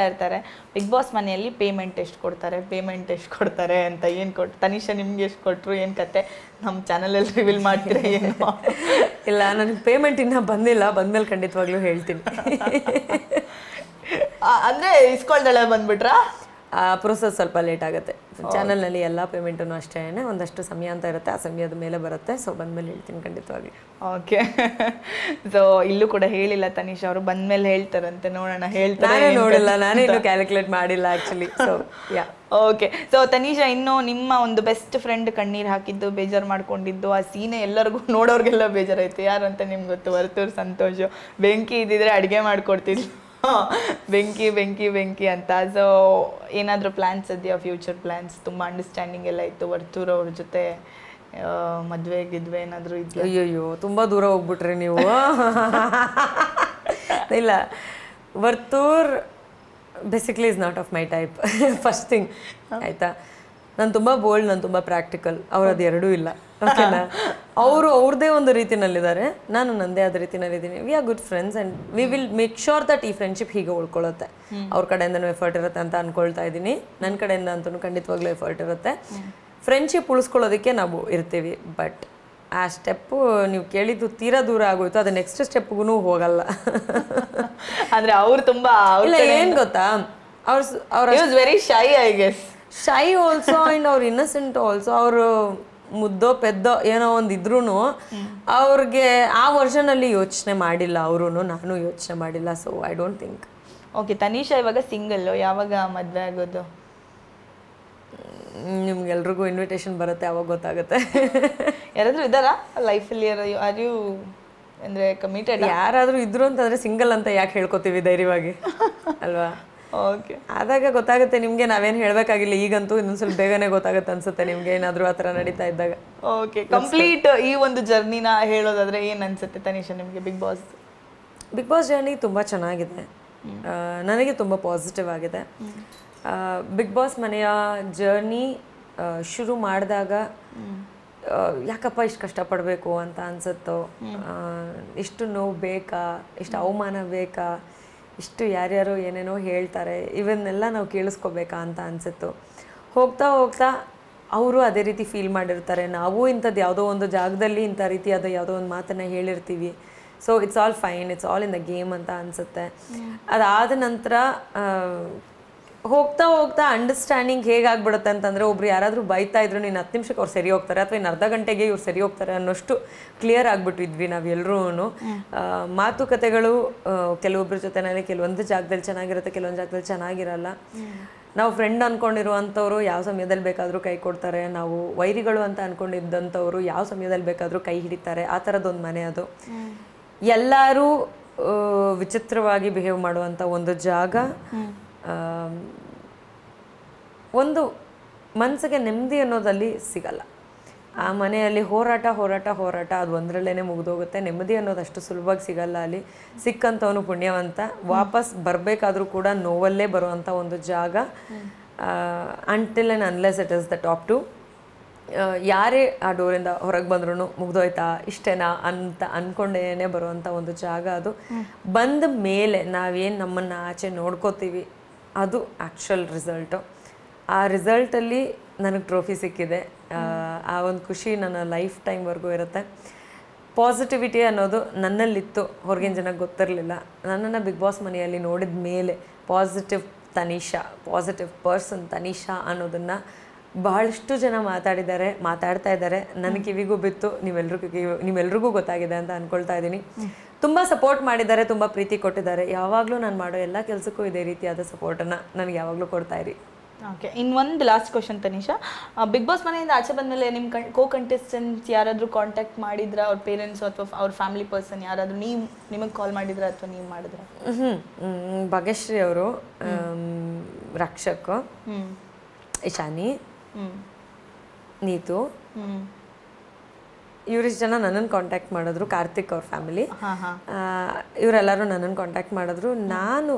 ಇರ್ತಾರೆ ಬಿಗ್ ಬಾಸ್ ಮನೆಯಲ್ಲಿ ಪೇಮೆಂಟ್ ಎಷ್ಟು ಕೊಡ್ತಾರೆ ಅಂತ. ಏನು ತನಿಷಾ ನಿಮ್ಗೆ ಎಷ್ಟು ಕೊಟ್ಟರು, ಏನು ಕತೆ ನಮ್ಮ ಚಾನಲಲ್ಲಿ ರಿವೀಲ್ ಮಾಡ್ತೀರಾ ಏನು? ಇಲ್ಲ, ನನಗೆ ಪೇಮೆಂಟ್ ಇನ್ನೂ ಬಂದಿಲ್ಲ, ಬಂದ್ಮೇಲೆ ಖಂಡಿತವಾಗ್ಲೂ ಹೇಳ್ತೀನಿ. ಅಂದರೆ ಇಸ್ಕೊಳ್ದಳೆ ಬಂದ್ಬಿಟ್ರಾ? ಪ್ರೊಸೆಸ್ ಸ್ವಲ್ಪ ಲೇಟ್ ಆಗುತ್ತೆ. ಚಾನಲ್ನಲ್ಲಿ ಎಲ್ಲ ಪೇಮೆಂಟೂ ಅಷ್ಟೇ, ಒಂದಷ್ಟು ಸಮಯ ಅಂತ ಇರುತ್ತೆ, ಆ ಸಮಯದ ಮೇಲೆ ಬರುತ್ತೆ. ಸೊ ಬಂದಮೇಲೆ ಹೇಳ್ತೀನಿ ಖಂಡಿತವಾಗಿ. ಓಕೆ, ಸೊ ಇಲ್ಲೂ ಕೂಡ ಹೇಳಿಲ್ಲ ತನಿಷಾ ಅವರು, ಬಂದ್ಮೇಲೆ ಹೇಳ್ತಾರಂತೆ, ನೋಡೋಣ ಹೇಳ್ತಾರೆ. ನೋಡಿಲ್ಲ, ನಾನೇನು ಕ್ಯಾಲ್ಕುಲೇಟ್ ಮಾಡಿಲ್ಲ actually. So yeah, okay. So Tanisha, ಇನ್ನು ನಿಮ್ಮ ಒಂದು ಬೆಸ್ಟ್ ಫ್ರೆಂಡ್ ಕಣ್ಣೀರು ಹಾಕಿದ್ದು, ಬೇಜಾರು ಮಾಡ್ಕೊಂಡಿದ್ದು, ಆ ಸೀನೆ ಎಲ್ಲರಿಗೂ ನೋಡೋರಿಗೆಲ್ಲ ಬೇಜಾರಾಯ್ತು. ಯಾರು ಅಂತ ನಿಮ್ಗೆ ಗೊತ್ತು? ವರ್ತೂರ್ ಸಂತೋಷ್. ಬೆಂಕಿ ಇದ್ದಿದ್ರೆ ಅಡುಗೆ ಮಾಡ್ಕೊಡ್ತಿದ್ಲು, ಬೆಂಕಿ ಅಂತ. ಸೊ ಏನಾದರೂ ಪ್ಲ್ಯಾನ್ಸ್ ಇದೆಯಾ, ಫ್ಯೂಚರ್ ಪ್ಲ್ಯಾನ್ಸ್? ತುಂಬ ಅಂಡರ್ಸ್ಟ್ಯಾಂಡಿಂಗ್ ಎಲ್ಲ ಇತ್ತು ವರ್ತೂರ್ ಅವ್ರ ಜೊತೆ, ಮದುವೆ ಗಿದ್ವೆ ಏನಾದರೂ ಇದೆಯಾ? ಅಯ್ಯಯ್ಯೋ, ತುಂಬ ದೂರ ಹೋಗ್ಬಿಟ್ರಿ ನೀವು. ಇಲ್ಲ, Varthur basically is not of my type, first thing ಆಯಿತಾ. ನಾನು ತುಂಬ ಬೋಲ್ಡ್, ನಾನು ತುಂಬ ಪ್ರಾಕ್ಟಿಕಲ್, ಅವ್ರು ಅದು ಎರಡೂ ಇಲ್ಲ. ಓಕೆನಾ? ಅವರು ಅವ್ರದ್ದೇ ಒಂದು ರೀತಿನಲ್ಲಿದ್ದಾರೆ, ನಾನು ನನ್ನದೇ ಆದ ರೀತಿನಲ್ಲಿದ್ದೀನಿ. We are good friends and we will make sure that ಈ ಫ್ರೆಂಡ್ಶಿಪ್ ಹೀಗೆ ಉಳ್ಕೊಳ್ಳುತ್ತೆ. ಅವ್ರ ಕಡೆಯಿಂದನೂ ಎಫರ್ಟ್ ಇರುತ್ತೆ ಅಂತ ಅಂದ್ಕೊಳ್ತಾ ಇದ್ದೀನಿ, ನನ್ನ ಕಡೆಯಿಂದ ಅಂತೂ ಖಂಡಿತವಾಗ್ಲೂ ಎಫರ್ಟ್ ಇರುತ್ತೆ. ಫ್ರೆಂಡ್ಶಿಪ್ ಉಳಿಸ್ಕೊಳ್ಳೋದಕ್ಕೆ ನಾವು ಇರ್ತೀವಿ. ಬಟ್ ಆ ಸ್ಟೆಪ್ಪು ನೀವು ಕೇಳಿದ್ದು ತೀರಾ ದೂರ ಆಗೋಯ್ತು, ಅದು ನೆಕ್ಸ್ಟ್ ಸ್ಟೆಪ್ಗೂ ಹೋಗಲ್ಲ. ಅಂದರೆ ಅವ್ರು ತುಂಬ ಇಲ್ಲ, ಏನು ಗೊತ್ತಾ, ಅವ್ರ very shy, I guess. Shy also and ಅವ್ರು ಇನ್ನಸೆಂಟ್ ಆಲ್ಸೋ. ಅವರು ಮುದ್ದೋ ಪೆದ್ದೋ ಏನೋ ಒಂದು ಇದ್ರೂ ಅವ್ರಿಗೆ ಆ ವರ್ಷನಲ್ಲಿ ಯೋಚನೆ ಮಾಡಿಲ್ಲ ಅವರು, ನಾನು ಯೋಚನೆ ಮಾಡಿಲ್ಲ. So I don't think. Okay, Tanisha ಇವಾಗ ಸಿಂಗಲ್ಲು, ಯಾವಾಗ ಮದುವೆ ಆಗೋದು? ನಿಮ್ಗೆಲ್ರಿಗೂ ಇನ್ವಿಟೇಷನ್ ಬರುತ್ತೆ, ಅವಾಗ ಗೊತ್ತಾಗುತ್ತೆ. ಯಾರಾದರೂ ಇದ್ದಾರಾ ಲೈಫಲ್ಲಿ? ಆರ್ ಯು ಅಂದರೆ ಕಮಿಟೆಡ್? ಯಾರಾದರೂ ಇದ್ರು ಅಂತಂದರೆ ಸಿಂಗಲ್ ಅಂತ ಯಾಕೆ ಹೇಳ್ಕೊತೀವಿ ಧೈರ್ಯವಾಗಿ, ಅಲ್ವಾ? ಓಕೆ, ಆದಾಗ ಗೊತ್ತಾಗುತ್ತೆ ನಿಮಗೆ. ನಾವೇನು ಹೇಳಬೇಕಾಗಿಲ್ಲ, ಈಗಂತೂ ಇನ್ನೊಂದು ಸ್ವಲ್ಪ ಬೇಗನೆ ಗೊತ್ತಾಗುತ್ತೆ ಅನ್ಸುತ್ತೆ ನಿಮಗೆ, ಏನಾದರೂ ಆ ಥರ ನಡೀತಾ ಇದ್ದಾಗ. ಓಕೆ, ಕಂಪ್ಲೀಟ್ ಈ ಒಂದು ಜರ್ನಿನ ಹೇಳೋದಾದರೆ ಏನು ಅನಿಸುತ್ತೆ ತನಿಷಾ ನಿಮಗೆ? ಬಿಗ್ ಬಾಸ್ ಜರ್ನಿ ತುಂಬ ಚೆನ್ನಾಗಿದೆ, ನನಗೆ ತುಂಬ ಪಾಸಿಟಿವ್ ಆಗಿದೆ. ಬಿಗ್ ಬಾಸ್ ಮನೆಯ ಜರ್ನಿ ಶುರು ಮಾಡಿದಾಗ ಯಾಕಪ್ಪ ಇಷ್ಟು ಕಷ್ಟಪಡಬೇಕು ಅಂತ ಅನಿಸುತ್ತೋ, ಇಷ್ಟು ನೋವು ಬೇಕಾ, ಇಷ್ಟು ಅವಮಾನ ಬೇಕಾ, ಇಷ್ಟು ಯಾರ್ಯಾರೋ ಏನೇನೋ ಹೇಳ್ತಾರೆ, ಇವನ್ನೆಲ್ಲ ನಾವು ಕೇಳಿಸ್ಕೋಬೇಕಾ ಅಂತ ಅನಿಸುತ್ತು. ಹೋಗ್ತಾ ಹೋಗ್ತಾ ಅವರು ಅದೇ ರೀತಿ ಫೀಲ್ ಮಾಡಿರ್ತಾರೆ, ನಾವು ಇಂಥದ್ದು ಯಾವುದೋ ಒಂದು ಜಾಗದಲ್ಲಿ ಇಂಥ ರೀತಿಯಾದ ಯಾವುದೋ ಒಂದು ಮಾತನ್ನು ಹೇಳಿರ್ತೀವಿ. So it's all fine, it's all in the game ಅಂತ ಅನಿಸುತ್ತೆ. ಅದಾದ ನಂತರ ಹೋಗ್ತಾ ಹೋಗ್ತಾ ಅಂಡರ್ಸ್ಟ್ಯಾಂಡಿಂಗ್ ಹೇಗಾಗ್ಬಿಡುತ್ತೆ ಅಂತಂದರೆ, ಒಬ್ರು ಯಾರಾದರೂ ಬೈತಾ ಇದ್ರು ನೀನು 10 ನಿಮಿಷಕ್ಕೆ ಅವ್ರು ಸರಿ ಹೋಗ್ತಾರೆ, ಅಥವಾ ಇನ್ನು ಅರ್ಧ ಗಂಟೆಗೆ ಇವ್ರು ಸರಿ ಹೋಗ್ತಾರೆ ಅನ್ನೋಷ್ಟು ಕ್ಲಿಯರ್ ಆಗಿಬಿಟ್ಟಿದ್ವಿ ನಾವೆಲ್ಲರೂ. ಮಾತುಕತೆಗಳು ಕೆಲವೊಬ್ಬರ ಜೊತೆನಲ್ಲಿ ಕೆಲವೊಂದು ಜಾಗದಲ್ಲಿ ಚೆನ್ನಾಗಿರುತ್ತೆ, ಕೆಲವೊಂದು ಜಾಗದಲ್ಲಿ ಚೆನ್ನಾಗಿರಲ್ಲ. ನಾವು ಫ್ರೆಂಡ್ ಅಂದ್ಕೊಂಡಿರುವಂಥವ್ರು ಯಾವ ಸಮಯದಲ್ಲಿ ಬೇಕಾದರೂ ಕೈ ಕೊಡ್ತಾರೆ, ನಾವು ವೈರಿಗಳು ಅಂತ ಅಂದ್ಕೊಂಡಿದ್ದಂಥವ್ರು ಯಾವ ಸಮಯದಲ್ಲಿ ಬೇಕಾದರೂ ಕೈ ಹಿಡಿತಾರೆ. ಆ ಥರದ್ದೊಂದು ಮನೆ ಅದು. ಎಲ್ಲರೂ ವಿಚಿತ್ರವಾಗಿ ಬಿಹೇವ್ ಮಾಡುವಂಥ ಒಂದು ಜಾಗ. ಒಂದು ಮನಸ್ಸಿಗೆ ನೆಮ್ಮದಿ ಅನ್ನೋದಲ್ಲಿ ಸಿಗಲ್ಲ. ಆ ಮನೆಯಲ್ಲಿ ಹೋರಾಟ ಅದು ಒಂದರಲ್ಲೇ ಮುಗಿದೋಗುತ್ತೆ. ನೆಮ್ಮದಿ ಅನ್ನೋದು ಅಷ್ಟು ಸುಲಭವಾಗಿ ಸಿಗಲ್ಲ ಅಲ್ಲಿ. ಸಿಕ್ಕಂಥವನು ಪುಣ್ಯವಂತ. ವಾಪಸ್ ಬರಬೇಕಾದ್ರೂ ಕೂಡ ನೋವಲ್ಲೇ ಬರುವಂಥ ಒಂದು ಜಾಗ. Until and unless it is the top 2. ಯಾರೇ ಆ ಡೋರಿಂದ ಹೊರಗೆ ಬಂದ್ರೂ ಮುಗ್ದೋಯ್ತಾ ಇಷ್ಟೇನಾ ಅಂತ ಅಂದ್ಕೊಂಡೇನೆ ಬರುವಂಥ ಒಂದು ಜಾಗ ಅದು. ಬಂದ ಮೇಲೆ ನಾವೇನು ನಮ್ಮನ್ನು ಆಚೆ ನೋಡ್ಕೋತೀವಿ ಅದು ಆ್ಯಕ್ಚುಯಲ್ ರಿಸಲ್ಟು. ಆ ರಿಸಲ್ಟಲ್ಲಿ ನನಗೆ ಟ್ರೋಫಿ ಸಿಕ್ಕಿದೆ. ಆ ಒಂದು ಖುಷಿ ನನ್ನ ಲೈಫ್ ಟೈಮ್ವರೆಗೂ ಇರುತ್ತೆ. ಪಾಸಿಟಿವಿಟಿ ಅನ್ನೋದು ನನ್ನಲ್ಲಿತ್ತು, ಹೊರಗಿನ ಜನಕ್ಕೆ ಗೊತ್ತಿರಲಿಲ್ಲ. ನನ್ನನ್ನು ಬಿಗ್ ಬಾಸ್ ಮನೆಯಲ್ಲಿ ನೋಡಿದ ಮೇಲೆ positive Tanisha, positive person Tanisha ಅನ್ನೋದನ್ನು ಬಹಳಷ್ಟು ಜನ ಮಾತಾಡ್ತಾ ಇದ್ದಾರೆ. ನನ್ನ ಕಿವಿಗೂ ಬಿತ್ತು, ನಿಮ್ಮೆಲ್ರಿಗೂ ಗೊತ್ತಾಗಿದೆ ಅಂತ ಅಂದ್ಕೊಳ್ತಾ ಇದ್ದೀನಿ. ತುಂಬ ಸಪೋರ್ಟ್ ಮಾಡಿದ್ದಾರೆ, ತುಂಬ ಪ್ರೀತಿ ಕೊಟ್ಟಿದ್ದಾರೆ. ಯಾವಾಗಲೂ ನಾನು ಮಾಡೋ ಎಲ್ಲ ಕೆಲಸಕ್ಕೂ ಇದೇ ರೀತಿಯಾದ ಸಪೋರ್ಟನ್ನು ನನಗೆ ಯಾವಾಗಲೂ ಕೊಡ್ತಾ ಇರಿ. ಓಕೆ, ಇನ್ನೊಂದು last question Tanisha. Bigg Boss ಮನೆಯಿಂದ ಆಚೆ ಬಂದಮೇಲೆ ನಿಮ್ಮ ಕೋ-ಕಂಟೆಸ್ಟೆಂಟ್ಸ್ ಯಾರಾದರೂ ಕಾಂಟ್ಯಾಕ್ಟ್ ಮಾಡಿದ್ರಾ? ಅವ್ರ ಪೇರೆಂಟ್ಸ್ ಅಥವಾ ಅವ್ರ ಫ್ಯಾಮಿಲಿ ಪರ್ಸನ್ ಯಾರಾದರೂ ನಿಮಗೆ ಕಾಲ್ ಮಾಡಿದ್ರಾ ಅಥವಾ ನೀವು ಮಾಡಿದ್ರಾ? ಭಾಗ್ಯಶ್ರೀ ಅವರು, ರಕ್ಷಕ್, ಇಶಾನಿ, ನೀತು, ಇವರಿಷ್ಟು ಜನ ನನ್ನನ್ನು ಕಾಂಟ್ಯಾಕ್ಟ್ ಮಾಡಿದ್ರು. ಕಾರ್ತಿಕ್ ಅವ್ರ ಫ್ಯಾಮಿಲಿ, ಇವರೆಲ್ಲರೂ ನನ್ನನ್ನು ಕಾಂಟ್ಯಾಕ್ಟ್ ಮಾಡಿದ್ರು. ನಾನು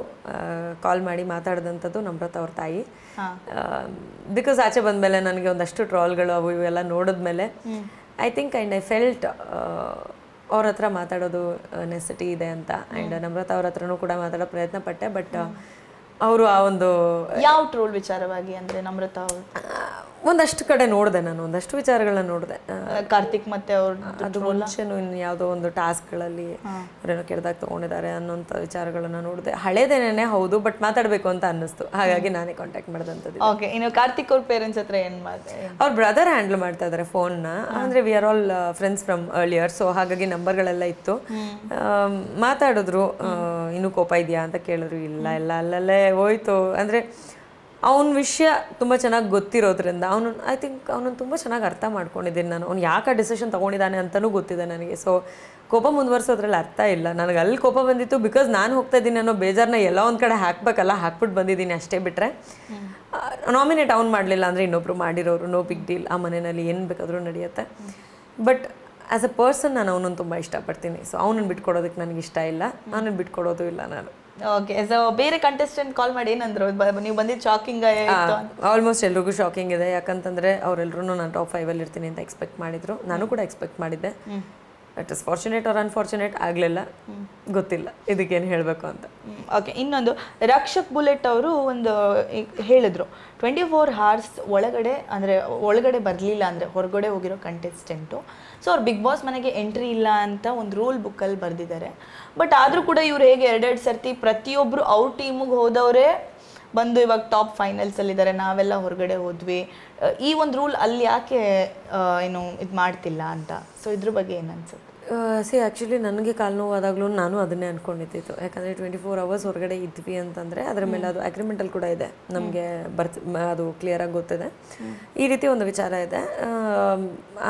ಕಾಲ್ ಮಾಡಿ ಮಾತಾಡಿದಂಥದ್ದು ನಮ್ರತ ಅವ್ರ ತಾಯಿ. ಬಿಕಾಸ್ ಆಚೆ ಬಂದಮೇಲೆ ನನಗೆ ಒಂದಷ್ಟು ಟ್ರಾಲ್ಗಳು ಅವು ಇವೆಲ್ಲ ನೋಡಿದ್ಮೇಲೆ ಐ ಥಿಂಕ್ ಐ ಫೆಲ್ಟ್ ಅವ್ರ ಹತ್ರ ಮಾತಾಡೋದು ನೆಸೆಸಿಟಿ ಇದೆ ಅಂತ. ಆ್ಯಂಡ್ ನಮ್ರತಾ ಅವ್ರ ಹತ್ರನೂ ಕೂಡ ಮಾತಾಡೋ ಪ್ರಯತ್ನ ಪಟ್ಟೆ. ಬಟ್ ಅವರು ಆ ಒಂದು ಯಾವ ಟ್ರೋಲ್ ವಿಚಾರವಾಗಿ ಅಂದರೆ ನಮ್ರತಾ ಅವರು ಒಂದಷ್ಟು ಕಡೆ ನೋಡಿದೆ, ನಾನು ಒಂದಷ್ಟು ವಿಚಾರಗಳನ್ನ ನೋಡಿದೆ. ಕಾರ್ತಿಕ್ ಮತ್ತೆ ಅವ್ರ ಅದು ಮುಂಚೆನೂ ಇನ್ನು ಯಾವುದೋ ಒಂದು ಟಾಸ್ಕ್ಗಳಲ್ಲಿ ಅವರೇನೋ ಕೆಡ್ದಾಗ ತೊಗೊಂಡಿದ್ದಾರೆ ಅನ್ನೋಂಥ ವಿಚಾರಗಳನ್ನ ನೋಡಿದೆ. ಹಳೇದೇನೇ ಹೌದು, ಬಟ್ ಮಾತಾಡಬೇಕು ಅಂತ ಅನ್ನಿಸ್ತು, ಹಾಗಾಗಿ ನಾನೇ ಕಾಂಟ್ಯಾಕ್ಟ್ ಮಾಡಿದಂಥದ್ದು. ಓಕೆ, ಇನ್ನು ಕಾರ್ತಿಕ್ ಅವ್ರ ಪೇರೆಂಟ್ಸ್ ಹತ್ರ ಏನು ಮಾಡಿದೆ? ಅವ್ರ ಬ್ರದರ್ ಹ್ಯಾಂಡಲ್ ಮಾಡ್ತಾ ಇದ್ದಾರೆ ಫೋನ್ನ. ಅಂದರೆ we are all friends from earlier, so ಹಾಗಾಗಿ ನಂಬರ್ಗಳೆಲ್ಲ ಇತ್ತು. ಮಾತಾಡಿದ್ರು, ಇನ್ನೂ ಕೋಪ ಇದೆಯಾ ಅಂತ ಕೇಳಿದ್ರು. ಇಲ್ಲ ಇಲ್ಲ, ಅಲ್ಲಲ್ಲೇ ಹೋಯ್ತು. ಅಂದರೆ ಅವನ ವಿಷಯ ತುಂಬ ಚೆನ್ನಾಗಿ ಗೊತ್ತಿರೋದ್ರಿಂದ ಐ ಥಿಂಕ್ ಅವನನ್ನು ತುಂಬ ಚೆನ್ನಾಗಿ ಅರ್ಥ ಮಾಡ್ಕೊಂಡಿದ್ದೀನಿ ನಾನು. ಅವ್ನು ಯಾಕೆ ಡಿಸಿಷನ್ ತೊಗೊಂಡಿದ್ದಾನೆ ಅಂತಲೂ ಗೊತ್ತಿದೆ ನನಗೆ. ಸೊ ಕೋಪ ಮುಂದುವರ್ಸೋದ್ರಲ್ಲಿ ಅರ್ಥ ಇಲ್ಲ. ನನಗೆ ಅಲ್ಲಿ ಕೋಪ ಬಂದಿತ್ತು ಬಿಕಾಸ್ ನಾನು ಹೋಗ್ತಾ ಇದ್ದೀನಿ ಅನ್ನೋ ಬೇಜಾರನ್ನ ಎಲ್ಲ ಒಂದು ಕಡೆ ಹಾಕ್ಬೇಕಲ್ಲ, ಹಾಕ್ಬಿಟ್ಟು ಬಂದಿದ್ದೀನಿ ಅಷ್ಟೇ. ಬಿಟ್ಟರೆ ನಾಮಿನೇಟ್ ಅವ್ನು ಮಾಡಲಿಲ್ಲ ಅಂದರೆ ಇನ್ನೊಬ್ರು ಮಾಡಿರೋರು, ನೋ ಬಿಗ್ ಡೀಲ್. ಆ ಮನೆಯಲ್ಲಿ ಏನು ಬೇಕಾದರೂ ನಡೆಯುತ್ತೆ. ಬಟ್ ಆ್ಯಸ್ ಅ ಪರ್ಸನ್ ನಾನು ಅವನನ್ನು ತುಂಬ ಇಷ್ಟಪಡ್ತೀನಿ. ಸೊ ಅವನನ್ನು ಬಿಟ್ಕೊಡೋದಕ್ಕೆ ನನಗೆ ಇಷ್ಟ ಇಲ್ಲ, ಅವನನ್ನು ಬಿಟ್ಕೊಡೋದು ಇಲ್ಲ ನಾನು. ಓಕೆ, ಸೊ ಬೇರೆ ಕಂಟೆಸ್ಟೆಂಟ್ ಕಾಲ್ ಮಾಡಿ ಏನಂದ್ರು? ನೀವು ಬಂದಿದ್ದು ಶಾಕಿಂಗ್ ಆಲ್ಮೋಸ್ಟ್ ಎಲ್ರಿಗೂ ಶಾಕಿಂಗ್ ಇದೆ. ಯಾಕಂತಂದರೆ ಅವರೆಲ್ಲರೂ ನಾನು ಟಾಪ್ 5 ಇರ್ತೀನಿ ಅಂತ ಎಕ್ಸ್ಪೆಕ್ಟ್ ಮಾಡಿದರು. ನಾನು ಕೂಡ ಎಕ್ಸ್ಪೆಕ್ಟ್ ಮಾಡಿದ್ದೆ. It is fortunate or unfortunate ಆಗಲಿಲ್ಲ, ಗೊತ್ತಿಲ್ಲ ಇದಕ್ಕೇನು ಹೇಳಬೇಕು ಅಂತ. ಓಕೆ, ಇನ್ನೊಂದು ರಕ್ಷಕ್ ಬುಲೆಟ್ ಅವರು ಒಂದು ಹೇಳಿದ್ರು 24 hours ಒಳಗಡೆ, ಅಂದರೆ ಒಳಗಡೆ ಬರಲಿಲ್ಲ ಅಂದರೆ ಹೊರಗಡೆ ಹೋಗಿರೋ ಕಂಟೆಸ್ಟೆಂಟು, ಸೊ ಅವ್ರು ಬಿಗ್ ಬಾಸ್ ಮನೆಗೆ ಎಂಟ್ರಿ ಇಲ್ಲ ಅಂತ ಒಂದು ರೂಲ್ ಬುಕ್ಕಲ್ಲಿ ಬರೆದಿದ್ದಾರೆ. ಬಟ್ ಆದರೂ ಕೂಡ ಇವ್ರು ಹೇಗೆ 2 ಸರ್ತಿ ಪ್ರತಿಯೊಬ್ಬರು ಅವ್ರ ಟೀಮಿಗೆ ಹೋದವರೇ ಬಂದು ಇವಾಗ ಟಾಪ್ ಫೈನಲ್ಸಲ್ಲಿದ್ದಾರೆ, ನಾವೆಲ್ಲ ಹೊರಗಡೆ ಹೋದ್ವಿ. ಈ ಒಂದು ರೂಲ್ ಅಲ್ಲಿ ಯಾಕೆ ಏನು ಇದು ಮಾಡ್ತಿಲ್ಲ ಅಂತ, ಸೊ ಇದ್ರ ಬಗ್ಗೆ ಏನು ಅನ್ಸುತ್ತೆ? ಆ್ಯಕ್ಚುಲಿ ನನಗೆ ಕಾಲು ನೋವಾದಾಗಲೂ ನಾನು ಅದನ್ನೇ ಅಂದ್ಕೊಂಡಿದ್ದಿತ್ತು. ಯಾಕಂದರೆ 24 hours ಹೊರಗಡೆ ಇದ್ವಿ ಅಂತಂದರೆ ಅದರ ಮೇಲೆ ಅದು ಅಗ್ರಿಮೆಂಟಲ್ಲಿ ಕೂಡ ಇದೆ, ನಮಗೆ ಅದು ಕ್ಲಿಯರಾಗಿ ಗೊತ್ತಿದೆ. ಈ ರೀತಿ ಒಂದು ವಿಚಾರ ಇದೆ,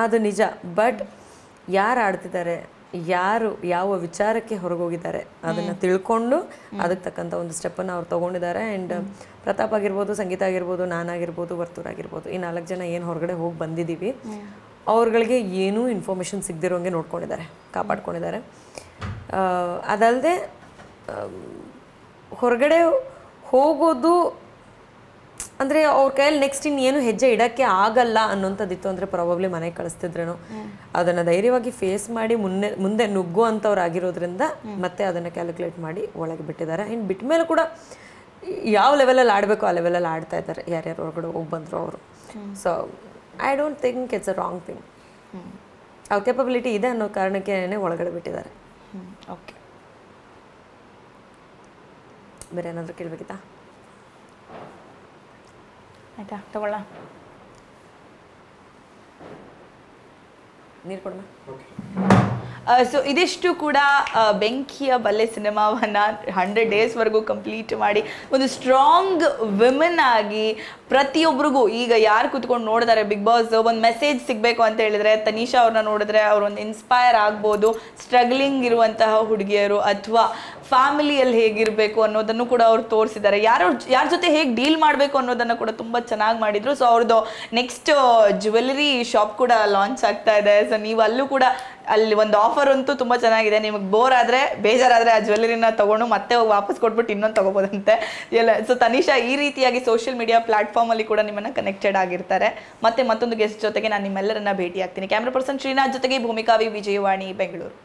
ಅದು ನಿಜ. ಬಟ್ ಯಾರು ಆಡ್ತಿದ್ದಾರೆ, ಯಾರು ಯಾವ ವಿಚಾರಕ್ಕೆ ಹೊರಗೋಗಿದ್ದಾರೆ ಅದನ್ನು ತಿಳ್ಕೊಂಡು ಅದಕ್ಕೆ ತಕ್ಕಂಥ ಒಂದು ಸ್ಟೆಪ್ಪನ್ನು ಅವ್ರು ತೊಗೊಂಡಿದ್ದಾರೆ. ಆ್ಯಂಡ್ ಪ್ರತಾಪ್ ಆಗಿರ್ಬೋದು, ಸಂಗೀತ ಆಗಿರ್ಬೋದು, ನಾನಾಗಿರ್ಬೋದು, ವರ್ತೂರ್ ಆಗಿರ್ಬೋದು, ಈ 4 ಜನ ಏನು ಹೊರಗಡೆ ಹೋಗಿ ಬಂದಿದ್ದೀವಿ, ಅವ್ರುಗಳಿಗೆ ಏನೂ ಇನ್ಫಾರ್ಮೇಷನ್ ಸಿಗದಿರೋಂಗೆ ನೋಡ್ಕೊಂಡಿದ್ದಾರೆ, ಕಾಪಾಡ್ಕೊಂಡಿದ್ದಾರೆ. ಅದಲ್ಲದೆ ಹೊರಗಡೆ ಹೋಗೋದು ಅಂದರೆ ಅವ್ರ ಕೈಯಲ್ಲಿ ನೆಕ್ಸ್ಟ್ ಇನ್ನೇನು ಹೆಜ್ಜೆ ಇಡೋಕ್ಕೆ ಆಗಲ್ಲ ಅನ್ನೋಂಥದ್ದಿತ್ತು ಅಂದರೆ ಪ್ರಾಬಬ್ಲಿ ಮನೆಗೆ ಕಳಿಸ್ತಿದ್ರೇನೋ. ಅದನ್ನು ಧೈರ್ಯವಾಗಿ ಫೇಸ್ ಮಾಡಿ ಮುಂದೆ ನುಗ್ಗು ಅಂಥವ್ರು ಆಗಿರೋದ್ರಿಂದ ಮತ್ತೆ ಅದನ್ನು ಕ್ಯಾಲ್ಕುಲೇಟ್ ಮಾಡಿ ಒಳಗೆ ಬಿಟ್ಟಿದ್ದಾರೆ. ಆ್ಯಂಡ್ ಬಿಟ್ಟ ಮೇಲೆ ಕೂಡ ಯಾವ ಲೆವೆಲಲ್ಲಿ ಆಡಬೇಕು ಆ ಲೆವೆಲಲ್ಲಿ ಆಡ್ತಾ ಇದ್ದಾರೆ, ಯಾರ್ಯಾರು ಹೊರಗಡೆ ಹೋಗಿ ಬಂದರು ಅವರು. So I don't think it's a wrong thing. ಅವ್ರ ಕೆಪಬಿಲಿಟಿ ಇದೆ ಅನ್ನೋ ಕಾರಣಕ್ಕೆ ಒಳಗಡೆ ಬಿಟ್ಟಿದ್ದಾರೆ. ಓಕೆ, ಬೇರೆ ಏನಾದರೂ ಕೇಳಬೇಕಿತ್ತಾ? ಆಯಿತಾ, ತಗೊಳ್ಳ ನೀರು ಕೊಡೋಣ. ಸೊ ಇದಿಷ್ಟು ಕೂಡ ಬೆಂಕಿಯ ಬಲ್ಲೆ ಸಿನಿಮಾವನ್ನು 100 daysವರೆಗೂ ಕಂಪ್ಲೀಟ್ ಮಾಡಿ ಒಂದು ಸ್ಟ್ರಾಂಗ್ ವಿಮೆನ್ ಆಗಿ ಪ್ರತಿಯೊಬ್ಬರಿಗೂ, ಈಗ ಯಾರು ಕೂತ್ಕೊಂಡು ನೋಡಿದ್ದಾರೆ ಬಿಗ್ ಬಾಸ್, ಒಂದು ಮೆಸೇಜ್ ಸಿಗಬೇಕು ಅಂತ ಹೇಳಿದ್ರೆ ತನಿಷಾ ಅವ್ರನ್ನ ನೋಡಿದ್ರೆ ಅವ್ರೊಂದು ಇನ್ಸ್ಪೈರ್ ಆಗ್ಬೋದು. ಸ್ಟ್ರಗ್ಲಿಂಗ್ ಇರುವಂತಹ ಹುಡುಗಿಯರು ಅಥವಾ ಫ್ಯಾಮಿಲಿಯಲ್ಲಿ ಹೇಗಿರಬೇಕು ಅನ್ನೋದನ್ನು ಕೂಡ ಅವ್ರು ತೋರಿಸಿದ್ದಾರೆ. ಯಾರ ಜೊತೆ ಹೇಗೆ ಡೀಲ್ ಮಾಡಬೇಕು ಅನ್ನೋದನ್ನು ಕೂಡ ತುಂಬ ಚೆನ್ನಾಗಿ ಮಾಡಿದರು. ಸೊ ಅವ್ರದ್ದು ನೆಕ್ಸ್ಟ್ ಜ್ಯುವೆಲರಿ ಶಾಪ್ ಕೂಡ ಲಾಂಚ್ ಆಗ್ತಾ ಇದೆ. ಸೊ ನೀವು ಅಲ್ಲೂ ಕೂಡ ಅಲ್ಲಿ ಒಂದು ಆಫರ್ ಅಂತೂ ತುಂಬ ಚೆನ್ನಾಗಿದೆ. ನಿಮಗೆ ಬೋರ್ ಆದರೆ, ಬೇಜಾರಾದರೆ ಆ ಜ್ಯುವೆಲರಿನ ತೊಗೊಂಡು ಮತ್ತೆ ವಾಪಸ್ ಕೊಟ್ಬಿಟ್ಟು ಇನ್ನೊಂದು ತೊಗೋಬೋದಂತೆ ಎಲ್ಲ. ಸೊ ತನಿಷಾ ಈ ರೀತಿಯಾಗಿ ಸೋಷಿಯಲ್ ಮೀಡಿಯಾ ಪ್ಲಾಟ್ಫಾರ್ಮಲ್ಲಿ ಕೂಡ ನಿಮ್ಮನ್ನು ಕನೆಕ್ಟೆಡ್ ಆಗಿರ್ತಾರೆ. ಮತ್ತೆ ಮತ್ತೊಂದು ಗೆಸ್ಟ್ ಜೊತೆಗೆ ನಾನು ನಿಮ್ಮೆಲ್ಲರನ್ನ ಭೇಟಿ ಆಗ್ತೀನಿ. ಕ್ಯಾಮ್ರಾ ಪರ್ಸನ್ ಶ್ರೀನಾಥ್ ಜೊತೆಗೆ ಭೂಮಿಕಾ ವಿ, ವಿಜಯವಾಣಿ, ಬೆಂಗಳೂರು.